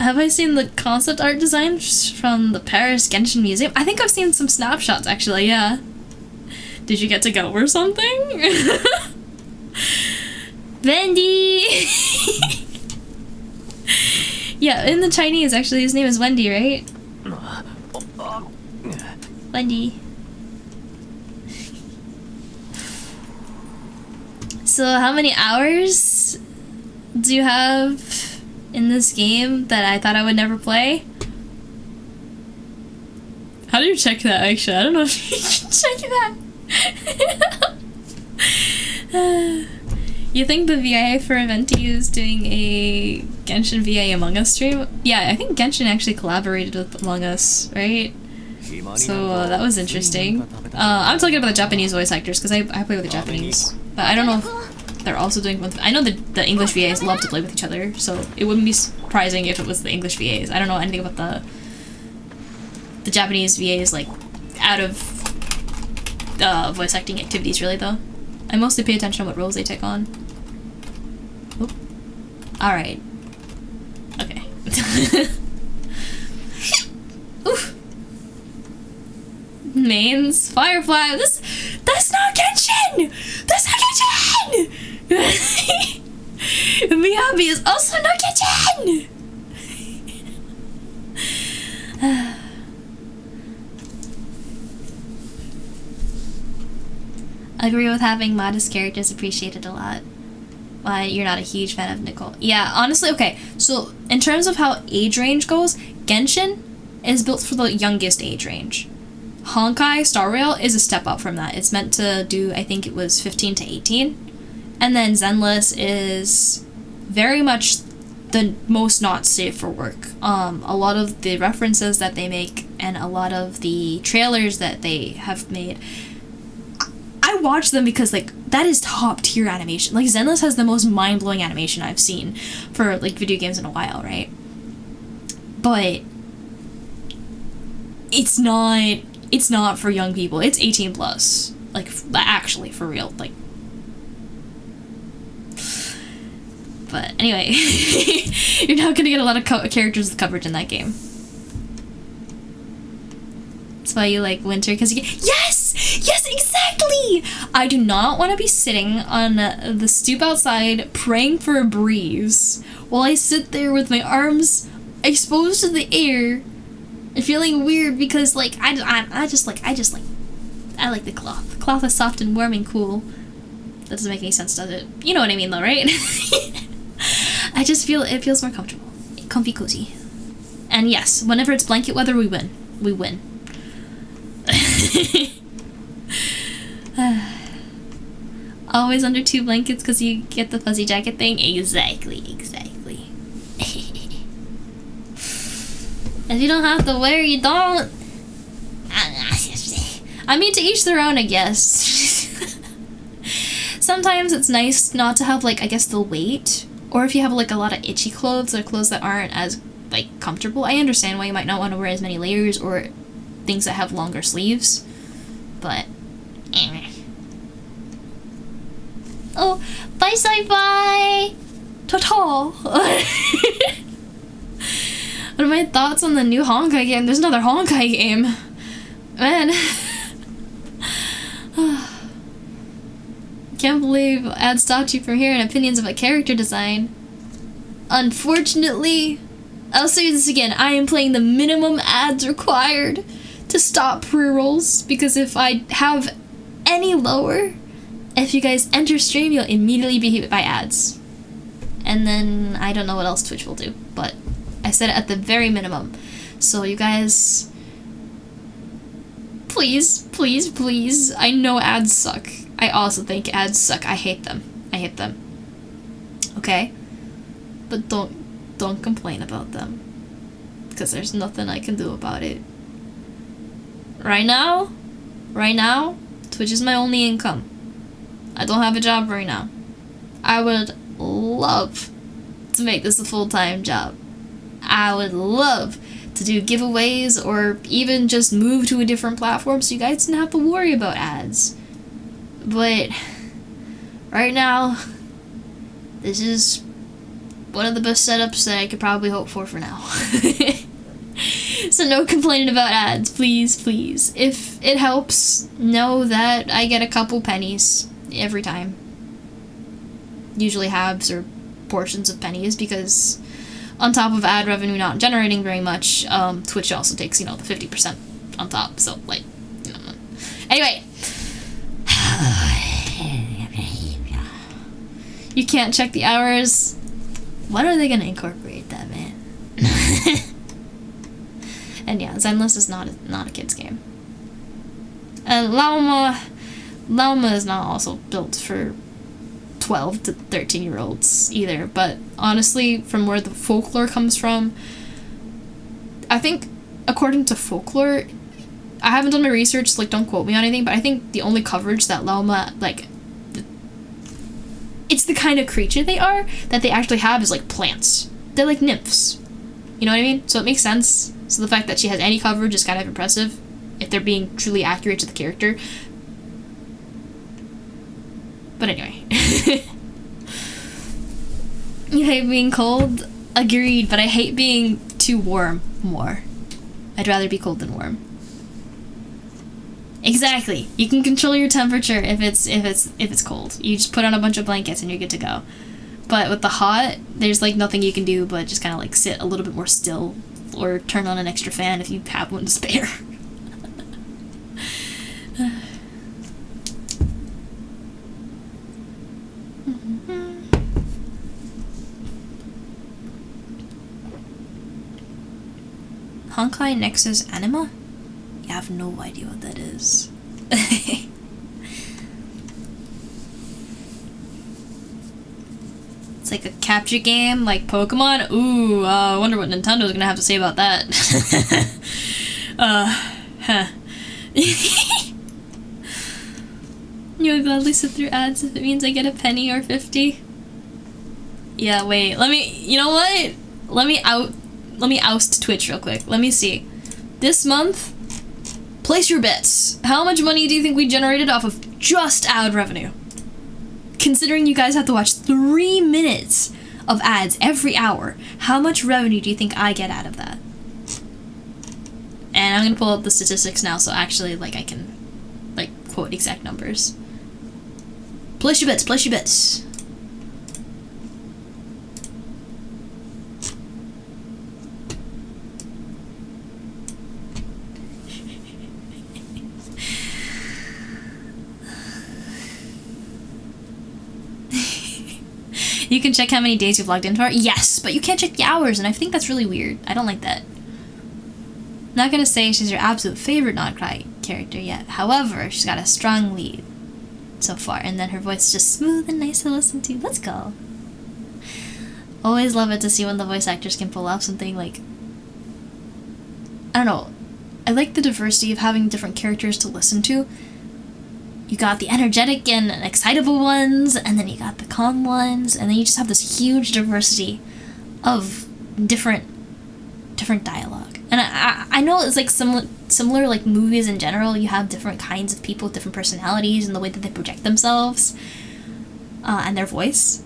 Have I seen the concept art designs from the Paris Genshin Museum? I think I've seen some snapshots, actually, yeah. Did you get to go or something? Wendy! Yeah, in the Chinese, actually, his name is Wendy, right? Wendy. So how many hours do you have in this game that I thought I would never play? How do you check that, actually? I don't know if you can check that. You think the VA for Venti is doing a Genshin VA Among Us stream? Yeah, I think Genshin actually collaborated with Among Us, right? So that was interesting. I'm talking about the Japanese voice actors because I play with the Japanese. But I don't know if they're also doing with... I know that the English VAs love to play with each other, so it wouldn't be surprising if it was the English VAs. I don't know anything about the Japanese VAs, like, out of voice acting activities, really, though. I mostly pay attention to what roles they take on. Oop. Alright. Okay. Oof. Mains. Firefly. That's not Genshin! That's not Genshin! Miyabi is also not Genshin! Agree with having modest characters appreciated a lot. Why you're not a huge fan of Nicole. Yeah, honestly, okay. So, in terms of how age range goes, Genshin is built for the youngest age range. Honkai Star Rail is a step up from that. It's meant to do, I think it was 15 to 18. And then Zenless is very much the most not safe for work. A lot of the references that they make and a lot of the trailers that they have made, I watch them because, like, that is top tier animation. Like, Zenless has the most mind-blowing animation I've seen for, like, video games in a while, right? but it's not for young people. It's 18 plus. Like, actually, for real. Like, but anyway, you're not gonna get a lot of characters with coverage in that game. That's why you like winter, because you get— yes, exactly. I do not want to be sitting on the stoop outside praying for a breeze while I sit there with my arms exposed to the air and feeling weird because like I like the cloth. The cloth is soft and warm and cool. That doesn't make any sense, does it? You know what I mean though, right? I just feel it feels more comfortable. Comfy cozy. And yes, whenever it's blanket weather, we win. We win. Always under 2 blankets because you get the fuzzy jacket thing. Exactly. If you don't have to wear, you don't. I mean, to each their own, I guess. Sometimes it's nice not to have, like, I guess the weight, or if you have like a lot of itchy clothes or clothes that aren't as like comfortable. I understand why you might not want to wear as many layers or things that have longer sleeves, but anyway. Oh, bye sci-fi! Ta-ta! What are my thoughts on the new Honkai game? There's another Honkai game. Man. Can't believe ads stopped you from hearing opinions about character design. Unfortunately, I'll say this again, I am playing the minimum ads required to stop pre-rolls, because if I have any lower, if you guys enter stream, you'll immediately be hit by ads. And then I don't know what else Twitch will do, but I said it at the very minimum. So you guys, please, please, please, I know ads suck. I also think ads suck. I hate them. I hate them. Okay? But don't complain about them, because there's nothing I can do about it. Right now, Twitch is my only income. I don't have a job right now. I would love to make this a full-time job. I would love to do giveaways or even just move to a different platform so you guys didn't have to worry about ads. But right now, this is one of the best setups that I could probably hope for now. So no complaining about ads, please, please. If it helps, know that I get a couple pennies every time. Usually halves or portions of pennies, because on top of ad revenue not generating very much, Twitch also takes, the 50% on top, so, like, Anyway. You can't check the hours. When are they gonna incorporate that, man? And yeah, Zenless is not a kid's game. And Lauma is not also built for 12 to 13-year-olds either, but honestly, from where the folklore comes from, I think, according to folklore, I haven't done my research, so, like, don't quote me on anything, but I think the only coverage that Lauma, like, it's the kind of creature they are that they actually have is, like, plants. They're like nymphs. You know what I mean? So it makes sense. So the fact that she has any coverage is kind of impressive, if they're being truly accurate to the character. But anyway. You hate being cold? Agreed, but I hate being too warm more. I'd rather be cold than warm. Exactly. You can control your temperature if it's cold. You just put on a bunch of blankets and you're good to go. But with the hot, there's like nothing you can do but just kind of like sit a little bit more still, or turn on an extra fan if you have one to spare. Honkai Nexus Anima? I have no idea what that is. It's like a capture game, like Pokemon. Ooh, I wonder what Nintendo's gonna have to say about that. You would gladly sit through ads if it means I get a penny or 50. Yeah, wait, you know what? Let me out oust Twitch real quick. Let me see. This month, place your bets. How much money do you think we generated off of just ad revenue? Considering you guys have to watch 3 minutes of ads every hour, how much revenue do you think I get out of that? And I'm gonna pull up the statistics now, so actually, like, I can, like, quote exact numbers. Place your bets, place your bets. You can check how many days you've logged in for. Yes, but you can't check the hours, and I think that's really weird. I don't like that. Not gonna say she's your absolute favorite Nod Krai character yet. However, she's got a strong lead so far, and then her voice is just smooth and nice to listen to. Let's go. Always love it to see when the voice actors can pull off something like... I don't know. I like the diversity of having different characters to listen to. You got the energetic and excitable ones, and then you got the calm ones, and then you just have this huge diversity of different dialogue. And I know it's like similar like movies in general. You have different kinds of people, different personalities, and the way that they project themselves, and their voice.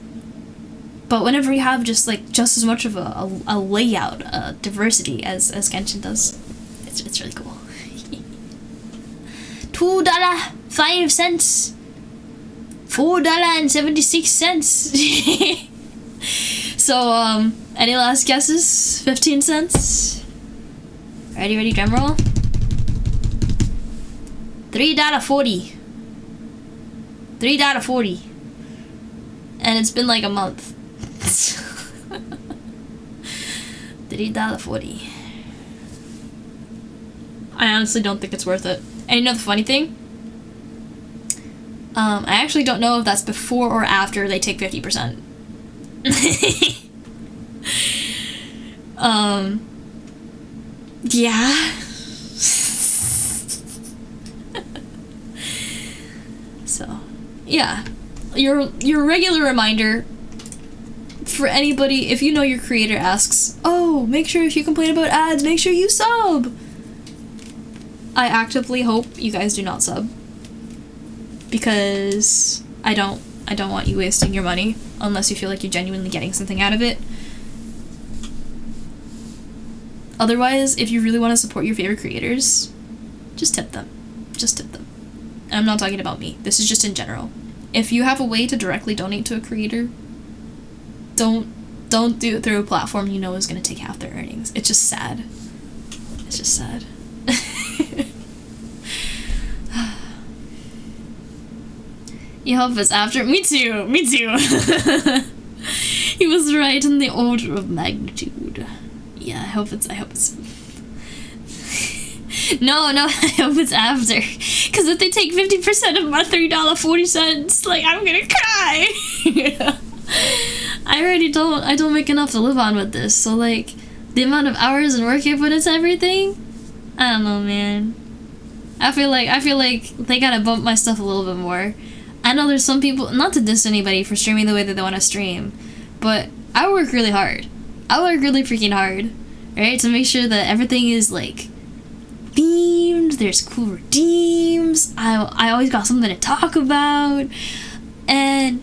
But whenever you have just as much of a layout, diversity as Genshin does, it's really cool. $2.05, $4.76. So any last guesses? 15 cents. Ready, drum roll. $3.40. $3.40. And it's been like a month. $3.40. I honestly don't think it's worth it. And you know the funny thing? I actually don't know if that's before or after they take 50%. Yeah. So, yeah. Your regular reminder for anybody, if you know your creator asks, oh, make sure if you complain about ads, make sure you sub. I actively hope you guys do not sub, because I don't want you wasting your money unless you feel like you're genuinely getting something out of it. Otherwise, if you really want to support your favorite creators, just tip them. Just tip them. And I'm not talking about me. This is just in general. If you have a way to directly donate to a creator, don't do it through a platform you know is going to take half their earnings. It's just sad. It's just sad. You hope it's after. Me too. He was right in the order of magnitude. Yeah, I hope it's no, I hope it's after. Because if they take 50% of my $3.40, like, I'm gonna cry. I don't make enough to live on with this, so, like, the amount of hours and work I put into everything, I don't know, man. I feel like they gotta bump my stuff a little bit more. I know there's some people, not to diss anybody for streaming the way that they want to stream, but I work really hard. I work really freaking hard, right? To make sure that everything is, like, themed, there's cool redeems, I always got something to talk about, and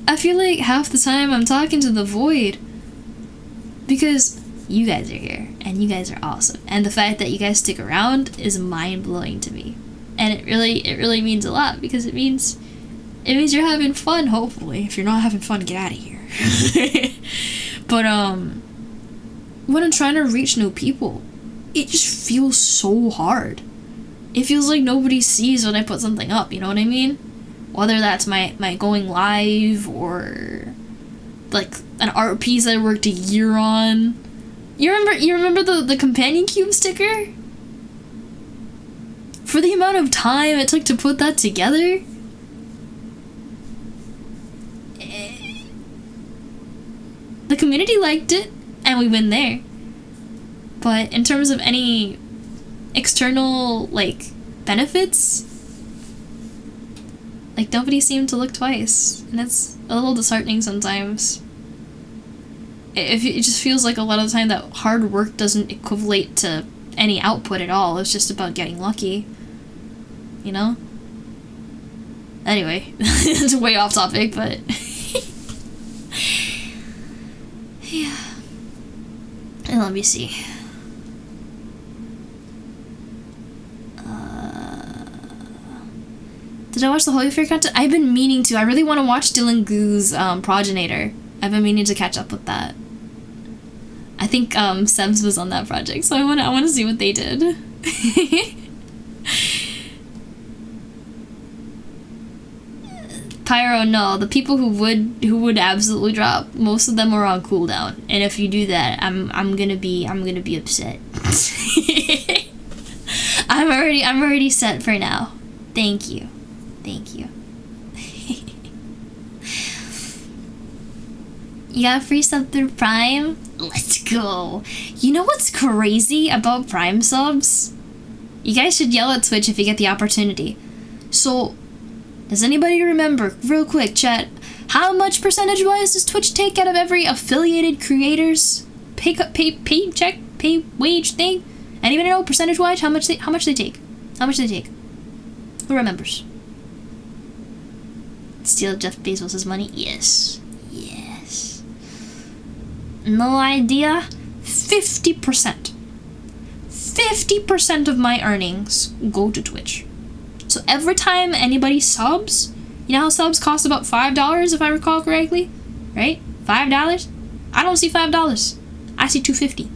I feel like half the time I'm talking to the void because you guys are here, and you guys are awesome, and the fact that you guys stick around is mind-blowing to me. And it really means a lot, because it means you're having fun, hopefully. If you're not having fun, get out of here. But when I'm trying to reach new people, it just feels so hard. It feels like nobody sees when I put something up, you know what I mean? Whether that's my going live, or like an art piece I worked a year on. You remember the companion cube sticker? For the amount of time it took to put that together, the community liked it, and we win there. But in terms of any external, like, benefits, like, nobody seemed to look twice, and it's a little disheartening sometimes. it just feels like a lot of the time that hard work doesn't equivalent to any output at all. It's just about getting lucky, you know? Anyway, it's way off topic, but yeah. And let me see. Did I watch the Holy Fair content? I've been meaning to. I really want to watch Dylan Goo's Progenitor. I've been meaning to catch up with that. I think Sebs was on that project, so I want to see what they did. Pyro, no. The people who would absolutely drop, most of them are on cooldown, and if you do that, I'm gonna be upset. I'm already set for now. Thank you. You got a free sub through Prime? Let's go. You know what's crazy about Prime subs? You guys should yell at Twitch if you get the opportunity. So, does anybody remember, real quick, chat, how much percentage-wise does Twitch take out of every affiliated creator's pay wage thing? Anybody know percentage-wise how much they take? How much they take? Who remembers? Steal Jeff Bezos' money? Yes. No idea? 50%. 50% of my earnings go to Twitch. So every time anybody subs, you know how subs cost about $5 if I recall correctly? Right? $5? I don't see $5. I see $2.50.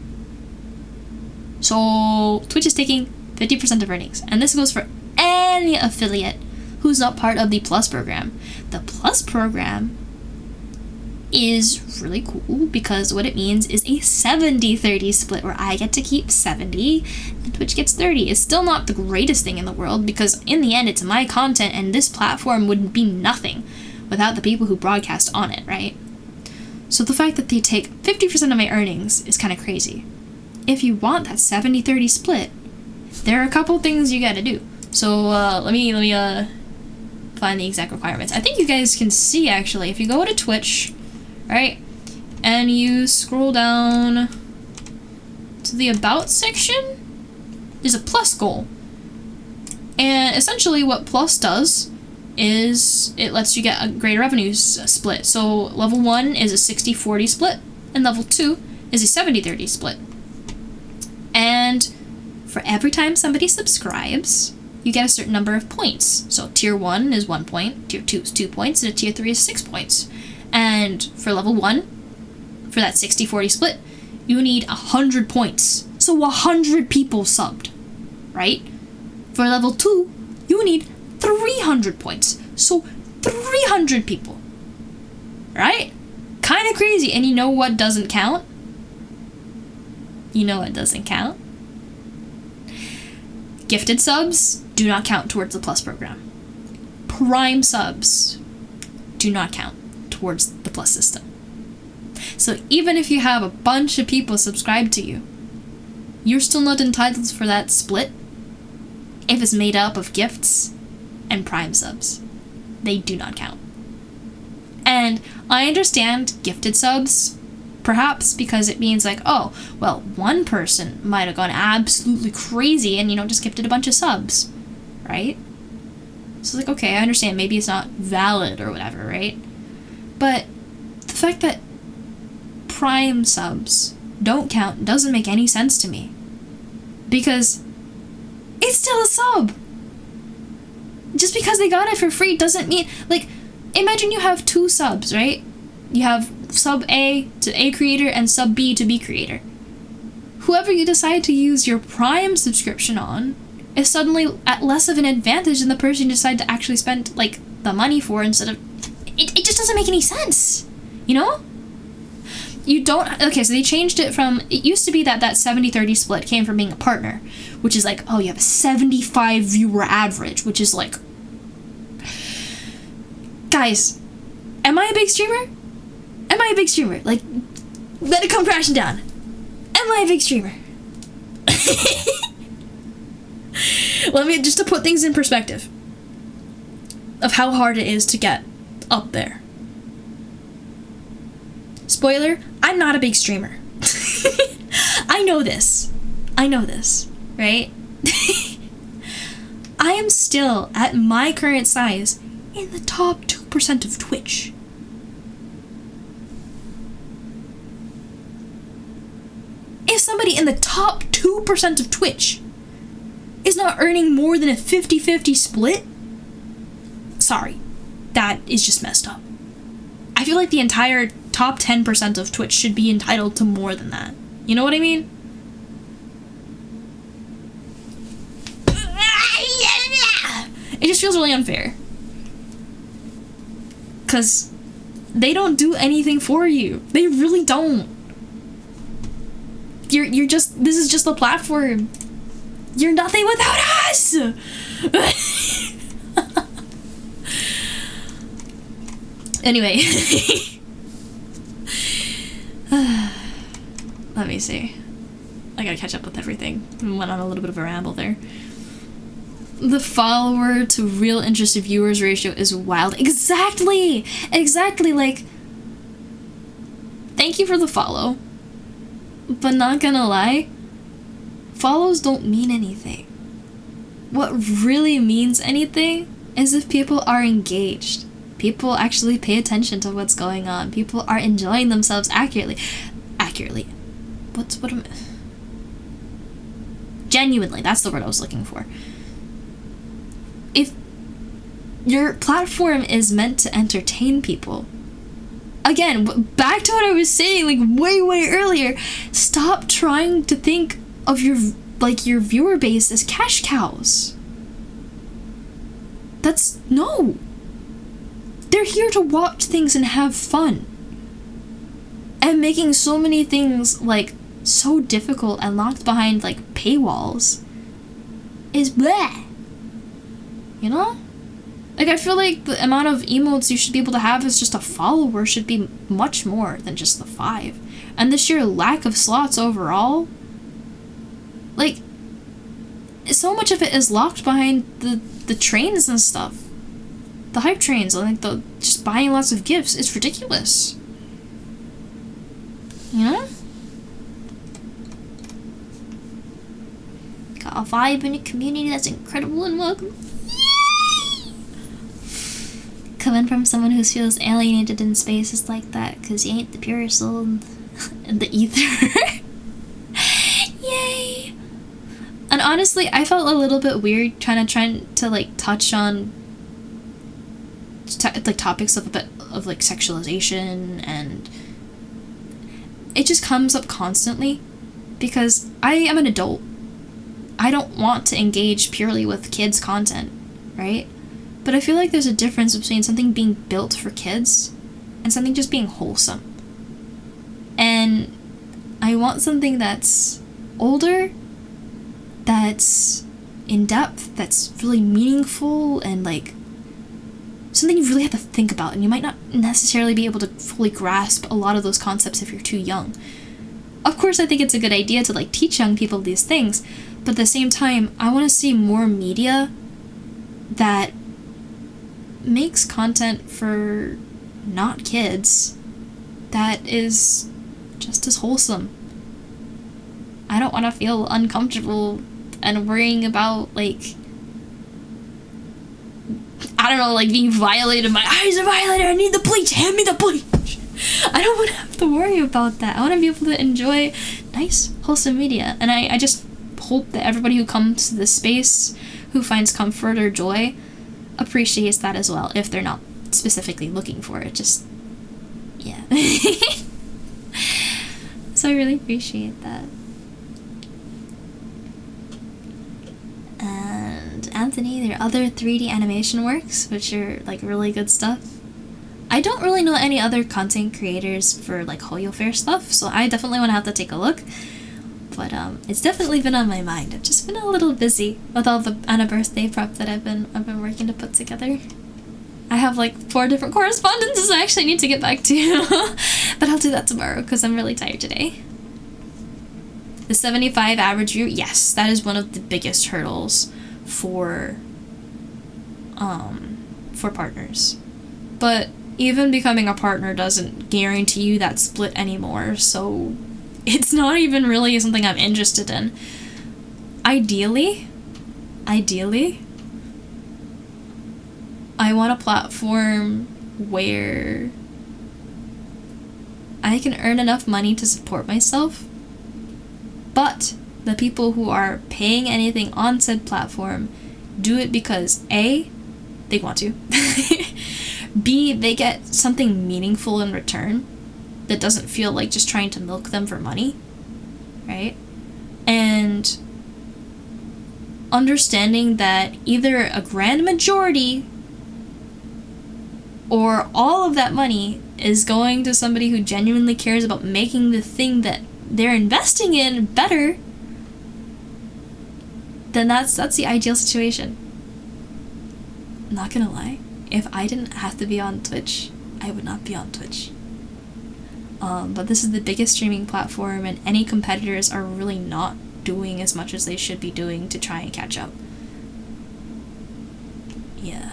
So Twitch is taking 50% of earnings. And this goes for any affiliate who's not part of the Plus program. The Plus program is really cool because what it means is a 70-30 split where I get to keep 70 and Twitch gets 30. It's still not the greatest thing in the world because in the end it's my content and this platform would be nothing without the people who broadcast on it, right? So the fact that they take 50% of my earnings is kind of crazy. If you want that 70-30 split, there are a couple things you gotta do. So let me find the exact requirements. I think you guys can see actually if you go to Twitch, right, and you scroll down to the About section, there's a Plus goal. And essentially what Plus does is it lets you get a greater revenue split. So level 1 is a 60-40 split, and level 2 is a 70-30 split. And for every time somebody subscribes, you get a certain number of points. So tier 1 is 1 point, tier 2 is 2 points, and tier 3 is 6 points. And for level 1, for that 60-40 split, you need 100 points. So 100 people subbed, right? For level 2, you need 300 points. So 300 people, right? Kind of crazy. And you know what doesn't count? You know what doesn't count? Gifted subs do not count towards the Plus program. Prime subs do not count towards the Plus system. So even if you have a bunch of people subscribed to you, you're still not entitled for that split if it's made up of gifts and Prime subs. They do not count. And I understand gifted subs, perhaps because it means like, oh, well, one person might have gone absolutely crazy and, just gifted a bunch of subs, right? So it's like, okay, I understand, maybe it's not valid or whatever, right? But the fact that Prime subs don't count doesn't make any sense to me. Because it's still a sub. Just because they got it for free doesn't mean, like, imagine you have 2 subs, right? You have sub A to A creator and sub B to B creator. Whoever you decide to use your Prime subscription on is suddenly at less of an advantage than the person you decide to actually spend, like, the money for instead of... It just doesn't make any sense, You don't... Okay, so they changed it from... It used to be that 70-30 split came from being a partner, which is like, oh, you have a 75 viewer average, which is like... Guys, am I a big streamer? Am I a big streamer? Like, let it come crashing down. Am I a big streamer? Let me, just to put things in perspective of how hard it is to get up there. Spoiler, I'm not a big streamer. I know this, right? I am still, at my current size, in the top 2% of Twitch. If somebody in the top 2% of Twitch is not earning more than a 50-50 split, sorry, that is just messed up. I feel like the entire top 10% of Twitch should be entitled to more than that. You know what I mean? It just feels really unfair. Because they don't do anything for you. They really don't. You're just, this is just a platform. You're nothing without us! Anyway. Let me see. I gotta catch up with everything. Went on a little bit of a ramble there. The follower to real interested viewers ratio is wild. Exactly! Exactly, like... Thank you for the follow. But not gonna lie, follows don't mean anything. What really means anything is if people are engaged. People actually pay attention to what's going on. People are enjoying themselves accurately. Genuinely, that's the word I was looking for. If your platform is meant to entertain people, again, back to what I was saying, like, way earlier, stop trying to think of your viewer base as cash cows. No. They're here to watch things and have fun. And making so many things, like, so difficult and locked behind, like, paywalls is bleh. You know? Like, I feel like the amount of emotes you should be able to have as just a follower should be much more than just the 5. And the sheer lack of slots overall, like, so much of it is locked behind the trains and stuff. The hype trains, like, just buying lots of gifts. It's ridiculous. You know? Got a vibe in a community that's incredible and welcome. Coming from someone who feels alienated in spaces like that, because you ain't the purest soul in the ether. Yay! And honestly, I felt a little bit weird trying to like touch on like topics of like sexualization, and it just comes up constantly because I am an adult. I don't want to engage purely with kids' content, right? But I feel like there's a difference between something being built for kids and something just being wholesome. And I want something that's older, that's in depth, that's really meaningful, and like something you really have to think about, and you might not necessarily be able to fully grasp a lot of those concepts if you're too young. Of course, I think it's a good idea to like teach young people these things, but at the same time, I want to see more media that makes content for not kids that is just as wholesome. I don't want to feel uncomfortable and worrying about, like, I don't know, like being violated. My eyes are violated. I need the bleach. Hand me the bleach. I don't want to have to worry about that. I want to be able to enjoy nice, wholesome media. And I just hope that everybody who comes to this space, who finds comfort or joy, appreciates that as well, if they're not specifically looking for it. Just, yeah. So I really appreciate that. And Anthony, there are other 3D animation works, which are like really good stuff. I don't really know any other content creators for like Hoyo Fair stuff, so I definitely want to have to take a look. But it's definitely been on my mind. I've just been a little busy with all the Anna birthday prep that I've been working to put together. I have like 4 different correspondences I actually need to get back to. But I'll do that tomorrow because I'm really tired today. The 75 average view, yes, that is one of the biggest hurdles for partners. But even becoming a partner doesn't guarantee you that split anymore, so it's not even really something I'm interested in. Ideally, I want a platform where I can earn enough money to support myself, but the people who are paying anything on said platform do it because A, they want to, B, they get something meaningful in return that doesn't feel like just trying to milk them for money, right? And understanding that either a grand majority or all of that money is going to somebody who genuinely cares about making the thing that they're investing in better, then that's the ideal situation. I'm not gonna lie, if I didn't have to be on Twitch, I would not be on Twitch. But this is the biggest streaming platform, and any competitors are really not doing as much as they should be doing to try and catch up. Yeah.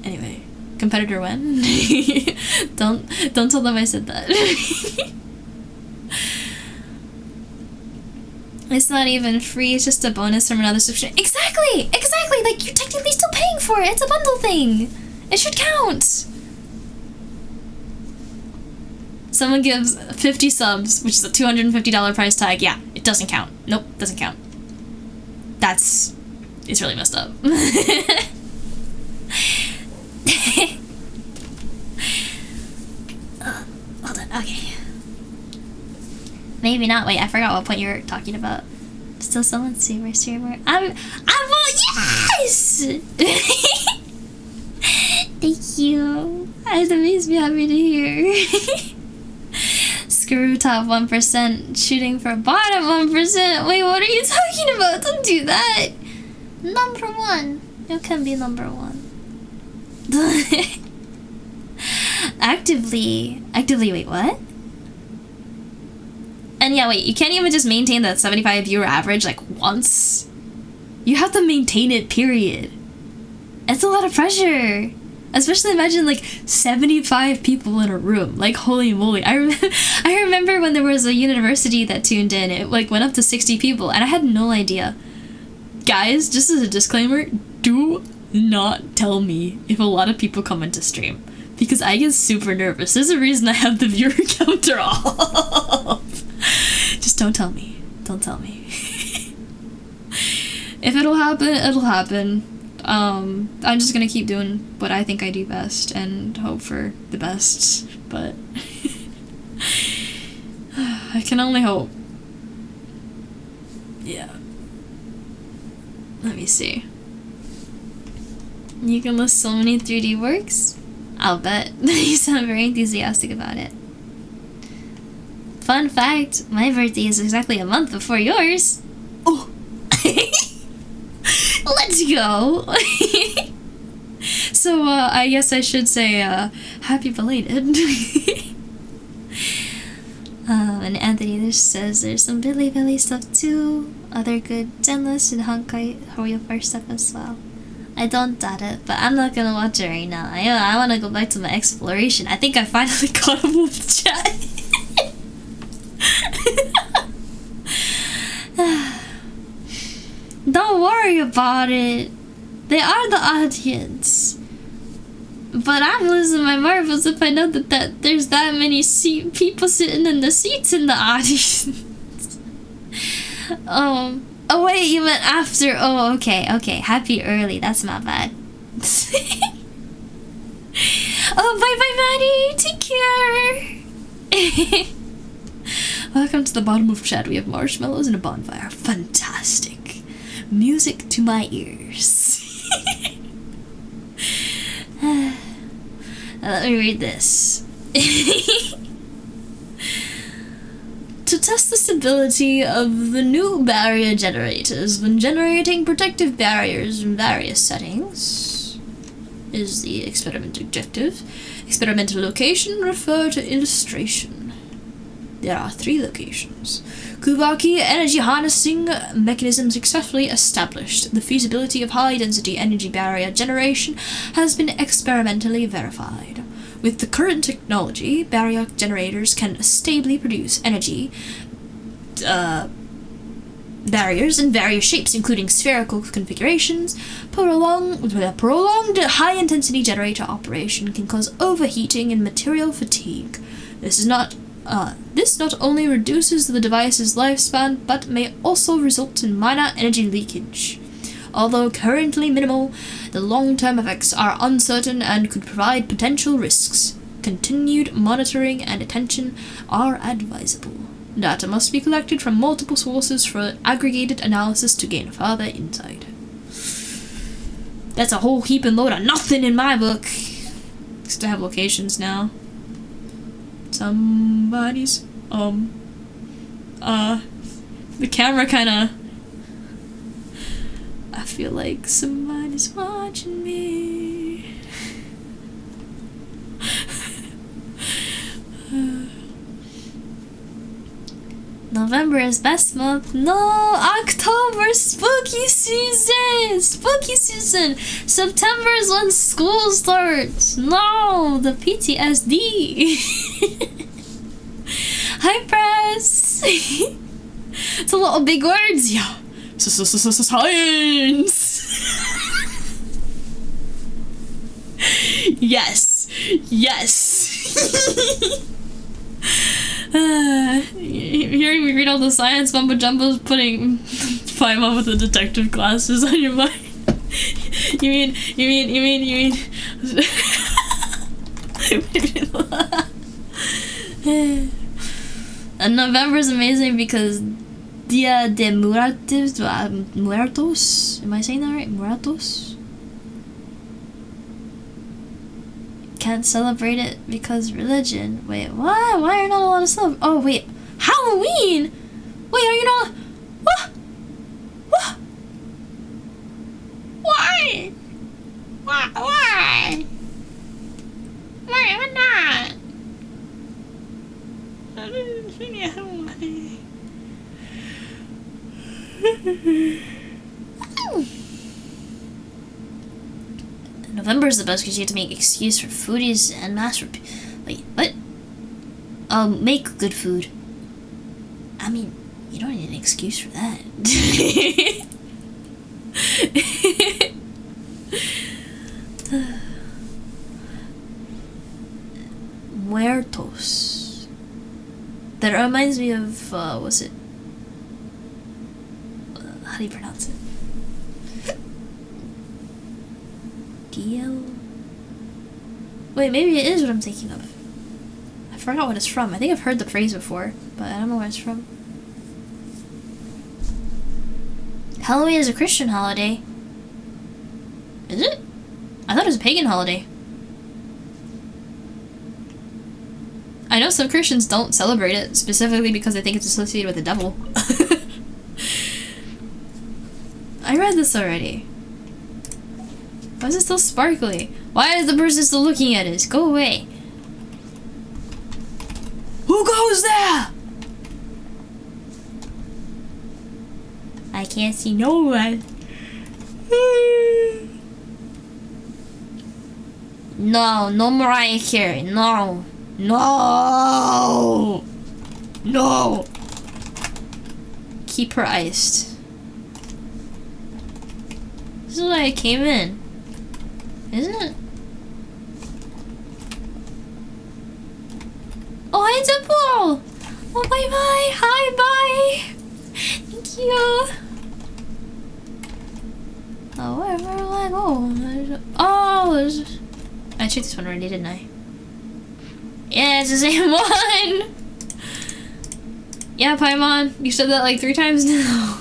Anyway, competitor win. Don't tell them I said that. It's not even free, it's just a bonus from another subscription. Exactly! Like, you're technically still paying for it. It's a bundle thing. It should count. Someone gives 50 subs, which is a $250 price tag. Yeah, it doesn't count. Nope, doesn't count. It's really messed up. Hold on, okay. Maybe not. Wait, I forgot what point you were talking about. Still someone super streamer. Yes! Thank you. That makes me happy to hear. Screw top 1%, shooting for bottom 1%. Wait, what are you talking about? Don't do that. Number one. You can be number one. Actively, wait, what? And yeah, wait, you can't even just maintain that 75 viewer average, like, once. You have to maintain it, period. It's a lot of pressure. Especially imagine, like, 75 people in a room. Like, holy moly. I remember when there was a university that tuned in, it, like, went up to 60 people, and I had no idea. Guys, just as a disclaimer, do not tell me if a lot of people come into stream, because I get super nervous. There's a reason I have the viewer counter off. Just don't tell me. Don't tell me. If it'll happen, it'll happen. I'm just gonna keep doing what I think I do best and hope for the best, but I can only hope. Yeah. Let me see. You can list so many 3D works? I'll bet. You sound very enthusiastic about it. Fun fact, my birthday is exactly a month before yours. Oh! Let's go! So, I guess I should say, happy belated. And Anthony just says there's some Billy stuff too. Other good Zenless and Honkai Horror stuff as well. I don't doubt it, but I'm not gonna watch it right now. I wanna go back to my exploration. I think I finally caught up with the chat. Don't worry about it. They are the audience. But I'm losing my marbles if I know that there's that many people sitting in the seats in the audience. Oh wait, you meant after. Oh, okay. Happy early. That's not bad. Oh, bye, Maddie. Take care. Welcome to the bottom of chat. We have marshmallows and a bonfire. Fantastic. Music to my ears. Let me read this. To test the stability of the new barrier generators when generating protective barriers in various settings is the experiment objective. Experimental location, refer to illustration. There are 3 locations. Kubaki energy harnessing mechanism successfully established. The feasibility of high-density energy barrier generation has been experimentally verified. With the current technology, barrier generators can stably produce energy barriers in various shapes, including spherical configurations. Prolonged high-intensity generator operation can cause overheating and material fatigue. This not only reduces the device's lifespan, but may also result in minor energy leakage. Although currently minimal, the long-term effects are uncertain and could provide potential risks. Continued monitoring and attention are advisable. Data must be collected from multiple sources for aggregated analysis to gain further insight. That's a whole heap and load of nothing in my book. Used to have locations now. Somebody's the camera kinda, I feel like somebody's watching me. November is best month. No, October, spooky season. Spooky season. September is when school starts. No, the PTSD. Hi, press. It's a lot of big words, yeah. Science. Yes. Hearing me read all the science mumbo jumbo's putting Paimon with the detective glasses on your mind. You mean And November is amazing because Dia de Muertos, am I saying that right? Muertos? Can't celebrate it because religion. Wait, what? Why are not allowed to celebrate? Oh, wait. Halloween? Wait, are you not? What? Why? Why? Why am I not? November is the best because you have to make excuse for foodies and wait, what? Make good food. I mean, you don't need an excuse for that. Muertos. That reminds me of, what's it? How do you pronounce it? DL? Wait, maybe it is what I'm thinking of. I forgot what it's from. I think I've heard the phrase before, but I don't know where it's from. Halloween is a Christian holiday. Is it? I thought it was a pagan holiday. I know some Christians don't celebrate it, specifically because they think it's associated with the devil. I read this already. Why is it still sparkly? Why is the person still looking at us? Go away. Who goes there? I can't see no one. No, no Mariah Carey. No. No. No. Keep her iced. This is why I came in. Isn't it? Oh, hi, Temple! Oh, bye-bye! Hi, bye! Thank you! Oh, where will I go? I checked this one already, didn't I? Yeah, it's the same one! Yeah, Paimon, you said that like 3 times now.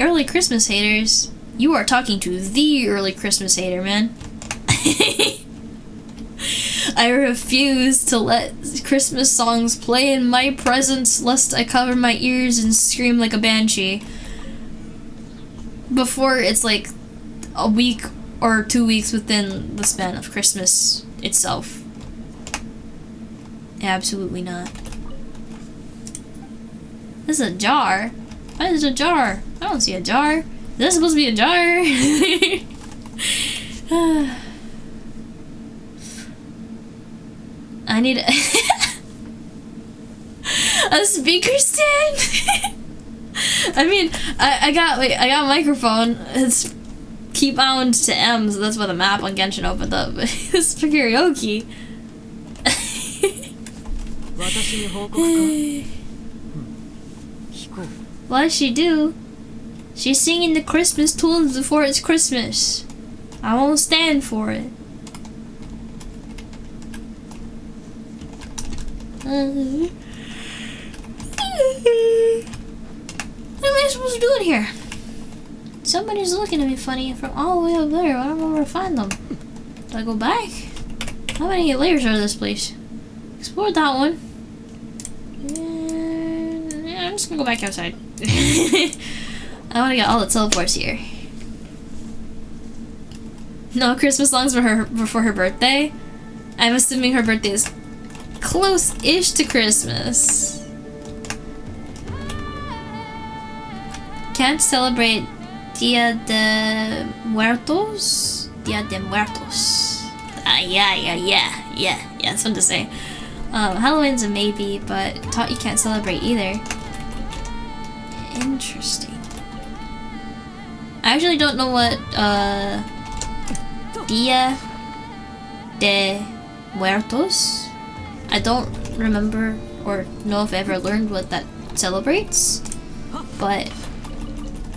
Early Christmas haters, you are talking to the early Christmas hater, man. I refuse to let Christmas songs play in my presence lest I cover my ears and scream like a banshee. Before it's like a week or 2 weeks within the span of Christmas itself. Absolutely not. This is a jar. Why is it a jar? I don't see a jar. Is this supposed to be a jar? I need a speaker stand. I mean, I got a microphone. It's key bound to M, so that's why the map on Genshin opened up. It's for karaoke. What does she do? She's singing the Christmas tunes before it's Christmas. I won't stand for it. What am I supposed to do in here? Somebody's looking at me funny from all the way up there. I don't know where to find them. Do I go back? How many layers are this place? Explored that one. Yeah, I'm just gonna go back outside. I want to get all the teleports here. No Christmas songs for her before her birthday. I'm assuming her birthday is close-ish to Christmas. Can't celebrate Dia de Muertos? Dia de Muertos. Yeah, that's fun to say. Halloween's a maybe, but you can't celebrate either. Interesting. I actually don't know what Dia de Muertos. I don't remember or know if I ever learned what that celebrates, but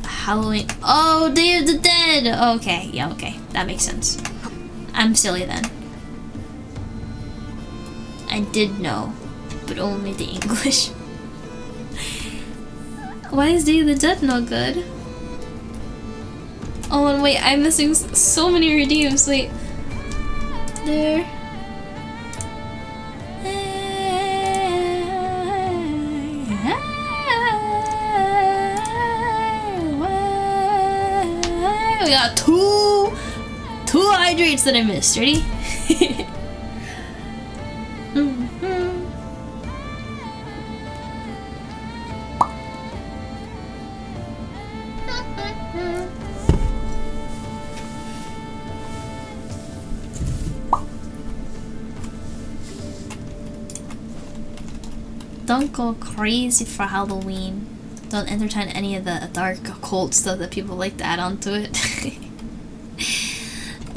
Halloween. Oh, Day of the Dead! Okay, yeah, okay. That makes sense. I'm silly then. I did know, but only the English. Why is Day of the Dead no good? Oh, and wait, I'm missing so many redeems. Wait. There. We got two hydrates that I missed. Ready? Don't go crazy for Halloween. Don't entertain any of the dark occult stuff that people like to add onto it.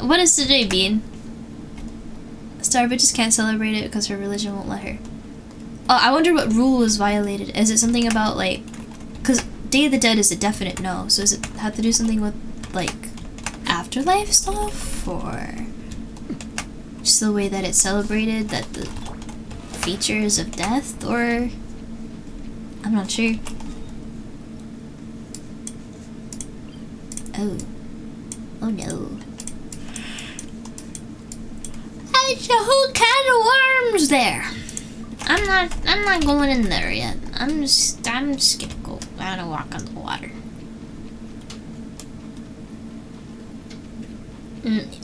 What is today, Bean? Star bitches can't celebrate it because her religion won't let her. Oh, I wonder what rule was violated. Is it something about like, because Day of the Dead is a definite no. So does it have to do something with like afterlife stuff, or just the way that it's celebrated, that the features of death, or I'm not sure. Oh no. There's a whole can of worms there. I'm not going in there yet. I'm just gonna go out and walk on the water.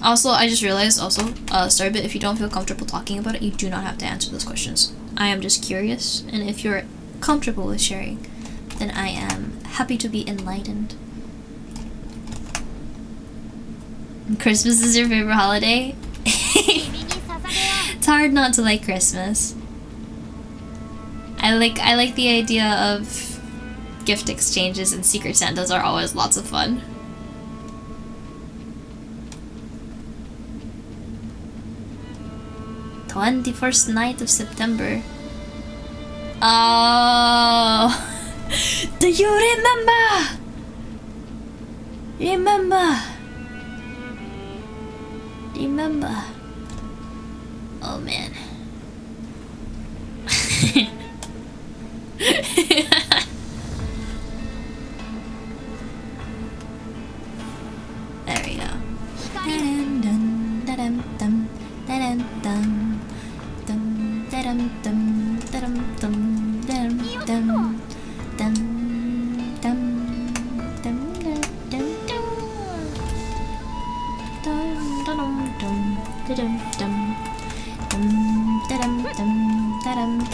Also, I just realized Starbit, if you don't feel comfortable talking about it, you do not have to answer those questions. I am just curious, and if you're comfortable with sharing, then I am happy to be enlightened. Christmas is your favorite holiday? It's hard not to like Christmas. I like the idea of gift exchanges, and Secret Santas are always lots of fun. The 21st night of September. Oh, do you remember? Remember? Oh man. There we go. Dun, dun, dun, dun, dun, dun, dun, dun, dun, dun.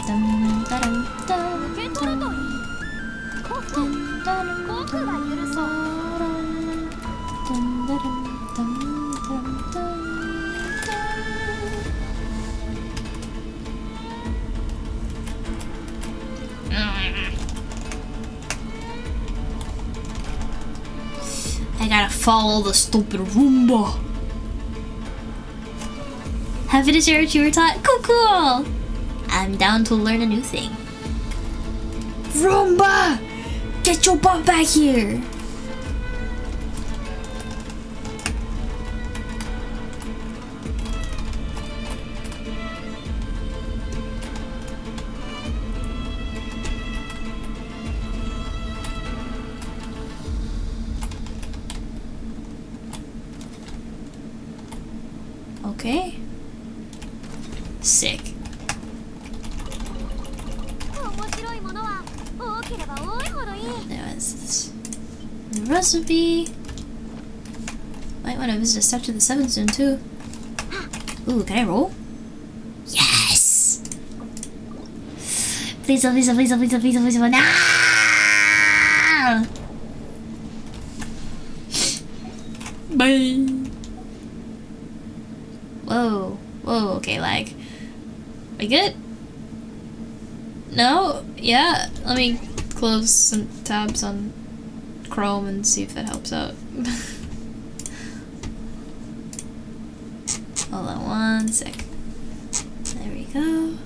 dum, da-dum, dum, dum. Dun, da-dum, dum, dum, da-dum, dum, dum, dum, I gotta follow the stupid Roomba. Happy to share what you were taught. Cool. I'm down to learn a new thing. Roomba! Get your butt back here! Okay. Sick. There was this recipe. Might want to visit a step to the 7 soon too. Ooh, can I roll? Yes! Please, please, please, please, please, please, please, no! Bye. Whoa, whoa, okay, like, we good? No? Yeah, let me close some tabs on Chrome and see if that helps out. Hold on one sec. There we go.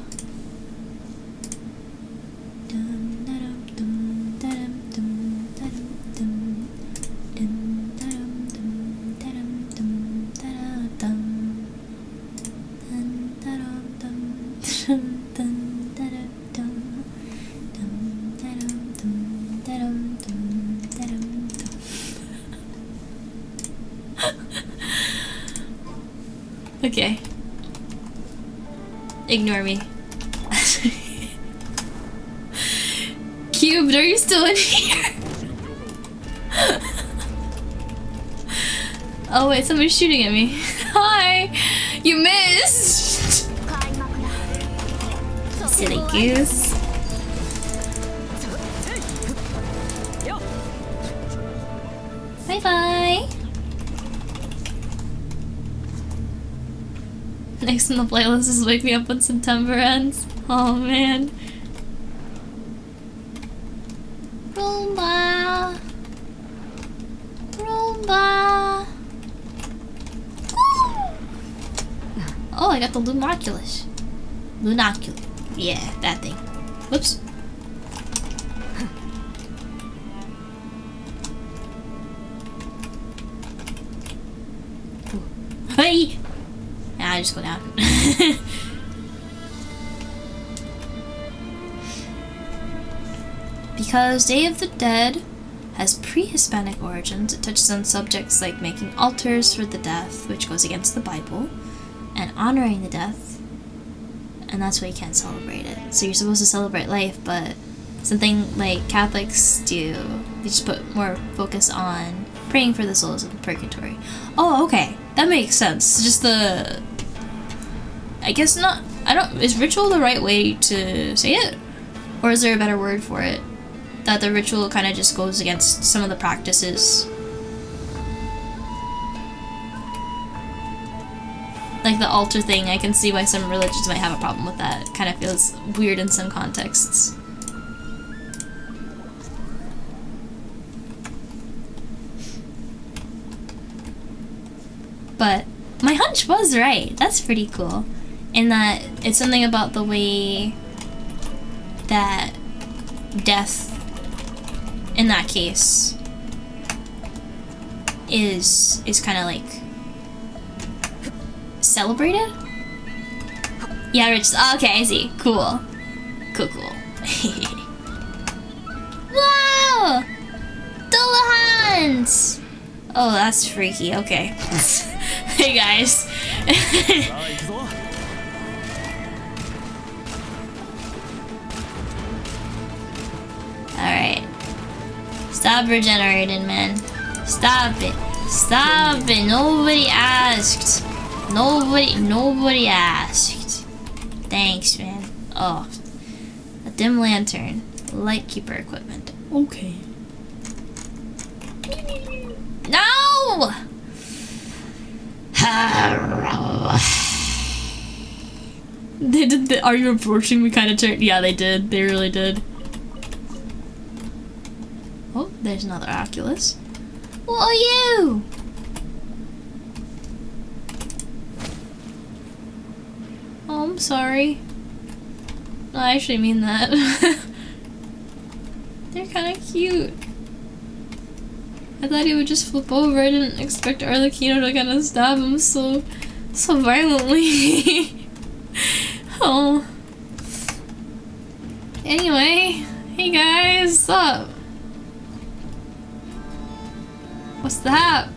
Okay. Ignore me. Cubed, are you still in here? Oh wait, somebody's shooting at me. Hi! You missed! Silly goose. Bye bye! Next on the playlist is Wake Me Up When September Ends. Oh man. Roomba. Roomba. Oh, I got the Lunoculus. Lunoculus. Yeah, that thing. Whoops. Hey! I just go down. Because Day of the Dead has pre-Hispanic origins, it touches on subjects like making altars for the death, which goes against the Bible, and honoring the death, and that's why you can't celebrate it. So you're supposed to celebrate life, but something like Catholics do, they just put more focus on praying for the souls of the purgatory. Oh, okay. That makes sense. Just the... I guess not... Is ritual the right way to say it? Or is there a better word for it? That the ritual kind of just goes against some of the practices. Like the altar thing, I can see why some religions might have a problem with that. It kind of feels weird in some contexts. But my hunch was right. That's pretty cool. In that it's something about the way that death, in that case, is kind of like celebrated. Yeah, Rich. Okay, I see. Cool. Cool. Wow! Dullahans! Oh, that's freaky. Okay. Hey guys. Alright. Stop regenerating, man. Stop it. Stop it. Nobody asked. Nobody asked. Thanks, man. Oh. A dim lantern. Light keeper equipment. Okay. No! They did the Are You Approaching Me kind of turn. Yeah, they did. They really did. Oh, there's another Oculus. What are you? Oh, I'm sorry. No, I actually mean that. They're kind of cute. I thought he would just flip over. I didn't expect Arlecchino to kind of stab him so violently. Oh. Anyway, hey guys, what's up? What's that?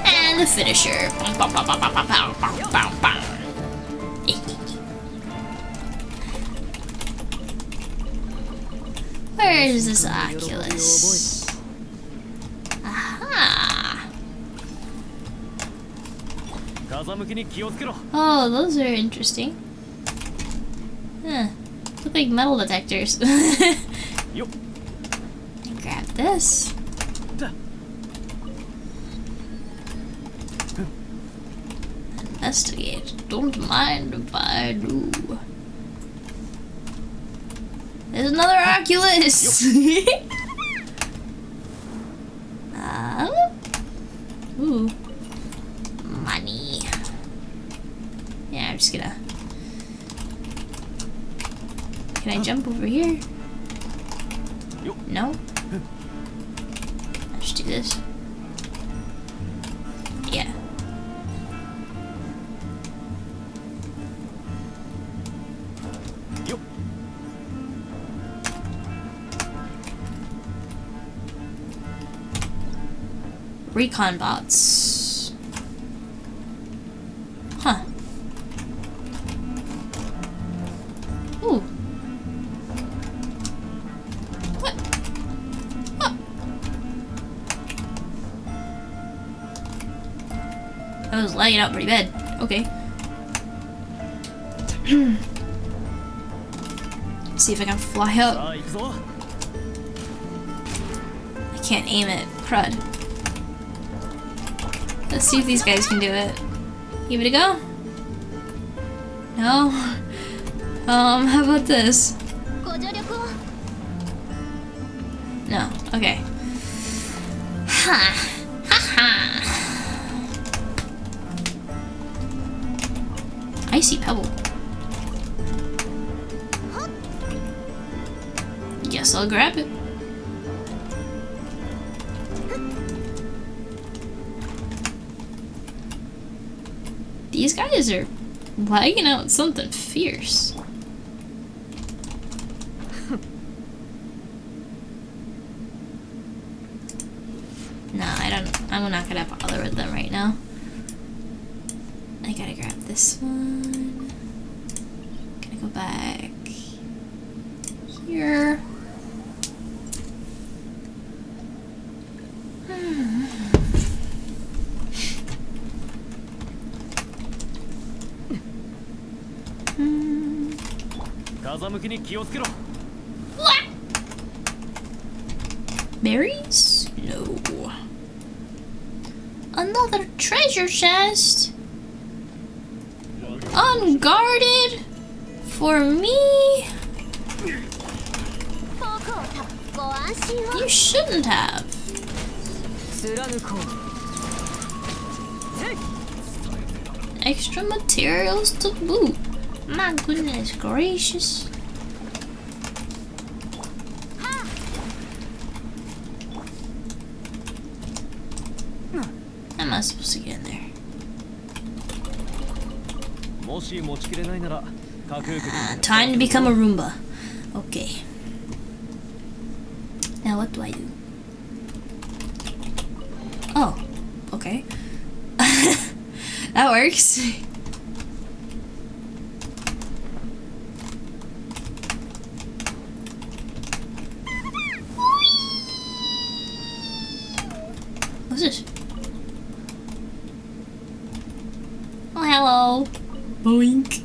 And the finisher. Where is this Oculus? Aha! Oh, those are interesting. Huh. Look like metal detectors. Grab this. Investigate. Don't mind if I do. There's another Oculus! Ooh. Money. Yeah, I'm just gonna... Can I jump over here? No? Let's do this. Yeah. Recon bots. Huh. Ooh. What? What? I was lagging out pretty bad. Okay. See if I can fly up. I can't aim it. Crud. Let's see if these guys can do it. Give it a go? No? How about this? No. Okay. Ha! Ha ha! Icy pebble. Guess I'll grab it. These guys are lagging out something fierce. No, I'm not gonna bother with them right now. I gotta grab this one. Gonna go back here. What? Berries? No. Another treasure chest? Unguarded? For me? You shouldn't have. Extra materials to boot. My goodness gracious. How am I supposed to get in there? Time to become a Roomba. Okay. Now what do I do? Oh, okay. That works. this? Oh, hello. Boink.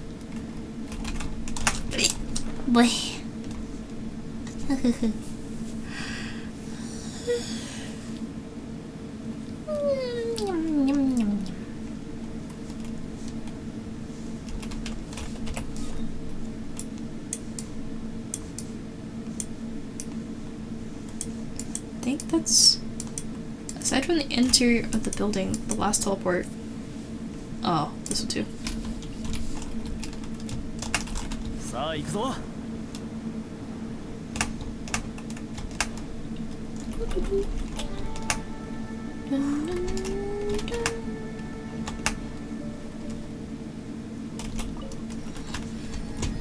Boy. I think that's, aside from the interior of the building, the last teleport. Oh, this one too.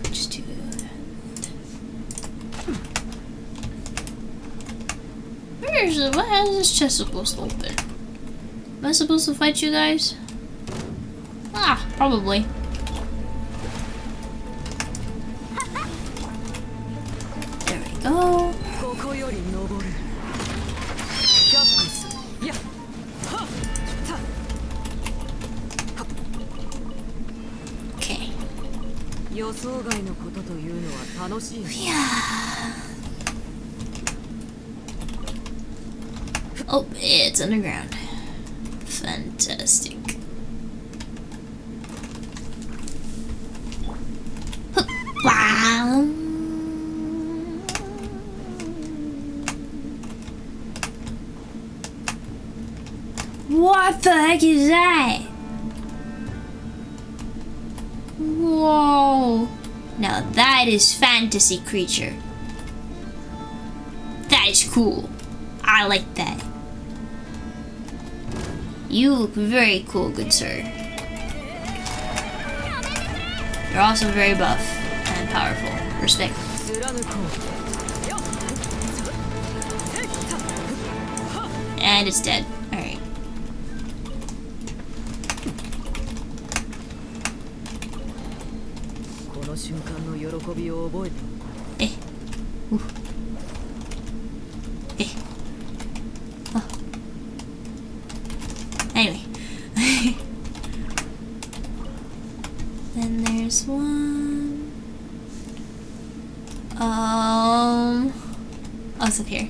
Just do that. How is this chest supposed to open? Am I supposed to fight you guys? Ah, probably. There we go. Okay. Yeah. Oh, it's underground. Fantastic. Wow. What the heck is that? Whoa. Now that is fantasy creature. That is cool. I like that. You look very cool, good sir. You're also very buff and powerful. Respect. And it's dead. Alright. Eh. Ooh. Eh. Oh. Anyway. Then there's one. Oh, it's up here.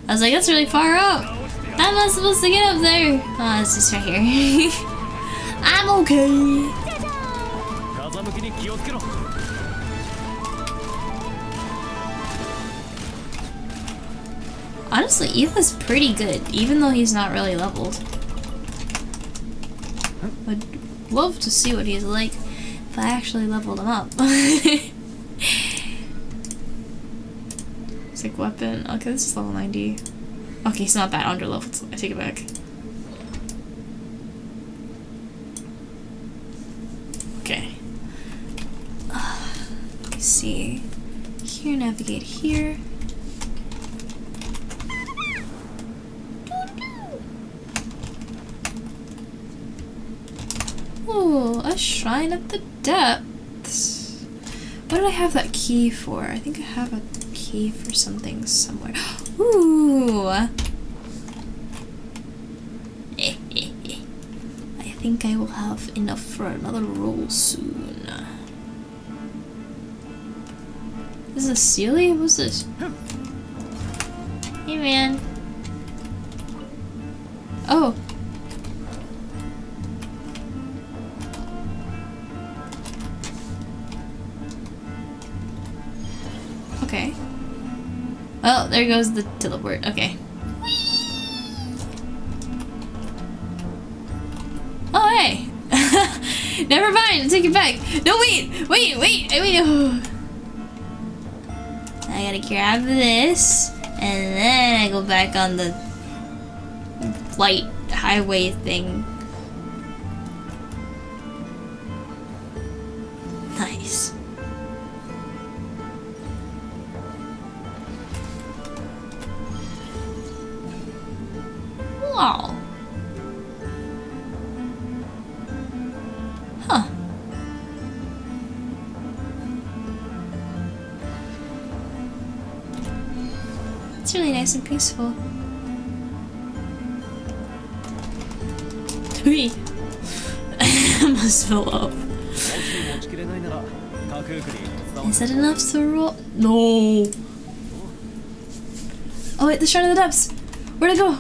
I was like, that's really far up. How am I supposed to get up there? Oh, it's just right here. I'm okay. Honestly, Ethan's pretty good, even though he's not really leveled. Would love to see what he's like if I actually leveled him up. It's like weapon. Okay, this is level 90. Okay, he's not that under leveled. I take it back. Okay. Let's see. Here, navigate here. Ooh, a shrine of the depths. What did I have that key for? I think I have a key for something somewhere. Ooh. I think I will have enough for another roll soon. This is a Sealy? What's this? Hey, man. Oh. Okay. Oh, there goes the teleport. Okay. Oh, hey! Never mind, take it back. No, wait! Oh. I gotta grab this, and then I go back on the light highway thing. Nice. Wow. Huh. It's really nice and peaceful. Wait. I must fill up. Is that enough to roll? No. Oh wait, the Shrine of the Depths. Where'd it go?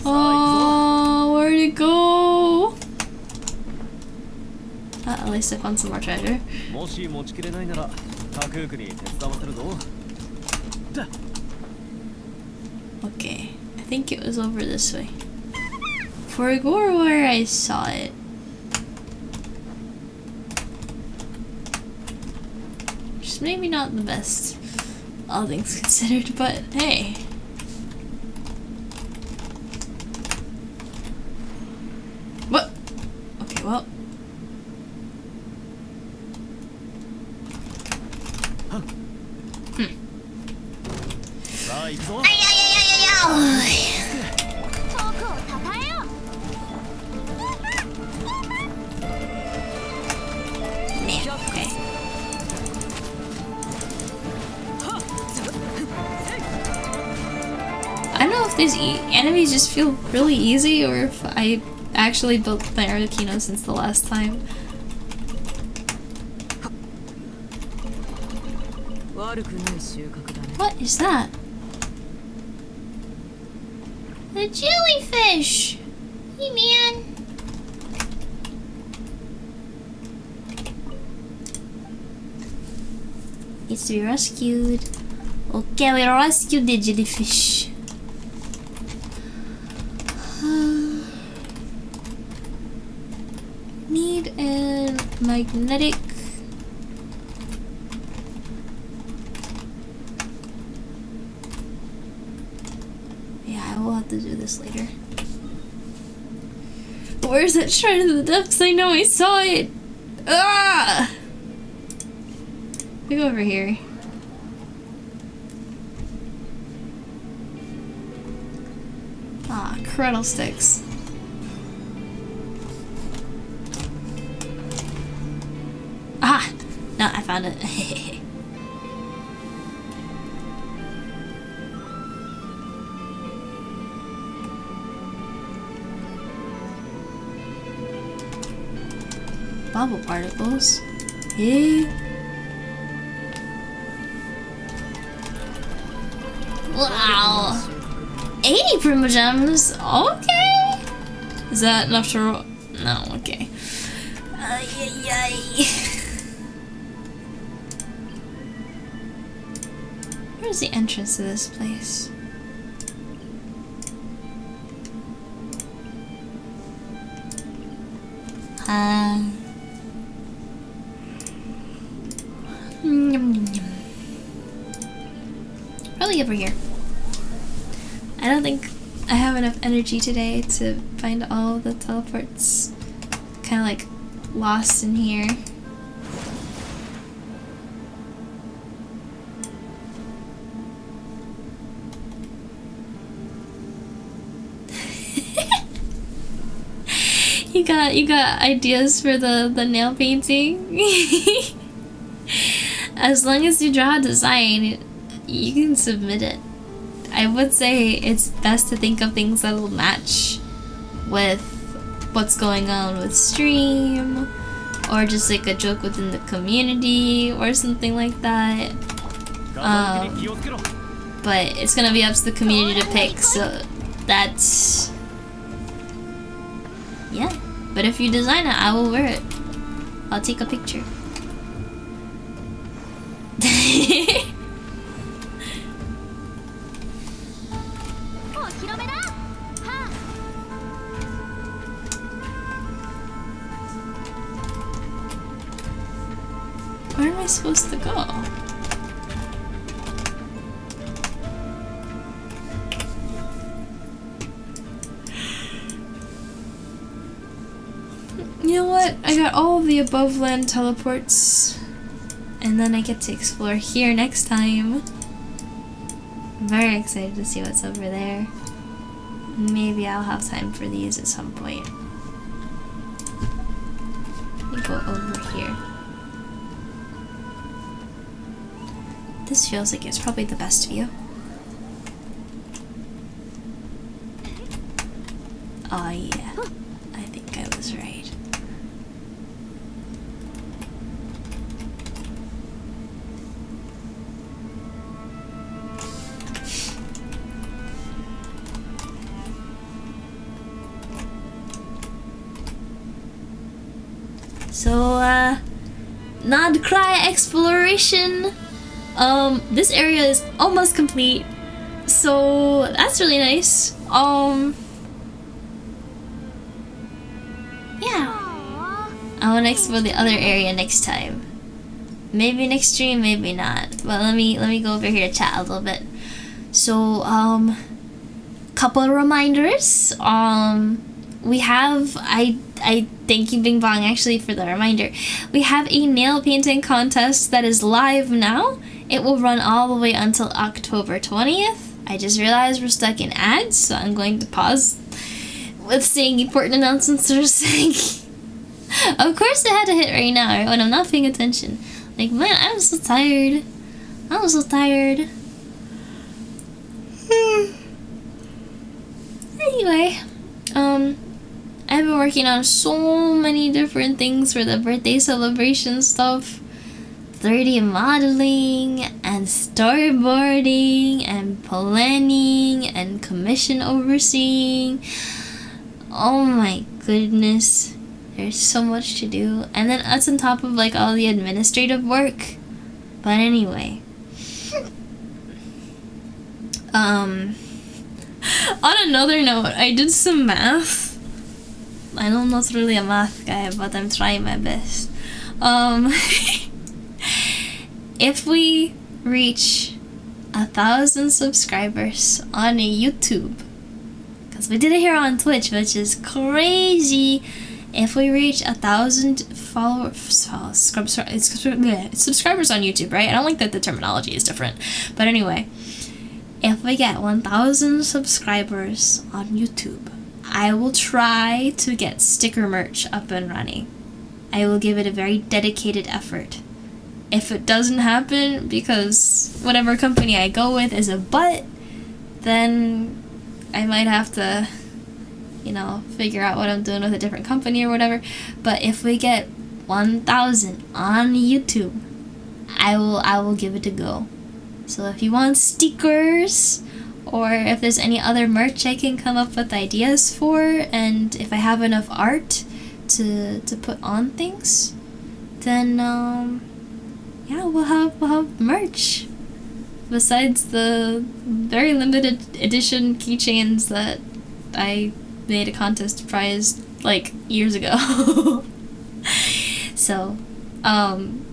Oh, where'd it go? At least I found some more treasure. Okay, I think it was over this way. For a gore where I saw it. Which is maybe not the best, all things considered, but hey. What? Okay, well. I don't know if these enemies just feel really easy or if I actually built my Arlecchino since the last time. What is that? The jellyfish! Hey man! Needs to be rescued. Okay, we rescued the jellyfish. Need a magnetic. Yeah, I will have to do this later. Where's that Shrine of the Depths? I know I saw it! Ah! We go over here. Ah, cradle sticks. Ah! No, I found it. Bubble particles. Hey. Wow. 80 primogems. Okay. Is that enough to roll? No, okay. Ay, ay, ay. Where's the entrance to this place? Probably over here. I don't think I have enough energy today to find all the teleports. Kind of like lost in here. You got ideas for the nail painting? As long as you draw a design, you can submit it. I would say it's best to think of things that will match with what's going on with stream, or just like a joke within the community or something like that. But it's gonna be up to the community to pick, so that's... yeah. But if you design it, I will wear it. I'll take a picture. Where am I supposed to go? You know what? I got all of the above land teleports, and then I get to explore here next time. I'm very excited to see what's over there. Maybe I'll have time for these at some point. Let me go over here. This feels like it's probably the best view. Oh yeah, I think I was right. So, Nod Krai exploration. This area is almost complete, so that's really nice. Yeah. I want to explore the other area next time. Maybe next stream, maybe not. But let me go over here to chat a little bit. So, couple of reminders. We have I thank you Bing Bong actually for the reminder. We have a nail painting contest that is live now. It will run all the way until October 20th. I just realized we're stuck in ads, so I'm going to pause with saying important announcements or saying of course it had to hit right now when I'm not paying attention. Like, man, I'm so tired. I'm so tired. Anyway, I've been working on so many different things for the birthday celebration stuff. 3D modeling and storyboarding and planning and commission overseeing. Oh my goodness. There's so much to do. And then that's on top of like all the administrative work. But anyway. On another note, I did some math. I'm not really a math guy, but I'm trying my best. If we reach 1,000 subscribers on YouTube, because we did it here on Twitch, which is crazy. If we reach 1,000 subscribers on YouTube, right? I don't like that the terminology is different, but anyway, if we get 1,000 subscribers on YouTube, I will try to get sticker merch up and running. I will give it a very dedicated effort. If it doesn't happen because whatever company I go with is a butt, then I might have to, you know, figure out what I'm doing with a different company or whatever. But if we get 1,000 on YouTube, I will give it a go. So if you want stickers, or if there's any other merch I can come up with ideas for, and if I have enough art to put on things, then yeah, we'll have merch. Besides the very limited edition keychains that I made a contest prize like years ago. So, and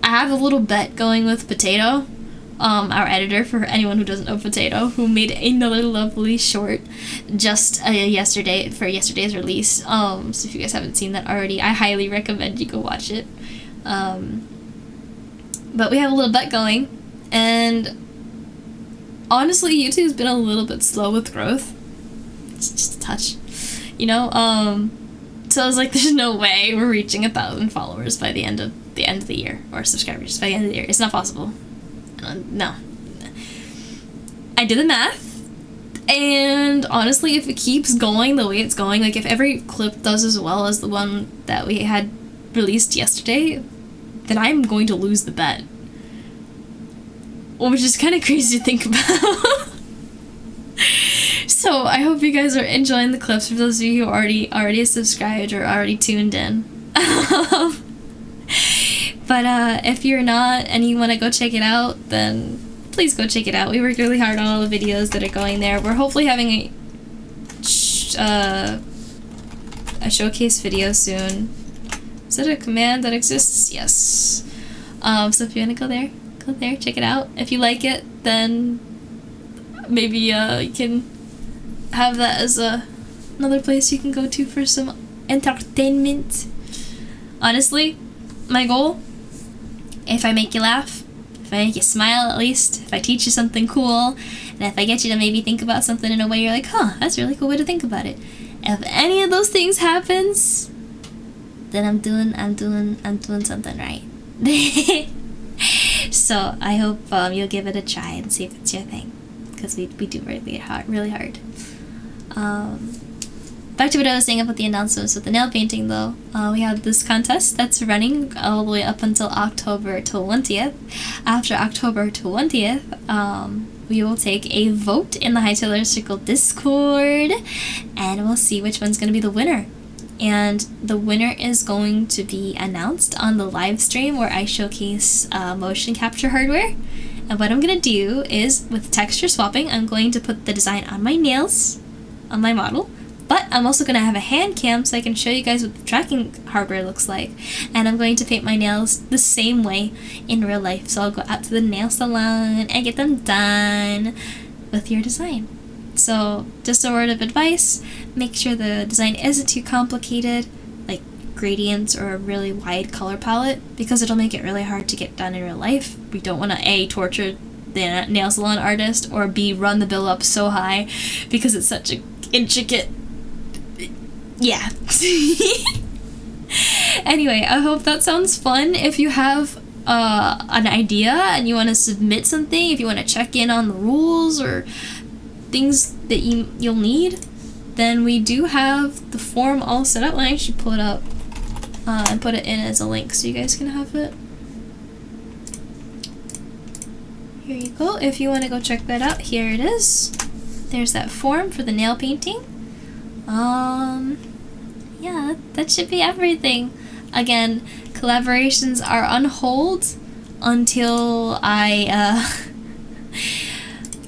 I have a little bet going with Potato, our editor, for anyone who doesn't know Potato, who made another lovely short just yesterday for yesterday's release. So if you guys haven't seen that already, I highly recommend you go watch it. But we have a little bet going, and honestly, YouTube's been a little bit slow with growth. It's just a touch, you know. So I was like, there's no way we're reaching 1,000 followers by the end of the year, or subscribers by the end of the year. It's not possible. No. I did the math, and honestly, if it keeps going the way it's going, like if every clip does as well as the one that we had released yesterday, then I'm going to lose the bet. Which is kind of crazy to think about. So I hope you guys are enjoying the clips, for those of you who already subscribed or already tuned in. But if you're not and you want to go check it out, then please go check it out. We worked really hard on all the videos that are going there. We're hopefully having a showcase video soon. Is that a command that exists? Yes. So if you want to go there, check it out. If you like it, then maybe you can have that as another place you can go to for some entertainment. Honestly, my goal, if I make you laugh, if I make you smile at least, if I teach you something cool, and if I get you to maybe think about something in a way you're like, huh, that's a really cool way to think about it. If any of those things happens, then I'm doing something right. So I hope you'll give it a try and see if it's your thing, because we do really hard. Back to what I was saying about the announcements with the nail painting, though. We have this contest that's running all the way up until October 20th. After October 20th, we will take a vote in the Hightailers Circle Discord, and we'll see which one's going to be the winner. And the winner is going to be announced on the live stream where I showcase motion capture hardware. And what I'm going to do is, with texture swapping, I'm going to put the design on my nails, on my model. But I'm also going to have a hand cam so I can show you guys what the tracking hardware looks like. And I'm going to paint my nails the same way in real life. So I'll go out to the nail salon and get them done with your design. So just a word of advice, make sure the design isn't too complicated, like gradients or a really wide color palette, because it'll make it really hard to get done in real life. We don't want to A, torture the nail salon artist, or B, run the bill up so high because it's such an intricate... Yeah. Anyway, I hope that sounds fun. If you have an idea and you want to submit something, if you want to check in on the rules or things that you'll need, then we do have the form all set up. I should pull it up and put it in as a link so you guys can have it. Here you go. If you want to go check that out, here it is. There's that form for the nail painting. Yeah, that should be everything. Again, collaborations are on hold until I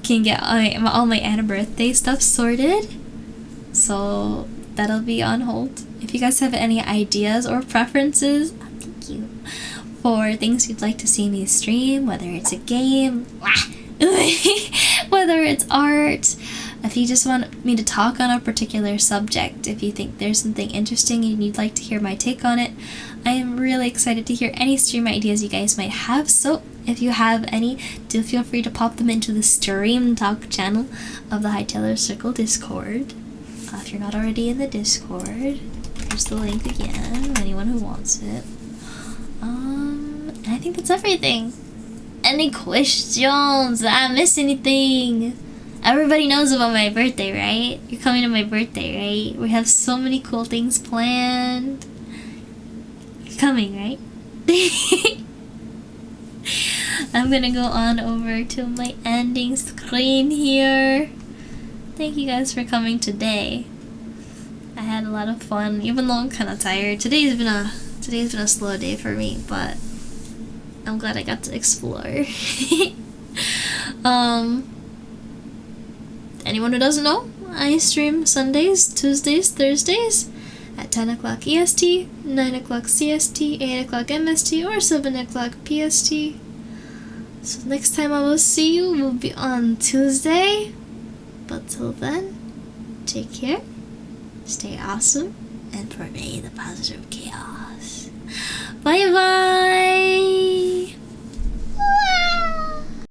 can get all my Anna birthday stuff sorted. So that'll be on hold. If you guys have any ideas or preferences, thank you, for things you'd like to see me stream, whether it's a game, whether it's art, if you just want me to talk on a particular subject, if you think there's something interesting and you'd like to hear my take on it, I am really excited to hear any stream ideas you guys might have. So if you have any, do feel free to pop them into the Stream Talk channel of the Hightailers Circle Discord. If you're not already in the Discord, here's the link again, anyone who wants it. And I think that's everything. Any questions? Did I miss anything? Everybody knows about my birthday, right? You're coming to my birthday, right? We have so many cool things planned. You're coming, right? I'm gonna go on over to my ending screen here. Thank you guys for coming today. I had a lot of fun, even though I'm kind of tired. Today's been a slow day for me, but I'm glad I got to explore. Anyone who doesn't know, I stream Sundays, Tuesdays, Thursdays at 10 o'clock EST, 9 o'clock CST, 8 o'clock MST, or 7 o'clock PST. So next time I will see you will be on Tuesday. But till then, take care, stay awesome, and purvey the positive